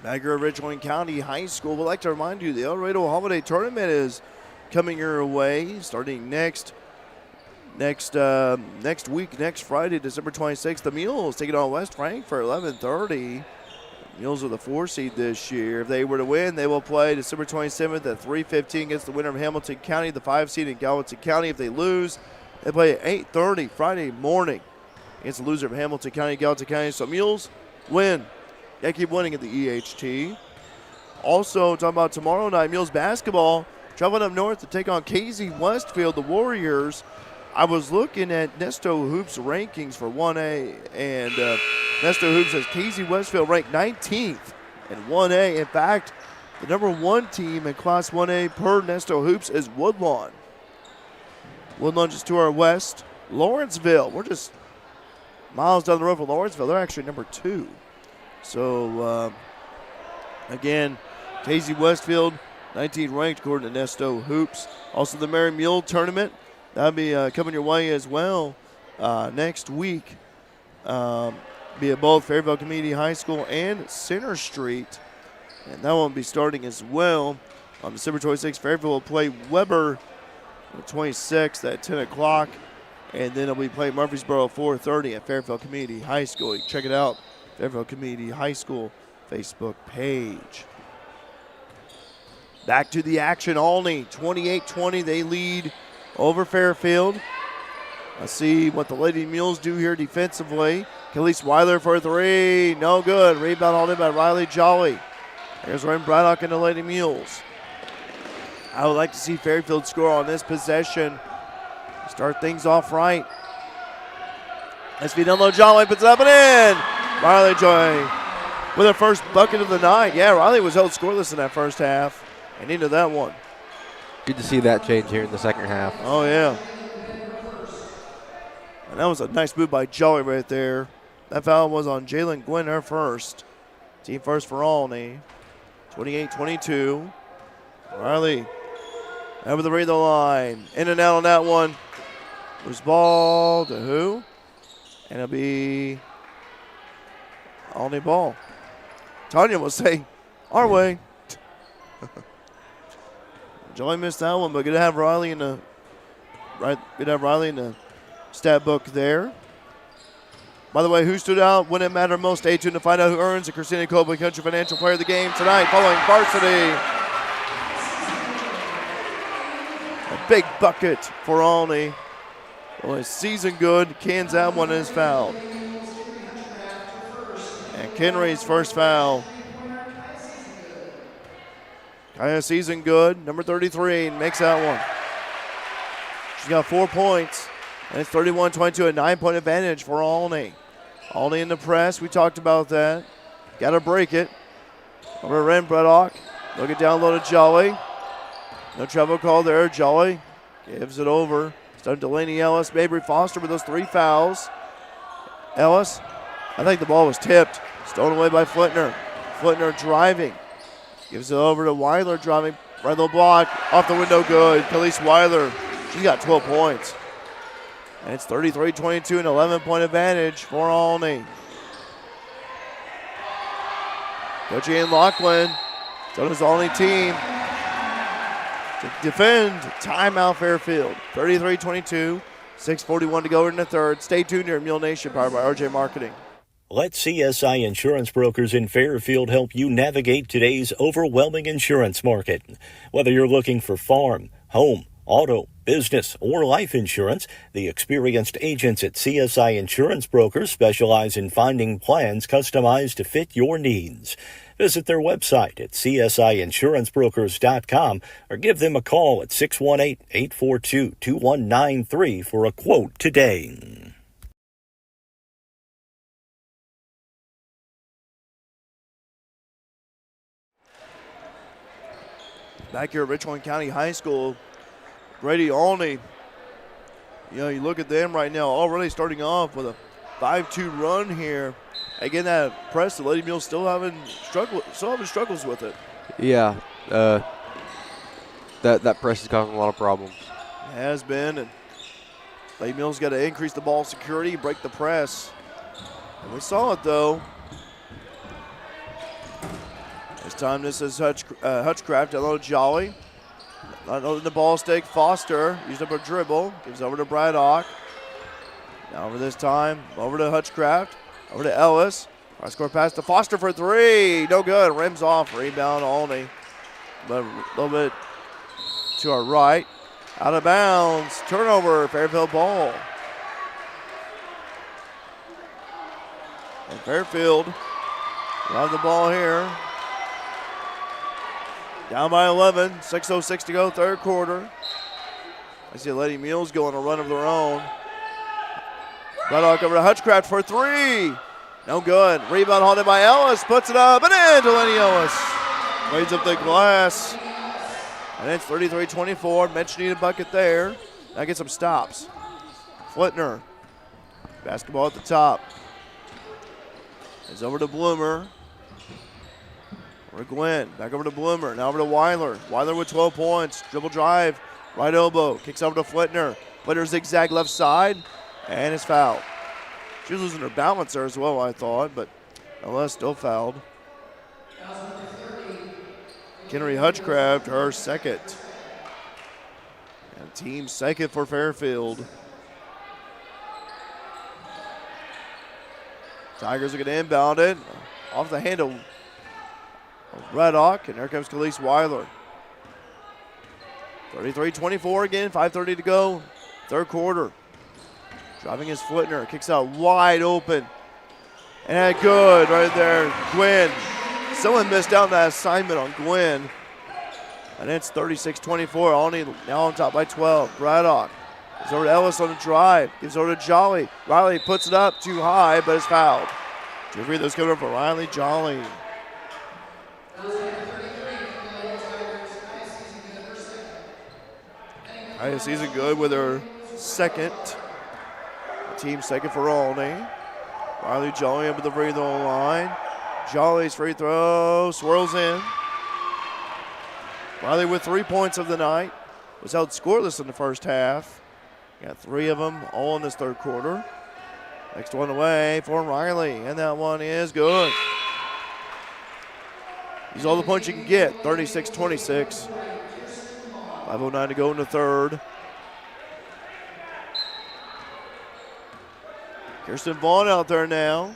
[SPEAKER 1] Niagara Ridge Wayne County High School would like to remind you the El Dorado Holiday Tournament is coming your way starting next week, next Friday, December 26th. The Mules taking on West Frankfort, 11:30. Mules are the 4 seed this year. If they were to win, they will play December 27th at 3:15 against the winner of Hamilton County, the 5 seed in Gallatin County. If they lose, They play at 8:30 Friday morning against the loser of Hamilton County, Gallatin County. So Mules win. They keep winning at the EHT. Also, talking about tomorrow night, Mules basketball traveling up north to take on KZ Westfield, the Warriors. I was looking at Nesto Hoops rankings for 1A, and Nesto Hoops says KZ Westfield ranked 19th in 1A. In fact, the number 1 team in Class 1A per Nesto Hoops is Woodlawn. Woodlawn just to our west. Lawrenceville, we're just miles down the road from Lawrenceville. They're actually number 2. So, again, KZ Westfield, 19th ranked according to Nesto Hoops. Also, the Mary Mule tournament, that'll be coming your way as well next week. Be at both Fairfield Community High School and Center Street. And that one will be starting as well. On December 26th, Fairfield will play Weber on the 26th at 10 o'clock. And then it'll be playing Murfreesboro 4:30 at Fairfield Community High School. You can check it out, Fairfield Community High School Facebook page. Back to the action, Olney, 28-20. They lead over Fairfield. Let's see what the Lady Mules do here defensively. Khalees Weiler for a 3. No good. Rebound hauled in by Riley Jolly. There's Ryan Braddock and the Lady Mules. I would like to see Fairfield score on this possession. Start things off right. Let's be down low. Jolly puts it up and in. Riley Jolly with her first bucket of the night. Yeah, Riley was held scoreless in that first half and into that one.
[SPEAKER 2] Good to see that change here in the second half.
[SPEAKER 1] Oh, yeah. And that was a nice move by Jolly right there. That foul was on Jalen Gwynn, her first. Team first for Olney. 28-22. Riley over the free-throw line. In and out on that one. Loose ball to who? And it'll be Olney ball. Tanya will say, our way. Jolly missed that one, but good to have Riley in the stat book there. By the way, who stood out when it mattered most? Stay tuned to find out who earns the Christina Copley Country Financial Player of the Game tonight following varsity. A big bucket for Olney. Well, his season good. Cans that one is fouled. And Kenry's first foul. Kaya season good. Number 33 makes that one. She's got 4 points. And it's 31-22, a 9-point advantage for Olney. Olney in the press. We talked about that. Got to break it. Over to Ren Braddock. Look it down low to Jolly. No travel call there. Jolly gives it over. Starting Delaney Ellis, Mabry Foster with those 3 fouls. Ellis, I think the ball was tipped. Stolen away by Flintner. Flintner driving. Gives it over to Weiler driving. Right low block. Off the window good. Khalees Weiler. She got 12 points. And it's 33-22, an 11-point advantage for Olney. Coach Ian Lachlan, so does Olney team. To defend, timeout Fairfield. 33-22, 6:41 to go in the third. Stay tuned here at Mule Nation, powered by RJ Marketing.
[SPEAKER 4] Let CSI Insurance Brokers in Fairfield help you navigate today's overwhelming insurance market. Whether you're looking for farm, home, auto, business, or life insurance, the experienced agents at CSI Insurance Brokers specialize in finding plans customized to fit your needs. Visit their website at csiinsurancebrokers.com or give them a call at 618-842-2193 for a quote today.
[SPEAKER 1] Back here at Richland County High School, Grady Olney, you look at them right now, already starting off with a 5-2 run here. Again, that press, the Lady Mules still having struggles with it.
[SPEAKER 2] Yeah, that press is causing a lot of problems.
[SPEAKER 1] It has been, and Lady Mules got to increase the ball security, break the press. And we saw it, though. This time this is Hutchcraft, hello Jolly. Not holding the ball stick. Foster used up a dribble. Gives over to Braddock. Now over this time, over to Hutchcraft. Over to Ellis. High score pass to Foster for 3. No good. Rims off. Rebound Olney. But a little bit to our right. Out of bounds. Turnover. Fairfield ball. And Fairfield will have the ball here. Down by 11. 6:06 to go, third quarter. I see Lady Mules go on a run of their own. Braddock over to Hutchcraft for three. No good. Rebound hauled by Ellis. Puts it up and in to Lenny Ellis. Lays up the glass. And it's 33-24. Mitch needed a bucket there. Now get some stops. Flitner. Basketball at the top. It's over to Bloomer. Over to Gwen. Back over to Bloomer. Now over to Weiler. Weiler with 12 points. Dribble drive. Right elbow. Kicks over to Flitner. Flitner zigzag left side. And it's fouled. She was losing her balance there as well, I thought, but nonetheless still fouled. Henry Hutchcraft, her second. And team second for Fairfield. Tigers are going to inbound it. Off the hand of Braddock, and there comes Khalees Weiler. 33-24 again, 5:30 to go, third quarter. Driving his Flitner, kicks out wide open. And good right there, Gwen. Someone missed out on that assignment on Gwen. And it's 36-24, Olney now on top by 12. Braddock gives over to Ellis on the drive, gives over to Jolly. Riley puts it up too high, but it's fouled. Two free throws coming up for Riley Jolly. Highest season good with her second. Team second for Olney. Riley Jolly up at the free throw line. Jolly's free throw swirls in. Riley with 3 points of the night. Was held scoreless in the first half. Got 3 of them all in this third quarter. Next one away for Riley, and that one is good. Use all the points you can get. 36-26. 5:09 to go in the third. Kirsten Vaughn out there now.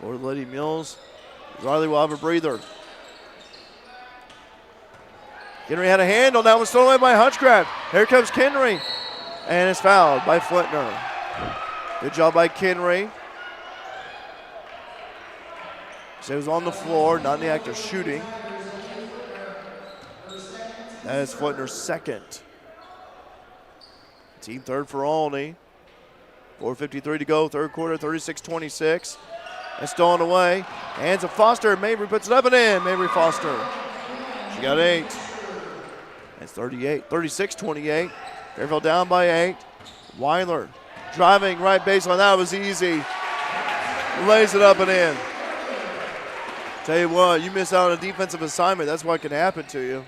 [SPEAKER 1] For Lady Mules. Riley will have a breather. Kenry had a hand on that one, stolen away by Hutchcraft. Here comes Kenry. And it's fouled by Flitner. Good job by Kenry. So he was on the floor, not in the act of shooting. That is Flitner's second. Team third for Olney. 4:53 to go, third quarter, 36-26. And stolen away. Hands of Foster. Mabry puts it up and in. Mabry Foster. She got 8. It's 36-28. Fairfield down by 8. Weiler driving right baseline. That was easy. Lays it up and in. Tell you what, you miss out on a defensive assignment. That's what can happen to you.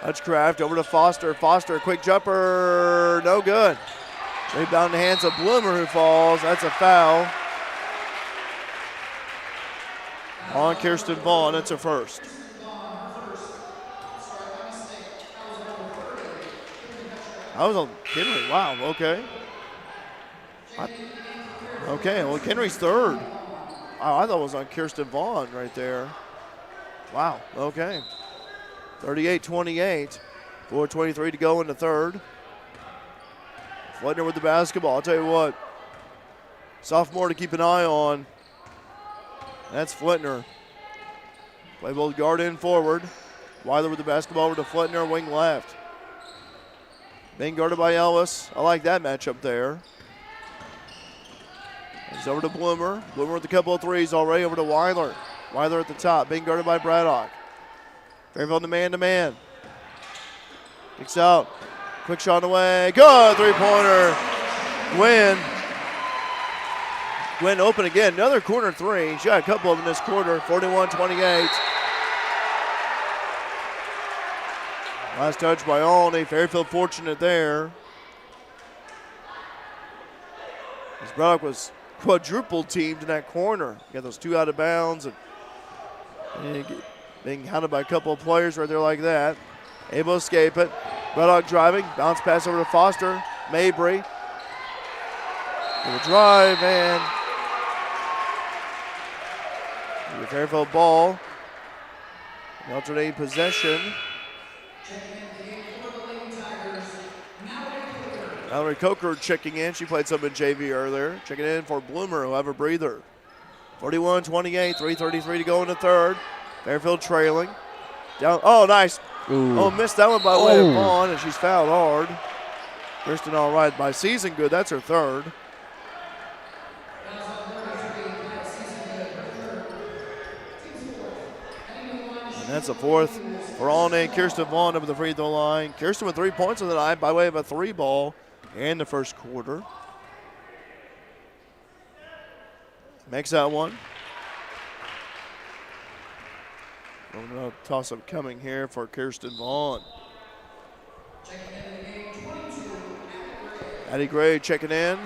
[SPEAKER 1] Hutchcraft over to Foster. Foster, quick jumper, no good. Rebound in the hands of Bloomer who falls. That's a foul on Kirsten Vaughn. That's her first. That was on Kenry. Wow, okay. Okay, well, Kenry's third. Wow, I thought it was on Kirsten Vaughn right there. Wow, okay. 38-28. 4:23 to go in the third. Flitner with the basketball. I'll tell you what, sophomore to keep an eye on. That's Flitner. Play both guard and forward. Weiler with the basketball over to Flitner, wing left. Being guarded by Ellis. I like that matchup there. He's over to Bloomer. Bloomer with a couple of threes already, over to Weiler. Weiler at the top, being guarded by Braddock. Fairfield to man. Kicks out. Quick shot away. Good three-pointer. Gwen open again. Another corner three. She got a couple of them this quarter. 41-28. Last touch by Olney. Fairfield fortunate there. As Braddock was quadruple teamed in that corner. You got those 2 out of bounds and being hounded by a couple of players right there like that. Able to escape it. Braddock driving. Bounce pass over to Foster. Mabry. With a drive and the Fairfield ball. The alternating possession. Mallory Coker checking in. She played some in JV earlier. Checking in for Bloomer, who have a breather. 41-28, 3:33 to go in the third. Fairfield trailing. Down. Oh, nice.
[SPEAKER 2] Ooh.
[SPEAKER 1] Oh, missed that one by way of Vaughn, and she's fouled hard. Kirsten all right by Season Good. That's her third. And that's a fourth for Olney and Kirsten Vaughn up at the free throw line. Kirsten with 3 points on the night by way of a three ball in the first quarter. Makes that one. A toss-up coming here for Kirsten Vaughn. Addie Gray checking in.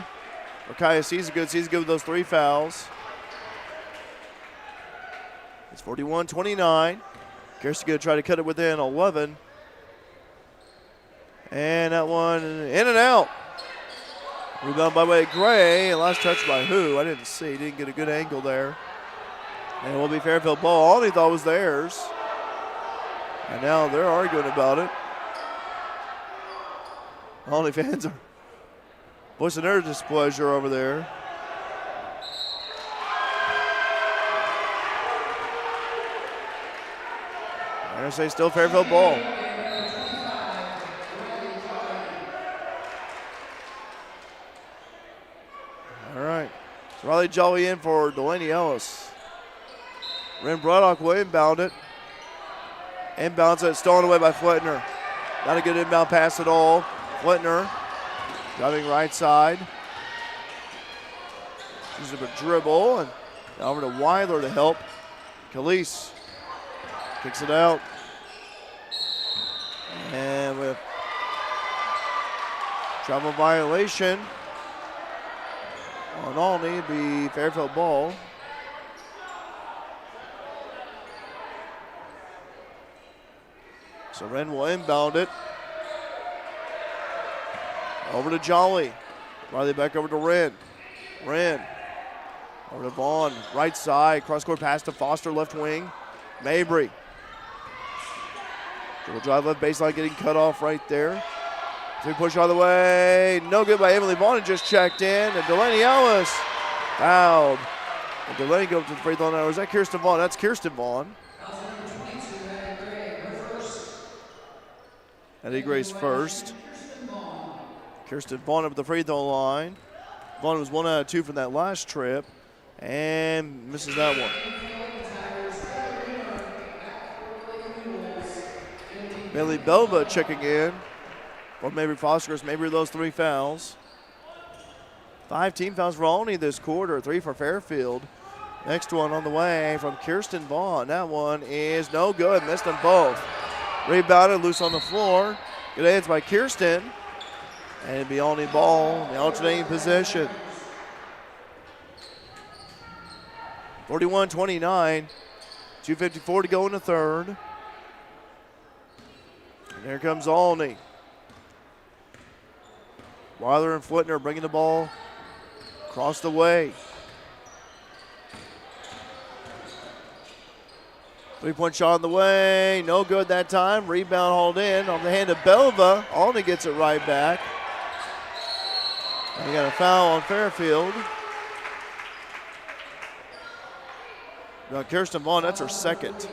[SPEAKER 1] Rakaya Season Good with those 3 fouls. It's 41-29. Kirsten going to try to cut it within 11. And that one in and out. Rebound by way of Gray. And last touch by who? I didn't see. Didn't get a good angle there. And it will be Fairfield ball. All he thought was theirs. And now they're arguing about it. Olney fans are voicing their displeasure over there. I'm going to say still Fairfield ball. All right. So Riley Jolly in for Delaney Ellis. Ren Braddock will inbound it. Inbounds it, stolen away by Flitner. Not a good inbound pass at all. Flitner driving right side. Uses a dribble and over to Weiler to help. Khalees kicks it out. And with travel violation on Olney, it'd be Fairfield ball. So Wren will inbound it. Over to Jolly. Riley back over to Wren. Wren. Over to Vaughn. Right side. Cross-court pass to Foster, left wing. Mabry. Dribble drive left baseline, getting cut off right there. 3-push all the way. No good by Emily Vaughn, and just checked in. And Delaney Ellis fouled. And Delaney goes to the free throw line. Is that Kirsten Vaughn? That's Kirsten Vaughn. Eddie Gray's first. Kirsten Vaughn up at the free throw line. Vaughn was 1 out of 2 from that last trip and misses that one. Bailey Belva checking in. Or maybe Foster's, maybe those 3 fouls. 5 team fouls for Olney this quarter, 3 for Fairfield. Next one on the way from Kirsten Vaughn. That one is no good, missed them both. Rebounded, loose on the floor. Good hands by Kirsten. And it'd be Olney ball, the alternating possession. 41-29. 2:54 to go in the third. And there comes Olney. Weiler and Flitner bringing the ball across the way. 3-point shot on the way, no good that time. Rebound hauled in on the hand of Belva. Olney gets it right back. And we got a foul on Fairfield. Now Kirsten Vaughn, that's her second.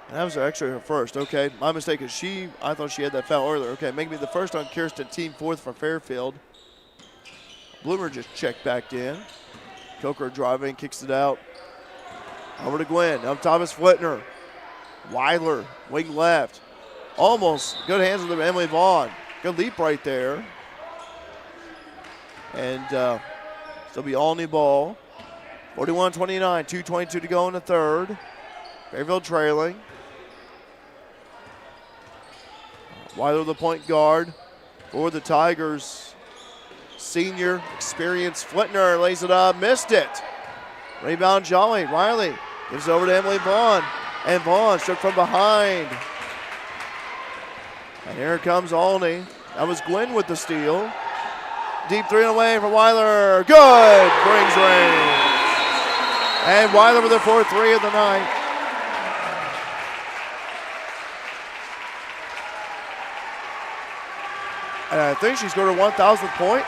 [SPEAKER 1] And that was actually her first. Okay, my mistake is I thought she had that foul earlier. Okay, make me the first on Kirsten, team 4th for Fairfield. Bloomer just checked back in. Coker driving, kicks it out. Over to Gwen. Up top is Flitner. Weiler, wing left. Almost. Good hands with Emily Vaughn. Good leap right there. And still be Olney ball. 41-29, 2:22 to go in the third. Fairfield trailing. Weiler the point guard for the Tigers. Senior, experienced Flitner lays it up, missed it. Rebound Jolly. Riley gives it over to Emily Vaughn. And Vaughn struck from behind. And here comes Olney. That was Gwen with the steal. Deep 3 away from Weiler. Good. Brings rain. And Weiler with the 4-3 of the night. And I think she scored her 1,000th point.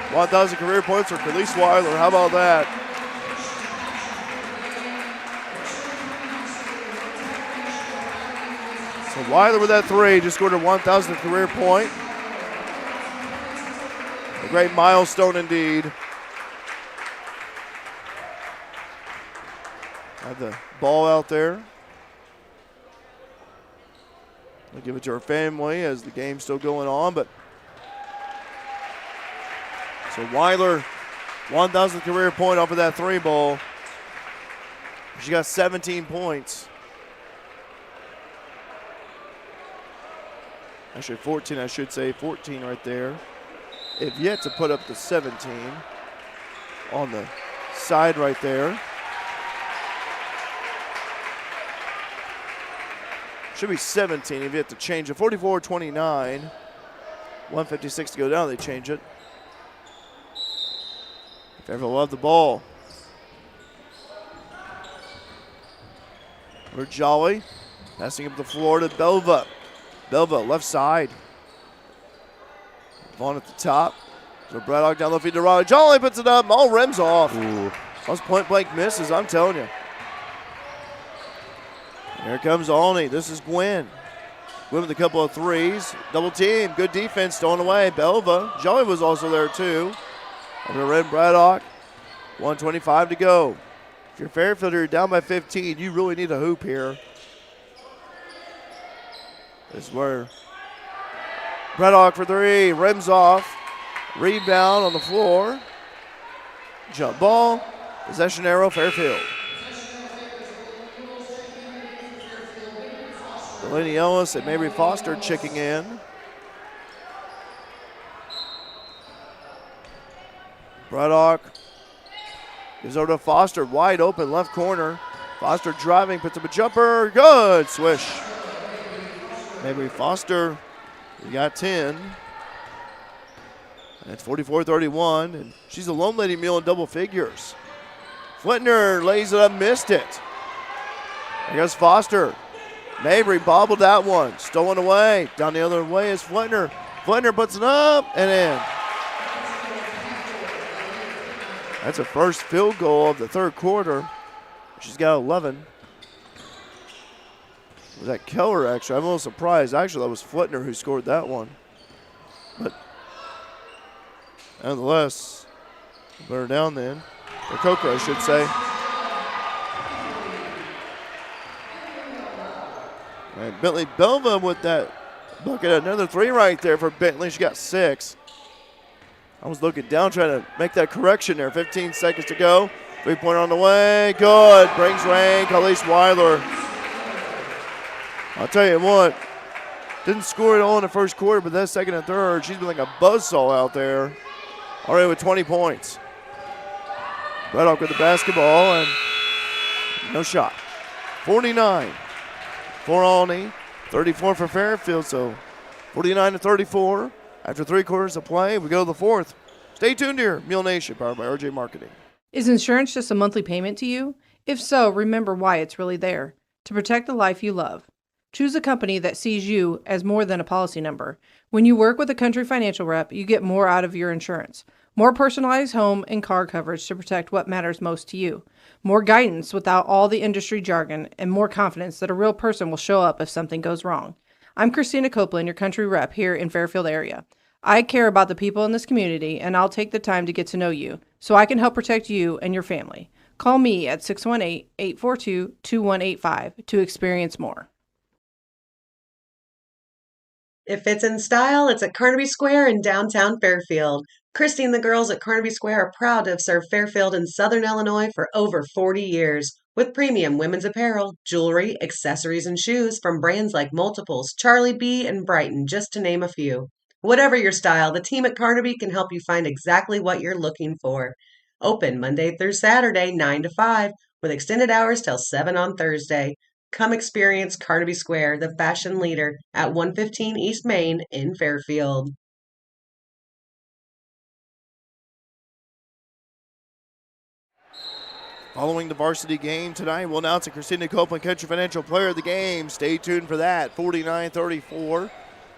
[SPEAKER 1] .1,000 career points for Khalees Weiler. How about that? So Weiler with that 3 just scored her 1,000th career point. A great milestone indeed. Have the ball out there. I'll give it to her family as the game's still going on, but so Weiler, 1,000th career point off of that 3 ball. She got 17 points. Actually 14, I should say, 14 right there. If yet to put up the 17 on the side right there. Should be 17 if you have to change it. 44-29. 156 to go down, they change it. Fairfield will have the ball. We're Jolly. Passing up the floor to Belva. Belva, left side. Vaughn at the top. So Braddock down the feed to Raleigh. Jolly puts it up. All rims off.
[SPEAKER 2] Ooh.
[SPEAKER 1] Those point blank misses, I'm telling you. And here comes Olney. This is Gwen. Gwen with a couple of 3s. Double team. Good defense stolen away. Belva. Jolly was also there too. Over to Red Braddock. 1:25 to go. If you're Fairfield, you're down by 15. You really need a hoop here. This is where Braddock for 3. Rims off. Rebound on the floor. Jump ball. Possession arrow, Fairfield. Delaney Ellis and Mabry Foster checking in. Braddock gives over to Foster, wide open left corner. Foster driving, puts up a jumper, good swish. Mabry Foster, we got 10. And it's 44-31, and she's a lone lady mule in double figures. Flintner lays it up, missed it. There goes Foster. Mabry bobbled that one, stolen away. Down the other way is Flintner. Flintner puts it up and in. That's her first field goal of the third quarter. She's got 11. Was that Keller, actually? I'm a little surprised. Actually, that was Flintner who scored that one. But nonetheless, better down then. Or Coker, I should say. And Bentley Belva with that bucket. Another 3 right there for Bentley. She got 6. I was looking down trying to make that correction there. 15 seconds to go. 3-pointer on the way. Good. Brings rain. Khalees Weiler. I'll tell you what. Didn't score at all in the first quarter, but that second and third, she's been like a buzzsaw out there. Already with 20 points. Braddock with the basketball and no shot. 49 for Olney. 34 for Fairfield, so 49-34. After 3 quarters of play, we go to the fourth. Stay tuned here. Mule Nation, powered by RJ Marketing.
[SPEAKER 7] Is insurance just a monthly payment to you? If so, remember why it's really there. To protect the life you love. Choose a company that sees you as more than a policy number. When you work with a Country Financial rep, you get more out of your insurance. More personalized home and car coverage to protect what matters most to you. More guidance without all the industry jargon, and more confidence that a real person will show up if something goes wrong. I'm Christina Copeland, your Country rep here in Fairfield area. I care about the people in this community, and I'll take the time to get to know you so I can help protect you and your family. Call me at 618-842-2185 to experience more.
[SPEAKER 8] If it's in style, it's at Carnaby Square in downtown Fairfield. Christy and the girls at Carnaby Square are proud to have served Fairfield and Southern Illinois for over 40 years. With premium women's apparel, jewelry, accessories, and shoes from brands like Multiples, Charlie B., and Brighton, just to name a few. Whatever your style, the team at Carnaby can help you find exactly what you're looking for. Open Monday through Saturday, 9 to 5, with extended hours till 7 on Thursday. Come experience Carnaby Square, the fashion leader, at 115 East Main in Fairfield.
[SPEAKER 1] Following the varsity game tonight, we'll announce a Christina Copeland Country Financial Player of the Game. Stay tuned for that. 49-34.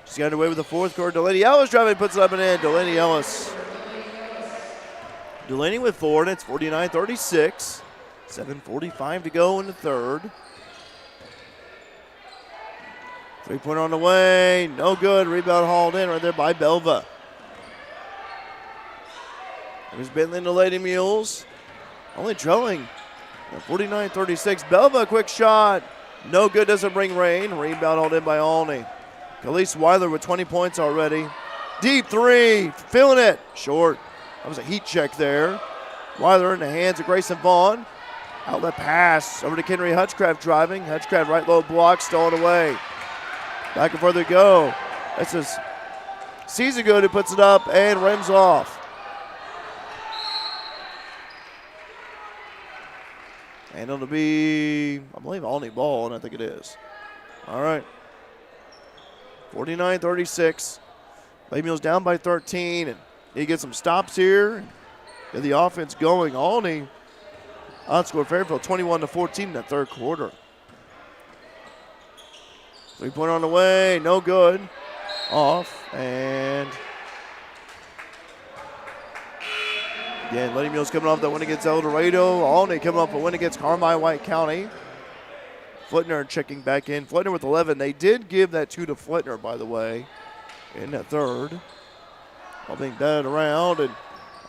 [SPEAKER 1] She's got away with the fourth quarter. Delaney Ellis driving, puts it up and in. Delaney Ellis. Delaney with 4, and it's 49-36. 7:45 to go in the third. Three-pointer on the way. No good. Rebound hauled in right there by Belva. There's Bentley and the Lady Mules. Only trailing 49-36. Belva, quick shot. No good, doesn't bring rain. Rebound hauled in by Olney. Khalees Weiler with 20 points already. Deep three, feeling it. Short. That was a heat check there. Weiler in the hands of Grayson Vaughn. Outlet pass over to Kenry Hutchcraft driving. Hutchcraft right low block, stolen away. Back and forth they go. That's his season good who puts it up and rims off. And it'll be, I believe, Olney ball, and I think it is. All right. 49-36. Lady Mules down by 13, and he gets some stops here. Get the offense going. Olney outscored Fairfield 21-14 in the third quarter. Three-pointer on the way, no good. Off, and again, Lady Mules coming off that win against El Dorado. Olney coming off a win against Carmi White County. Flitner checking back in. Flitner with 11. They did give that 2 to Flitner, by the way, in that third. All being batted around, and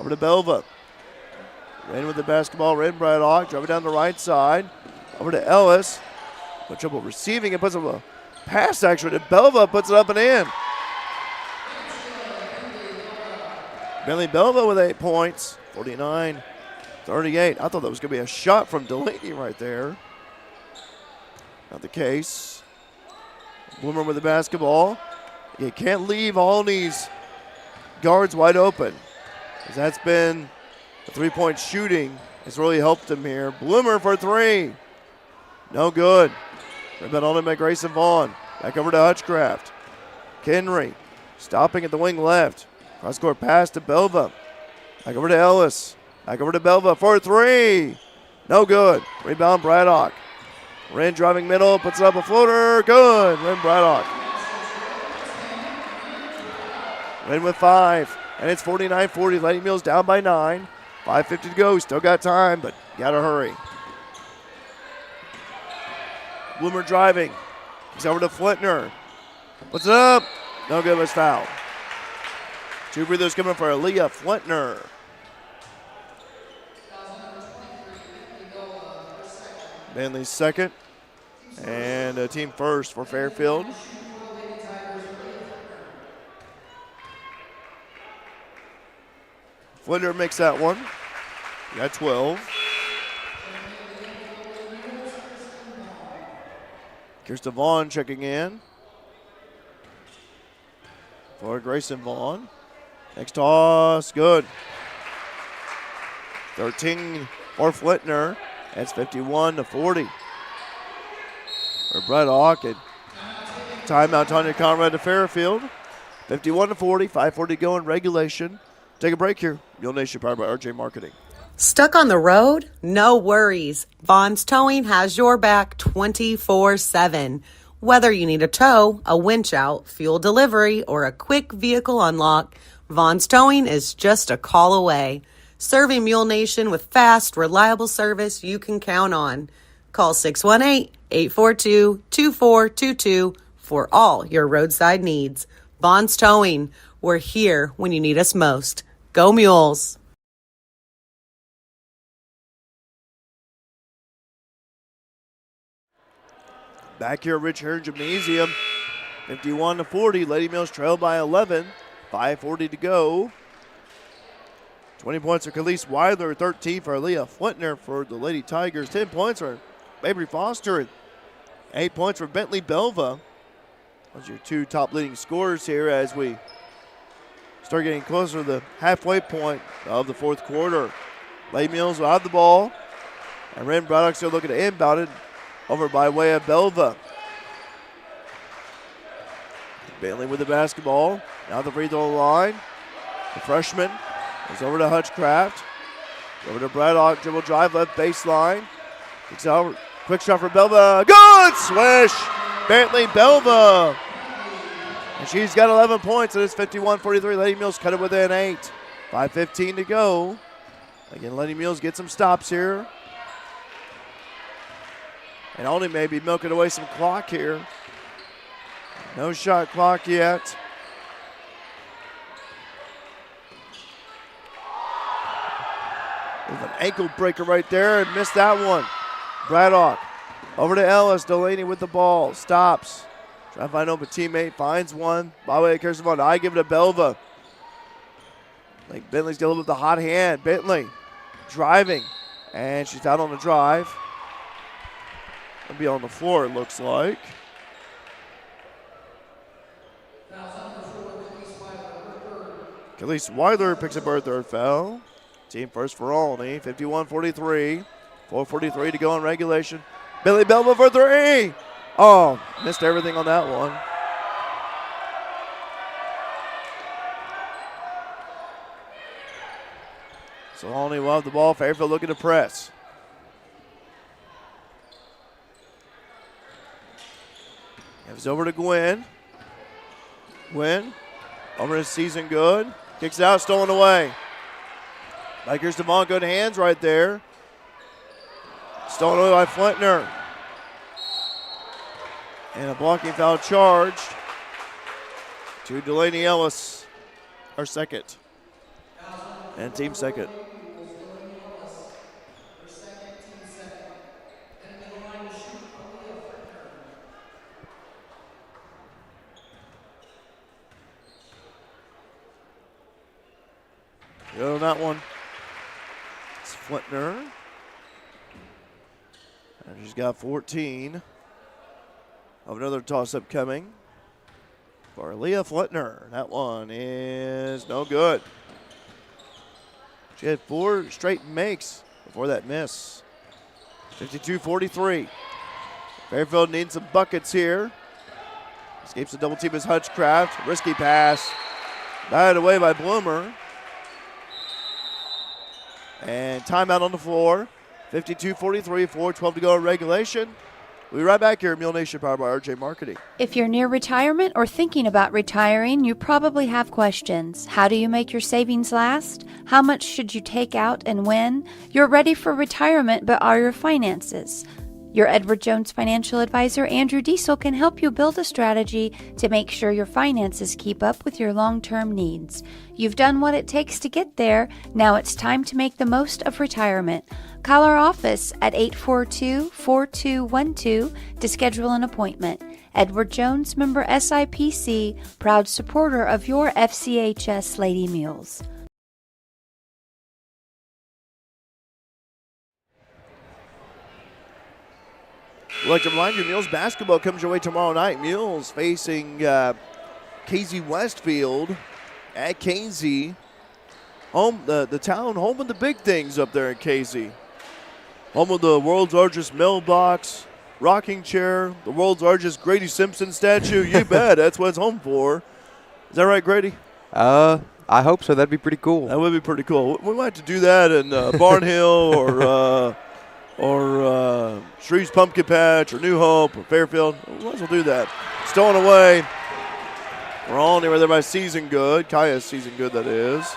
[SPEAKER 1] over to Belva. Ran with the basketball. Ren Braddock driving down the right side. Over to Ellis. No trouble receiving. It puts up a pass, actually, to Belva. Puts it up and in. Bentley Belva with 8 points. 49-38. I thought that was going to be a shot from Delaney right there. Not the case. Bloomer with the basketball. You can't leave Olney's guards wide open, because that's been the three-point shooting has really helped him here. Bloomer for three. No good. Rebound on him by Grayson Vaughn. Back over to Hutchcraft. Kenry stopping at the wing left. Cross-court pass to Belva. Back over to Ellis. Back over to Belva for three. No good. Rebound Braddock. Wren driving middle, puts it up a floater. Good. Wren Braddock. Wren with 5. And it's 49-40. Lady Mules down by 9. 5:50 to go. Still got time, but gotta hurry. Bloomer driving. He's over to Flitner. Puts it up. No good, was fouled. Two breathers coming for Aaliyah Flitner. Manley's second. And a team first for Fairfield. Flitner makes that one. Got 12. Kirsten Vaughn checking in for Grayson Vaughn. Next toss, good. 13 for Flitner. That's 51-40. For Braddock, and timeout Tanya Conrad to Fairfield. 51-40, 5:40 to go in regulation. Take a break here. Mule Nation powered by RJ Marketing.
[SPEAKER 8] Stuck on the road? No worries. Vaughn's Towing has your back 24/7. Whether you need a tow, a winch out, fuel delivery, or a quick vehicle unlock, Vaughn's Towing is just a call away. Serving Mule Nation with fast, reliable service you can count on. Call 618-842-2422 for all your roadside needs. Vaughn's Towing. We're here when you need us most. Go Mules!
[SPEAKER 1] Back here at Rich Herring Gymnasium, 51-40. Lady Mules trail by 11. 5:40 to go. 20 points for Khalees Weiler, 13 for Aaliyah Flitner for the Lady Tigers. 10 points for Mabry Foster, and 8 points for Bentley Belva. Those are your two top leading scorers here as we start getting closer to the halfway point of the fourth quarter. Lady Mules will have the ball, and Ren Braddock still looking to inbound it. over by way of Belva. Bentley with the basketball. Now the free throw line. The freshman is over to Hutchcraft. Over to Braddock. Dribble drive left baseline. Kicks out. Quick shot for Belva. Good swish. Bentley Belva. And she's got 11 points. It is 51-43. Lady Mules cut it within 8. 5:15 to go. Again, Lady Mules get some stops here. And Olney may be milking away some clock here. No shot clock yet. With an ankle breaker right there and missed that one. Braddock over to Ellis. Delaney with the ball. Stops. Trying to find an open teammate. Finds one. By way of Kirsten Vaughn. I give it to Belva. I think Bentley's got a little bit of the hot hand. Bentley driving. And she's out on the drive. It'll be on the floor, it looks like. Khalees Weiler picks up her third foul. Team first for Olney. 51-43. 4:43 to go in regulation. Billy Belva for three. Oh, missed everything on that one. So Olney will have the ball. Fairfield looking to press. Gives over to Gwynn. Gwynn over to Season Good. Kicks it out, stolen away. By Kirsten Vaughn, good hands right there. Stolen away by Flintner. And a blocking foul charged to Delaney Ellis, our second. And team second. Good on that one. It's Flintner. And she's got 14. Of another toss-up coming for Leah Flintner. That one is no good. She had 4 straight makes before that miss. 52-43. Fairfield needs some buckets here. Escapes the double team as Hutchcraft. Risky pass. Batted away by Bloomer. And timeout on the floor. 52-43, 4:12 to go in regulation. We'll be right back here at Mule Nation, powered by RJ Marketing.
[SPEAKER 9] If you're near retirement or thinking about retiring, you probably have questions. How do you make your savings last? How much should you take out and when? You're ready for retirement, but are your finances? Your Edward Jones financial advisor, Andrew Diesel, can help you build a strategy to make sure your finances keep up with your long-term needs. You've done what it takes to get there. Now it's time to make the most of retirement. Call our office at 842-4212 to schedule an appointment. Edward Jones, member SIPC, proud supporter of your FCHS Lady Mules.
[SPEAKER 1] I'd like to remind you, Mules basketball comes your way tomorrow night. Mules facing KZ Westfield at KZ. Home, the town home of the big things up there in KZ. Home of the world's largest mailbox, rocking chair, the world's largest Grady Simpson statue. You bet, that's what it's home for. Is that right, Grady?
[SPEAKER 2] I hope so. That'd be pretty cool.
[SPEAKER 1] That would be pretty cool. We might have to do that in Barnhill or Shreve's Pumpkin Patch or New Hope or Fairfield. We might as well do that. Stolen away. We're Olney right there by Season Good. Kaya's Season Good, that is.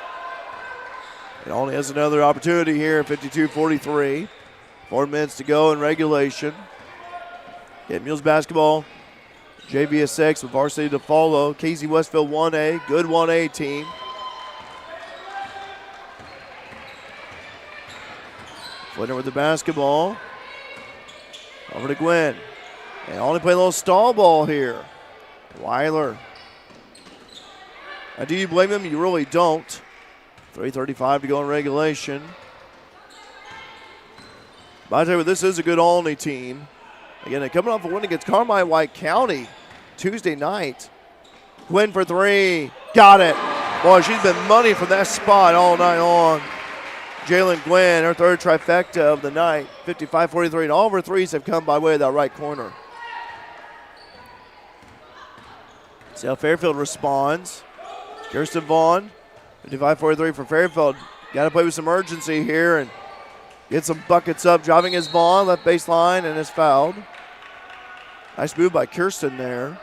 [SPEAKER 1] And Olney has another opportunity here, 52-43. 4 minutes to go in regulation. Get Mules basketball. JVS6 with varsity to follow. KZ Westfield 1A, good 1A team. Flintner with the basketball. Over to Gwynn. And Olney playing a little stall ball here. Weiler. Now, do you blame him? You really don't. 3:35 to go in regulation. But I tell you what, this is a good Olney team. Again, they're coming off a win against Carmine White County Tuesday night. Gwynn for three. Got it. Boy, she's been money from that spot all night long. Jalen Gwynn, her third trifecta of the night, 55-43, and all of her threes have come by way of that right corner. See how Fairfield responds. Kirsten Vaughn, 55-43 for Fairfield. Got to play with some urgency here and get some buckets up. Driving is Vaughn, left baseline, and is fouled. Nice move by Kirsten there.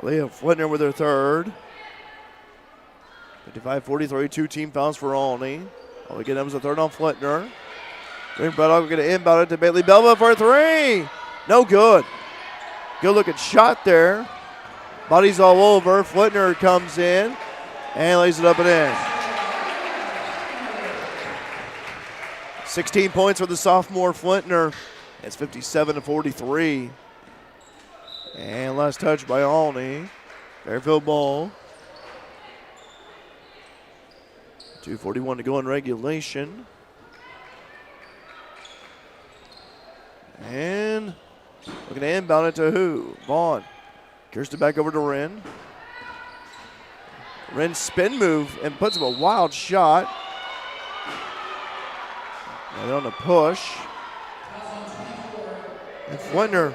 [SPEAKER 1] Leah Flintner with her third. 55-43, 2 team fouls for Olney. All we get was a third on Flintner. Green Braddock going to inbound it to Bailey Belva for a three. No good. Good looking shot there. Bodies all over. Flintner comes in and lays it up and in. 16 points for the sophomore Flintner. It's 57-43. And last touch by Olney. Fairfield ball. 2:41 to go in regulation. And looking to inbound it to who? Vaughn. Kirsten back over to Wren. Wren spin move and puts up a wild shot. And on the push. And Flintner.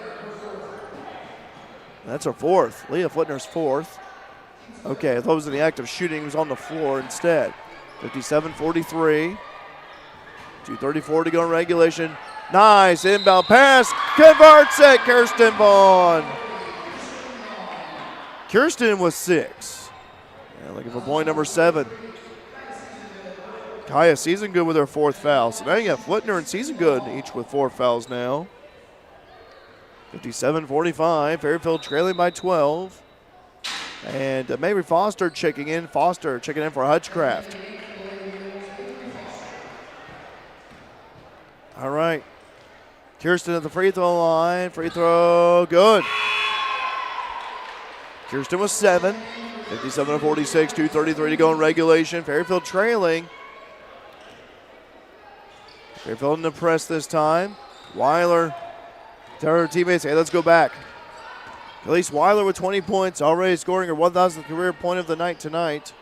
[SPEAKER 1] That's her fourth. Leah Flintner's fourth. Okay, I thought it was in the act of shooting. He was on the floor instead. 57-43. 2:34 to go in regulation. Nice inbound pass. Converts it, Kirsten Vaughn. Kirsten with 6. And looking for point number 7. Kaya Season Good with her 4th foul. So now you got Flintner and Season Good each with 4 fouls now. 57-45. Fairfield trailing by 12. And Mabry Foster checking in. Foster checking in for Hutchcraft. All right. Kirsten at the free throw line. Free throw, good. Kirsten with 7. 57-46, 2:33 to go in regulation. Fairfield trailing. Fairfield in the press this time. Weiler to her teammates, hey, let's go back. Khalees Weiler with 20 points, already scoring her 1,000th career point of the night tonight.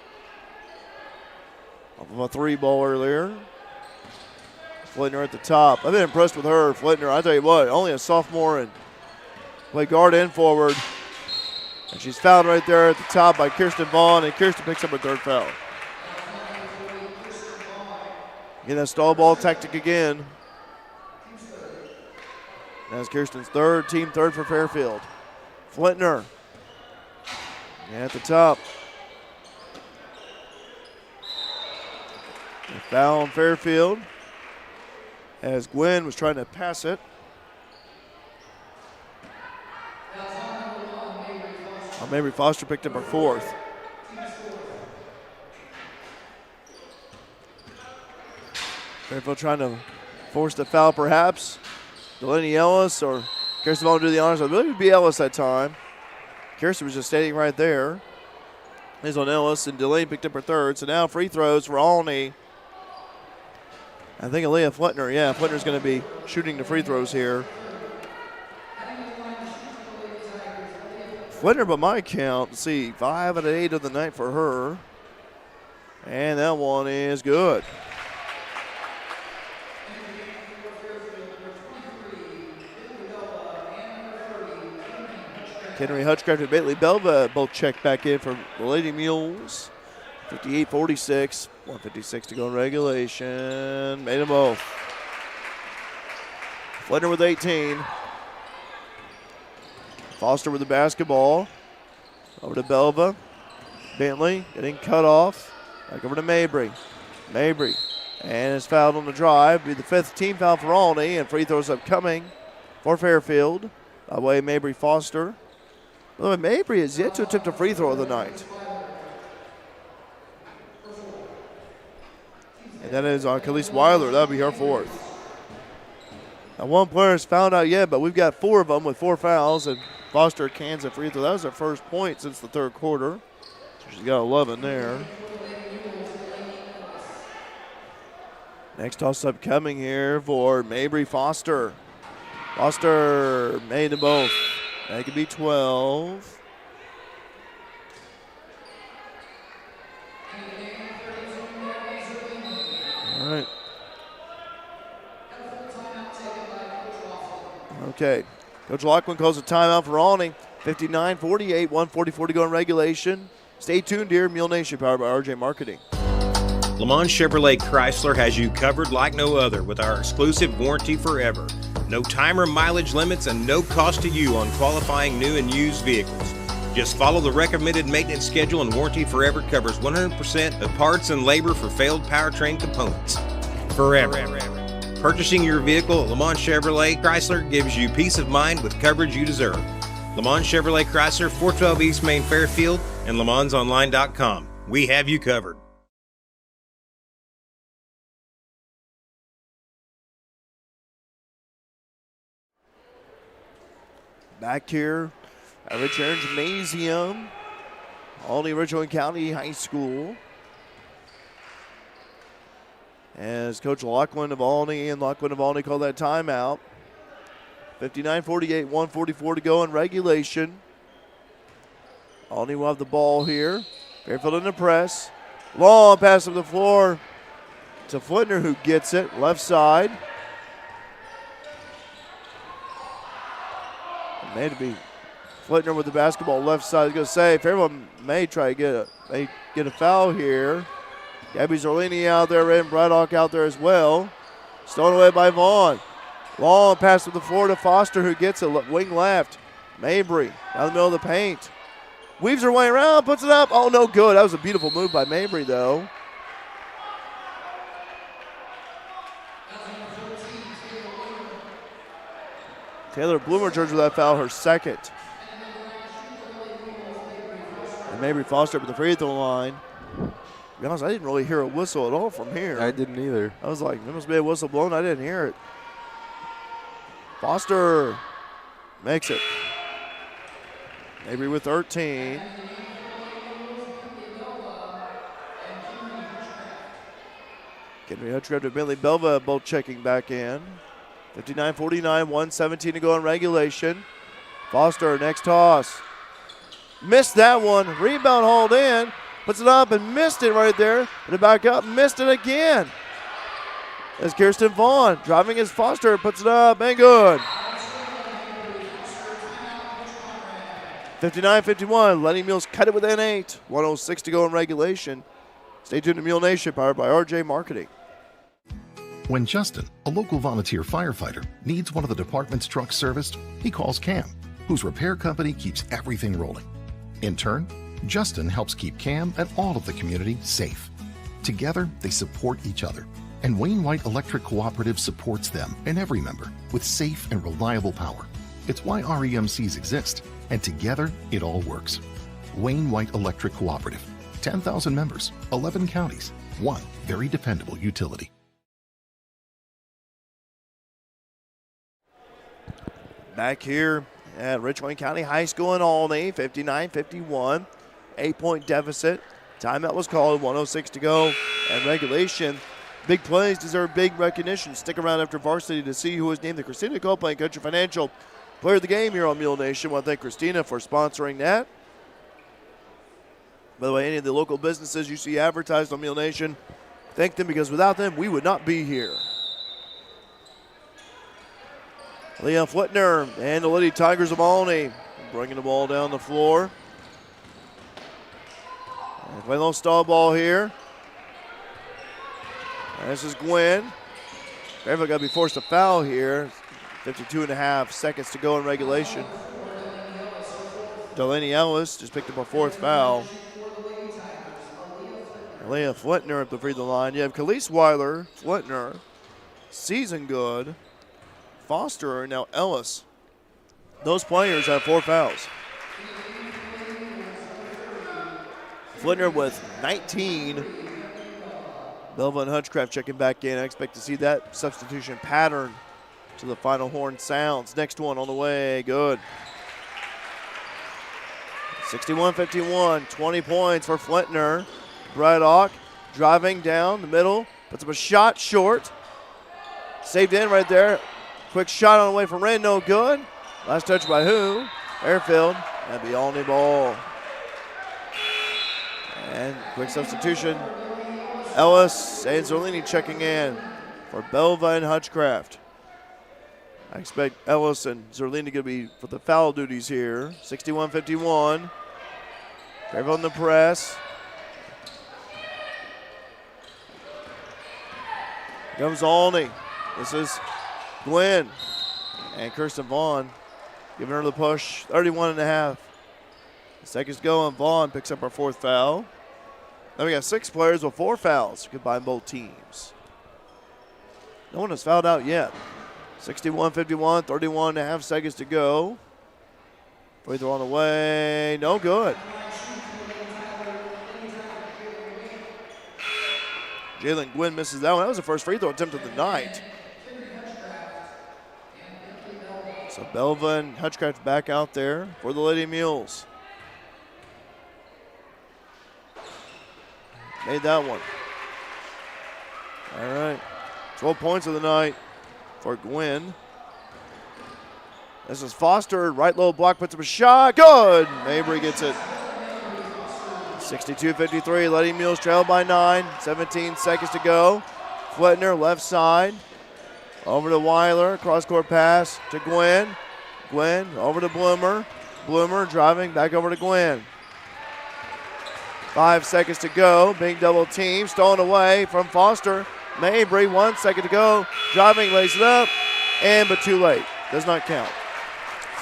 [SPEAKER 1] Off of a 3-ball earlier. Flintner at the top. I've been impressed with her, Flintner. I tell you what, only a sophomore and play guard and forward. And she's fouled right there at the top by Kirsten Vaughn, and Kirsten picks up her 3rd foul. Getting that stall ball tactic again. That's Kirsten's 3rd, team 3rd for Fairfield. Flintner at the top. A foul on Fairfield as Gwen was trying to pass it. Mabry Foster picked up her 4th. Fairfield trying to force the foul perhaps. Delaney Ellis or Kirsten Vaughn do the honors. I believe it would be Ellis that time. Kirsten was just standing right there. He's on Ellis, and Delaney picked up her 3rd. So now free throws for Olney. I think Aaliyah Flintner. Yeah, Flintner's going to be shooting the free throws here. Flintner, by my count, let's see, 5 out of 8 of the night for her. And that one is good. Henry Hutchcraft and Bailey Belva both checked back in for the Lady Mules. 58-46, 1:56 to go in regulation. Made them both. Flintner with 18. Foster with the basketball. Over to Belva. Bentley getting cut off. Back over to Mabry. Mabry. And is fouled on the drive. Be the 5th team foul for Olney. And free throws upcoming for Fairfield. By way of Mabry Foster. By the way, Mabry has yet to attempt a free throw of the night. And that is on Khalees Weiler. That'll be her 4th. Now, one player is fouled out yet, but we've got 4 of them with 4 fouls. And Foster cans a free throw. That was her 1st point since the 3rd quarter. So she's got 11 there. Next toss-up coming here for Mabry Foster. Foster made them both. That could be 12. All right. Okay. Coach Lachlan calls a timeout for Olney. 59-48, 1:44 to go in regulation. Stay tuned here. Mule Nation, powered by RJ Marketing.
[SPEAKER 10] Lamont Chevrolet Chrysler has you covered like no other with our exclusive warranty forever. No time or mileage limits and no cost to you on qualifying new and used vehicles. Just follow the recommended maintenance schedule and Warranty Forever covers 100% of parts and labor for failed powertrain components. Forever. Purchasing your vehicle at Lamont Chevrolet Chrysler gives you peace of mind with coverage you deserve. Lamont Chevrolet Chrysler, 412 East Main Fairfield, and LaMonsOnline.com. We have you covered.
[SPEAKER 1] Back here at Rich Aaron Gymnasium, Olney Richland County High School. As Coach Lachlan of Olney called that timeout. 59-48, 1:44 to go in regulation. Olney will have the ball here. Fairfield in the press. Long pass up the floor to Flintner, who gets it left side. May to be Flintner with the basketball left side. I was going to say Fairfield may try to get a foul here. Gabby Zorlini out there and Braddock out there as well. Stolen away by Vaughn. Long pass to the floor to Foster, who gets it wing left. Mabry down the middle of the paint. Weaves her way around, puts it up. Oh, no good. That was a beautiful move by Mabry, though. Taylor Bloomer charged with that foul, her second. And Mabry Foster up at the free throw line. To be honest, I didn't really hear a whistle at all from here.
[SPEAKER 2] I didn't either.
[SPEAKER 1] I was like, there must be a whistle blown. I didn't hear it. Foster makes it. Mabry with 13. Henry Hutchcraft and Billy Belva both checking back in. 59-49, 1:17 to go in regulation. Foster, next toss. Missed that one. Rebound hauled in. Puts it up and missed it right there. Put it back up, missed it again. As Kirsten Vaughn driving as Foster, puts it up and good. 59-51, Lady Mules cut it within 8. 1:06 to go in regulation. Stay tuned to Mule Nation, powered by RJ Marketing.
[SPEAKER 11] When Justin, a local volunteer firefighter, needs one of the department's trucks serviced, he calls Cam, whose repair company keeps everything rolling. In turn, Justin helps keep Cam and all of the community safe. Together, they support each other, and Wayne White Electric Cooperative supports them and every member with safe and reliable power. It's why REMCs exist, and together, it all works. Wayne White Electric Cooperative, 10,000 members, 11 counties, one very dependable utility.
[SPEAKER 1] Back here at Richland County High School in Olney, 59-51, 8-point deficit. Timeout was called, 1:06 to go, and regulation. Big plays deserve big recognition. Stick around after varsity to see who was named the Christina Copeland Country Financial Player of the Game here on Mule Nation. I want to thank Christina for sponsoring that. By the way, any of the local businesses you see advertised on Mule Nation, thank them, because without them, we would not be here. Leah Flitner and the Lady Tigers of Olney bringing the ball down the floor. Play a little stall ball here. This is Gwen. Fairfield got to be forced to foul here. 52.5 seconds to go in regulation. Delaney Ellis just picked up a fourth foul. Leah Flintner up the free throw line. You have Khalees Weiler, Flintner, Season Good, Foster, and now Ellis. Those players have 4 fouls. Flintner with 19. Belva and Hutchcraft checking back in. I expect to see that substitution pattern to the final horn sounds. Next one on the way. Good. 61-51. 20 points for Flintner. Braddock driving down the middle. Puts up a shot short. Saved in right there. Quick shot on the way from Ren, no good. Last touch by who? Fairfield. That'd be Olney ball. And quick substitution. Ellis and Zerlini checking in for Belva and Hutchcraft. I expect Ellis and Zerlini to be for the foul duties here. 61-51. Fairfield in the press. Comes Olney. This is Gwen. And Kirsten Vaughn giving her the push. 31.5. Seconds to go, and Vaughn picks up our 4th foul. Now we got 6 players with 4 fouls combined both teams. No one has fouled out yet. 61-51, 31.5 seconds to go. Free throw on the way, no good. Jalen Gwynn misses that one. That was the first free throw attempt of the night. So Belva and Hutchcraft back out there for the Lady Mules. Made that one. All right. 12 points of the night for Gwynn. This is Foster. Right low block, puts up a shot. Good. Mabry gets it. 62-53. Lady Mules trail by 9. 17 seconds to go. Fletner left side. Over to Weiler. Cross-court pass to Gwynn. Gwynn over to Bloomer. Bloomer driving back over to Gwynn. 5 seconds to go. Big double team. Stolen away from Foster. Mabry, 1 second to go. Driving, lays it up. But too late. Does not count.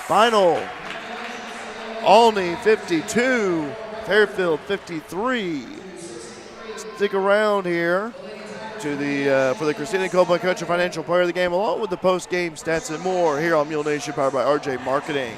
[SPEAKER 1] Final. Olney 52. Fairfield 53. Stick around here to the for the Christina Copeland Country Financial Player of the Game, along with the post-game stats and more here on Mule Nation, powered by RJ Marketing.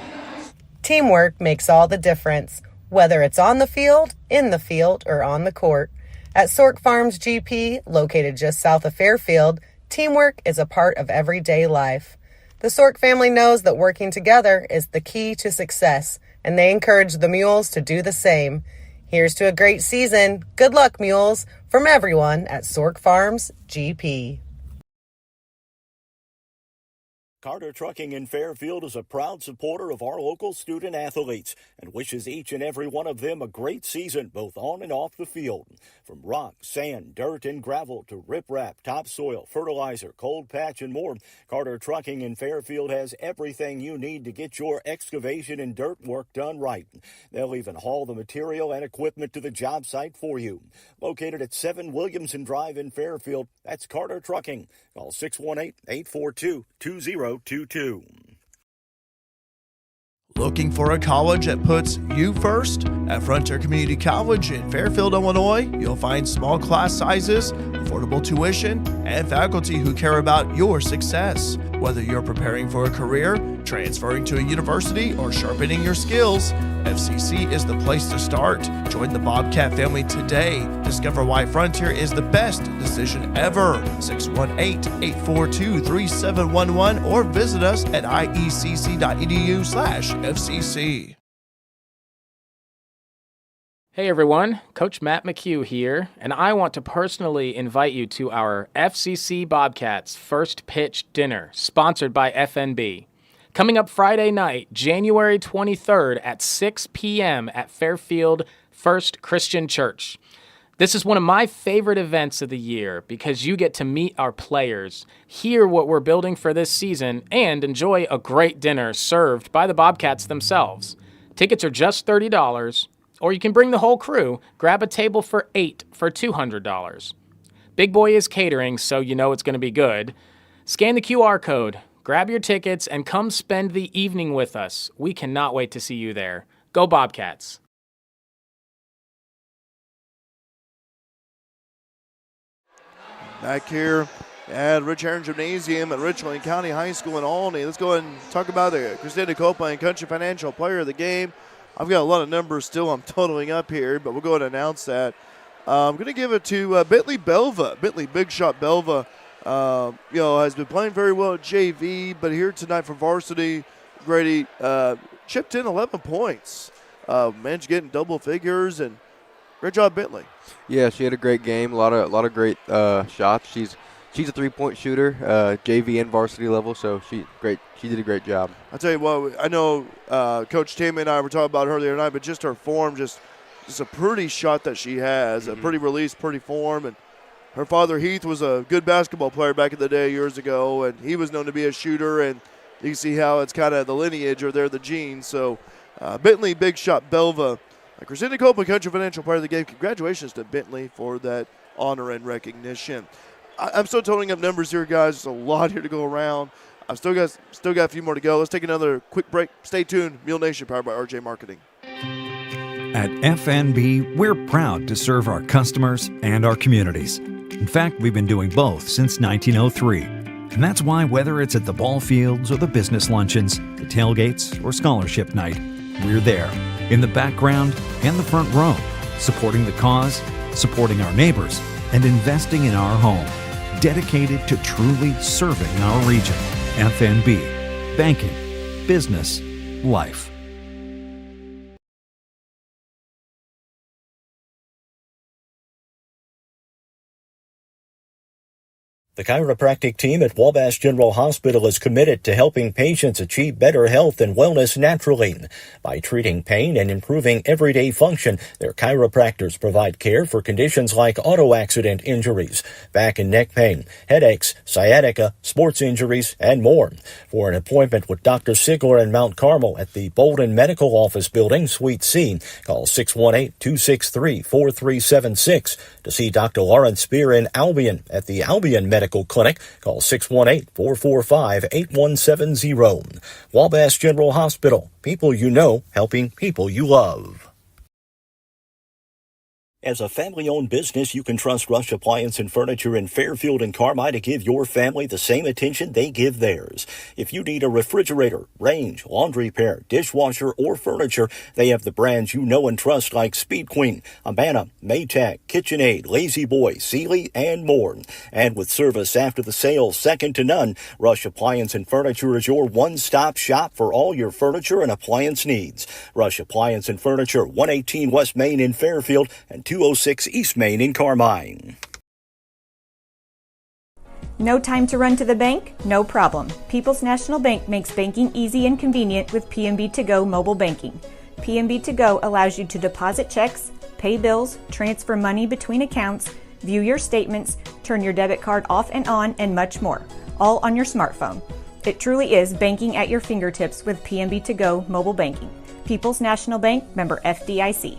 [SPEAKER 8] Teamwork makes all the difference, whether it's on the field, in the field, or on the court. At Sork Farms GP, located just south of Fairfield, teamwork is a part of everyday life. The Sork family knows that working together is the key to success, and they encourage the Mules to do the same. Here's to a great season. Good luck, Mules, from everyone at Sork Farms GP.
[SPEAKER 4] Carter Trucking in Fairfield is a proud supporter of our local student athletes and wishes each and every one of them a great season, both on and off the field. From rock, sand, dirt, and gravel to riprap, topsoil, fertilizer, cold patch, and more, Carter Trucking in Fairfield has everything you need to get your excavation and dirt work done right. They'll even haul the material and equipment to the job site for you. Located at 7 Williamson Drive in Fairfield, that's Carter Trucking. Call 618-842-2022.
[SPEAKER 6] Looking for a college that puts you first? At Frontier Community College in Fairfield, Illinois, you'll find small class sizes, affordable tuition, and faculty who care about your success. Whether you're preparing for a career, transferring to a university, or sharpening your skills, FCC is the place to start. Join the Bobcat family today. Discover why Frontier is the best decision ever. 618-842-3711 or visit us at iecc.edu/FCC.
[SPEAKER 12] Hey everyone, Coach Matt McHugh here, and I want to personally invite you to our FCC Bobcats First Pitch Dinner, sponsored by FNB. Coming up Friday night, January 23rd at 6 p.m. at Fairfield First Christian Church. This is one of my favorite events of the year because you get to meet our players, hear what we're building for this season, and enjoy a great dinner served by the Bobcats themselves. Tickets are just $30. Or you can bring the whole crew, grab a table for 8 for $200. Big Boy is catering, so you know it's going to be good. Scan the QR code, grab your tickets, and come spend the evening with us. We cannot wait to see you there. Go Bobcats!
[SPEAKER 1] Back here at Rich Herron Gymnasium at Richland County High School in Olney. Let's go ahead and talk about the Christina Copeland Country Financial Player of the Game. I've got a lot of numbers still I'm totaling up here, but we'll go ahead and announce that. I'm going to give it to Bentley Belva. Bentley Big Shot Belva, has been playing very well at JV, but here tonight for varsity, Grady chipped in 11 points. Managed to get in double figures, and great job, Bentley.
[SPEAKER 2] Yeah, she had a great game. A lot of great shots. She's she's a three-point shooter, JV and varsity level, so she did a great job.
[SPEAKER 1] I'll tell you what, I know Coach Tammy and I were talking about her the other night, but just her form, just a pretty shot that she has, a pretty release, pretty form. And her father, Heath, was a good basketball player back in the day years ago, and he was known to be a shooter, and you can see how it's kind of the lineage or they're the genes. So Bentley, Big Shot, Belva, Christina Copeland, Country Financial Player of the Game. Congratulations to Bentley for that honor and recognition. I'm still totaling up numbers here, guys. There's a lot here to go around. I've still got a few more to go. Let's take another quick break. Stay tuned. Mule Nation, powered by RJ Marketing.
[SPEAKER 13] At FNB, we're proud to serve our customers and our communities. In fact, we've been doing both since 1903. And that's why whether it's at the ball fields or the business luncheons, the tailgates or scholarship night, we're there, in the background and the front row, supporting the cause, supporting our neighbors, and investing in our home, dedicated to truly serving our region. FNB, banking, business, life.
[SPEAKER 4] The chiropractic team at Wabash General Hospital is committed to helping patients achieve better health and wellness naturally. By treating pain and improving everyday function, their chiropractors provide care for conditions like auto accident injuries, back and neck pain, headaches, sciatica, sports injuries, and more. For an appointment with Dr. Sigler in Mount Carmel at the Bolden Medical Office Building, Suite C, call 618-263-4376. To see Dr. Lawrence Spear in Albion at the Albion Medical Clinic, call 618-445-8170. Wabash General Hospital. People you know, helping people you love. As a family-owned business, you can trust Rush Appliance and Furniture in Fairfield and Carmi to give your family the same attention they give theirs. If you need a refrigerator, range, laundry repair, dishwasher, or furniture, they have the brands you know and trust like Speed Queen, Amana, Maytag, KitchenAid, Lazy Boy, Sealy, and more. And with service after the sale second to none, Rush Appliance and Furniture is your one-stop shop for all your furniture and appliance needs. Rush Appliance and Furniture, 118 West Main in Fairfield and 206 East Main in Carmine.
[SPEAKER 3] No time to run to the bank? No problem. People's National Bank makes banking easy and convenient with PNB To Go mobile banking. PNB To Go allows you to deposit checks, pay bills, transfer money between accounts, view your statements, turn your debit card off and on, and much more, all on your smartphone. It truly is banking at your fingertips with PNB To Go mobile banking. People's National Bank, member FDIC.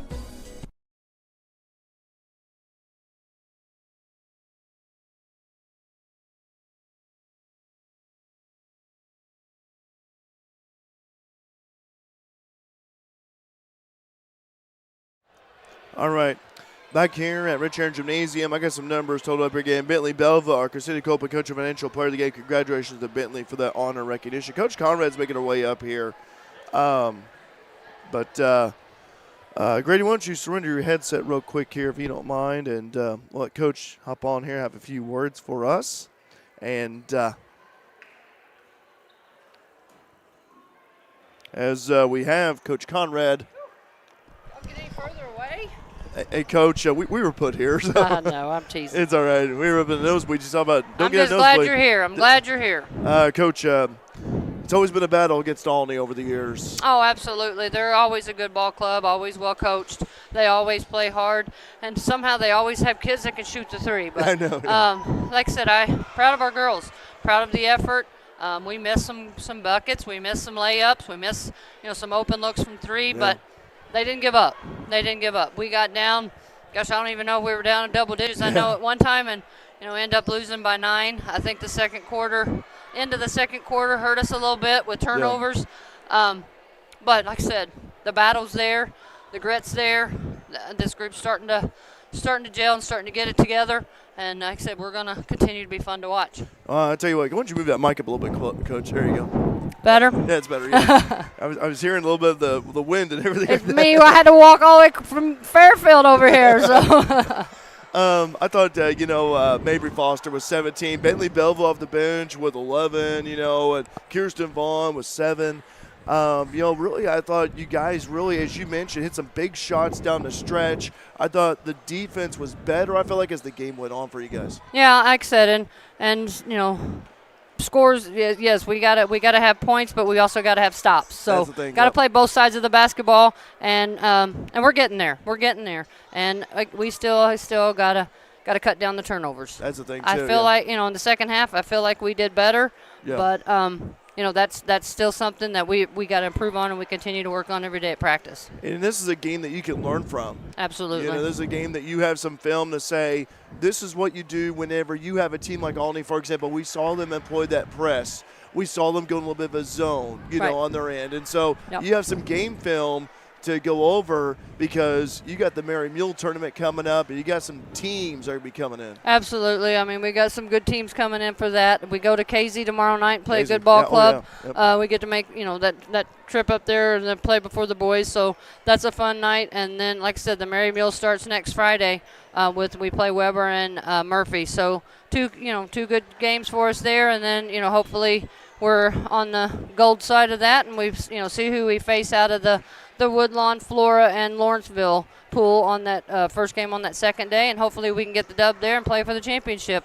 [SPEAKER 1] All right, back here at Rich Aaron Gymnasium, I got some numbers totaled up here again. Bentley Belva, our City Copeland Country Financial Player of the Game. Congratulations to Bentley for that honor recognition. Coach Conrad's making her way up here. Grady, why don't you surrender your headset real quick here if you don't mind, and we'll let Coach hop on here, have a few words for us. And as we have Coach Conrad.
[SPEAKER 15] Get any further away?
[SPEAKER 1] Hey, Coach, we were put here. So
[SPEAKER 15] I know, I'm teasing.
[SPEAKER 1] It's all right. We were up in the nosebleed. You talk about don't
[SPEAKER 15] I'm
[SPEAKER 1] get
[SPEAKER 15] just
[SPEAKER 1] a nosebleed.
[SPEAKER 15] glad you're here. I'm glad you're here.
[SPEAKER 1] Coach, it's always been a battle against Olney over the years.
[SPEAKER 15] Oh, absolutely. They're always a good ball club, always well coached. They always play hard, and somehow they always have kids that can shoot the three. But
[SPEAKER 1] I know. Yeah.
[SPEAKER 15] like I said, I'm proud of our girls, proud of the effort. We missed some buckets, we missed some layups, we missed some open looks from three, but they didn't give up. They didn't give up. We got down. Gosh, I don't even know if we were down in double digits. I know at one time, and end up losing by 9. I think the second quarter, end of the second quarter, hurt us a little bit with turnovers. Yeah. But like I said, the battle's there, the grit's there. This group's starting to gel and starting to get it together. And like I said, we're gonna continue to be fun to watch.
[SPEAKER 1] I tell you what, why don't you move that mic up a little bit, Coach? There you go.
[SPEAKER 15] Better?
[SPEAKER 1] Yeah, it's better. Yeah. I was hearing a little bit of the wind and everything.
[SPEAKER 15] It's me. I had to walk all the way from Fairfield over here. So.
[SPEAKER 1] I thought, Mabry Foster was 17. Bentley Belva off the bench with 11, and Kirsten Vaughn was 7. Really, I thought you guys really, as you mentioned, hit some big shots down the stretch. I thought the defense was better, I feel like, as the game went on for you guys.
[SPEAKER 15] Yeah, like I said, and scores. Yes, we gotta have points, but we also gotta have stops. So gotta play both sides of the basketball, and we're getting there. We're getting there, and we still gotta cut down the turnovers.
[SPEAKER 1] That's the thing.
[SPEAKER 15] I feel like in the second half, I feel like we did better, but that's still something that we got to improve on, and we continue to work on every day at practice.
[SPEAKER 1] And this is a game that you can learn from.
[SPEAKER 15] Absolutely.
[SPEAKER 1] This is a game that you have some film to say, this is what you do whenever you have a team like Olney, for example. We saw them employ that press. We saw them go in a little bit of a zone, on their end. And so you have some game film to go over because you got the Mary Mule tournament coming up, and you got some teams that are going to be coming in.
[SPEAKER 15] Absolutely. I mean, we got some good teams coming in for that. We go to KZ tomorrow night and play a good ball club. We get to make that trip up there and then play before the boys, so that's a fun night. And then, like I said, the Mary Mule starts next Friday. We play Weber and Murphy, so two good games for us there, and then hopefully we're on the gold side of that, and we see who we face out of the Woodlawn, Flora, and Lawrenceville pool on that first game on that second day, and hopefully we can get the dub there and play for the championship.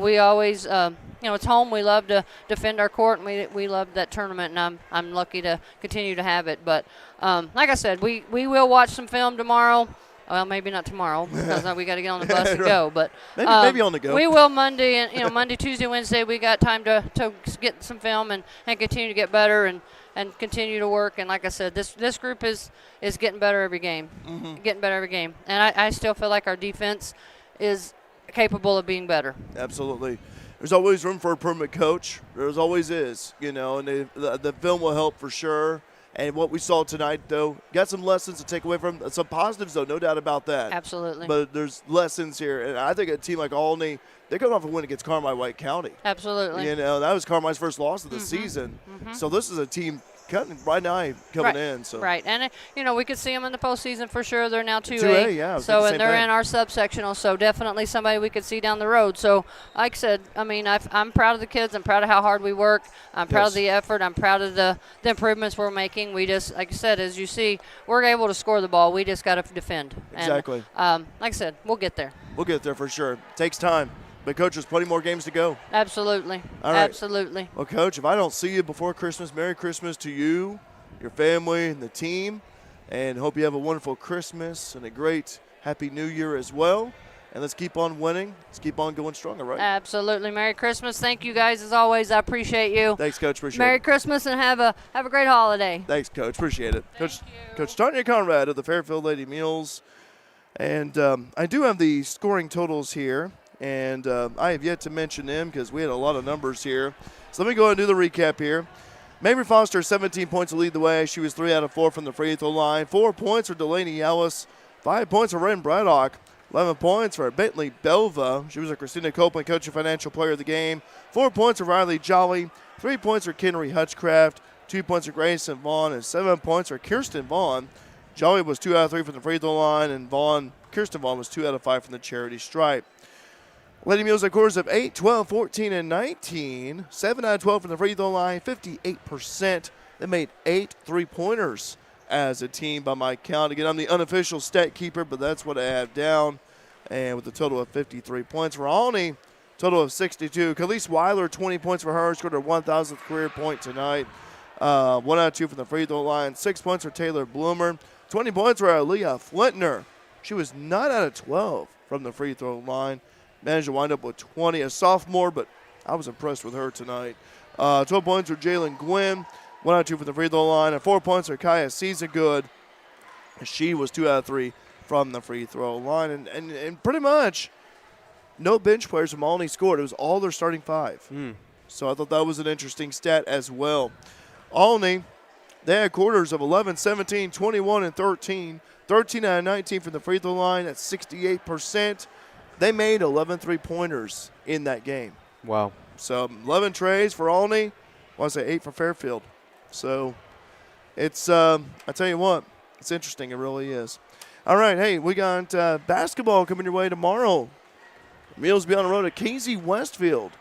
[SPEAKER 15] We always, it's home. We love to defend our court, and we love that tournament, and I'm lucky to continue to have it. But like I said, we will watch some film tomorrow. Well, maybe not tomorrow because we got to get on the bus and go. But
[SPEAKER 1] maybe on the go.
[SPEAKER 15] We will Monday, and Monday, Tuesday, Wednesday. We got time to get some film and continue to get better and continue to work. And like I said, this group is getting better every game, getting better every game. And I still feel like our defense is capable of being better.
[SPEAKER 1] Absolutely. There's always room for improvement, Coach. There's always is, and the film will help for sure. And what we saw tonight, though, got some lessons to take away from, some positives, though, no doubt about that.
[SPEAKER 15] Absolutely.
[SPEAKER 1] But there's lessons here. And I think a team like Olney, they're going off a win against Carmi-White County.
[SPEAKER 15] Absolutely.
[SPEAKER 1] That was Carmi's first loss of the season. So this is a team coming in. So.
[SPEAKER 15] Right. And, we could see them in the postseason for sure. They're now 2A.
[SPEAKER 1] 2A, yeah.
[SPEAKER 15] So, and they're in our subsectional, so definitely somebody we could see down the road. So, like I said, I'm proud of the kids. I'm proud of how hard we work. I'm proud of the effort. I'm proud of the improvements we're making. We just, like I said, as you see, we're able to score the ball. We just got to defend.
[SPEAKER 1] Exactly.
[SPEAKER 15] And, like I said, we'll get there.
[SPEAKER 1] We'll get there for sure. Takes time. But, Coach, there's plenty more games to go.
[SPEAKER 15] Absolutely.
[SPEAKER 1] All right.
[SPEAKER 15] Absolutely.
[SPEAKER 1] Well, Coach, if I don't see you before Christmas, Merry Christmas to you, your family, and the team. And hope you have a wonderful Christmas and a great Happy New Year as well. And let's keep on winning. Let's keep on going stronger, right?
[SPEAKER 15] Absolutely. Merry Christmas. Thank you, guys, as always. I appreciate you.
[SPEAKER 1] Thanks, Coach. Appreciate it.
[SPEAKER 15] Merry Christmas and have a great holiday.
[SPEAKER 1] Thanks, Coach. Appreciate it. Coach Tanya Conrad of the Fairfield Lady Mules. And I do have the scoring totals here. And I have yet to mention them because we had a lot of numbers here. So let me go ahead and do the recap here. Mabry Foster, 17 points to lead the way. She was 3 out of 4 from the free throw line. 4 points for Delaney Ellis. 5 points for Ren Braddock. 11 points for Bentley Belva. She was a Christina Copeland Coach and Financial Player of the Game. 4 points for Riley Jolly. 3 points for Kenry Hutchcraft. 2 points for Grayson Vaughn. And 7 points for Kirsten Vaughn. Jolly was 2 out of 3 from the free throw line. And Kirsten Vaughn was 2 out of 5 from the charity stripe. Lady Mules had quarters of 8, 12, 14, and 19. 7 out of 12 from the free throw line, 58%. They made 8 3-pointers as a team by my count. Again, I'm the unofficial stat keeper, but that's what I have down. And with a total of 53 points for Olney, total of 62. Khalees Weiler, 20 points for her, scored her 1,000th career point tonight. 1 out of 2 from the free throw line. 6 points for Taylor Bloomer. 20 points for Aaliyah Flintner. She was 9 out of 12 from the free throw line. Managed to wind up with 20, a sophomore, but I was impressed with her tonight. 12 points for Jalen Gwynn, 1 out of 2 from the free throw line, and 4 points for Kaya Season-Good. She was 2 out of 3 from the free throw line. And pretty much no bench players from Olney scored. It was all their starting 5. So I thought that was an interesting stat as well. Olney, they had quarters of 11, 17, 21, and 13. 13 out of 19 from the free throw line at 68%. They made 11 3-pointers in that game.
[SPEAKER 2] Wow.
[SPEAKER 1] So 11 trays for Olney. I want to say 8 for Fairfield. So it's, I tell you what, it's interesting. It really is. All right, hey, we got basketball coming your way tomorrow. Mules be on the road at KZ Westfield.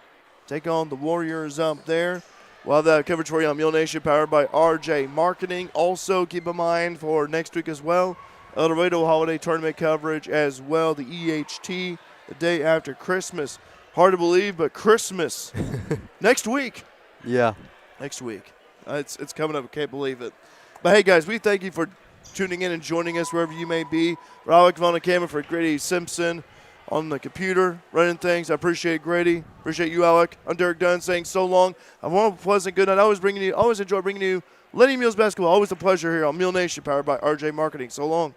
[SPEAKER 1] Take on the Warriors up there. We'll have that coverage for you on Mule Nation, powered by RJ Marketing. Also, keep in mind for next week as well, El Dorado Holiday Tournament coverage as well, the EHT, the day after Christmas. Hard to believe, but Christmas next week.
[SPEAKER 2] Yeah.
[SPEAKER 1] Next week. It's coming up. I can't believe it. But, hey, guys, we thank you for tuning in and joining us wherever you may be. For Alec Von Camera, for Grady Simpson on the computer running things. I appreciate Grady. Appreciate you, Alec. I'm Derek Dunn saying so long. I want a pleasant good night. I always enjoy bringing you Lady Mules Basketball. Always a pleasure here on Mule Nation, powered by RJ Marketing. So long.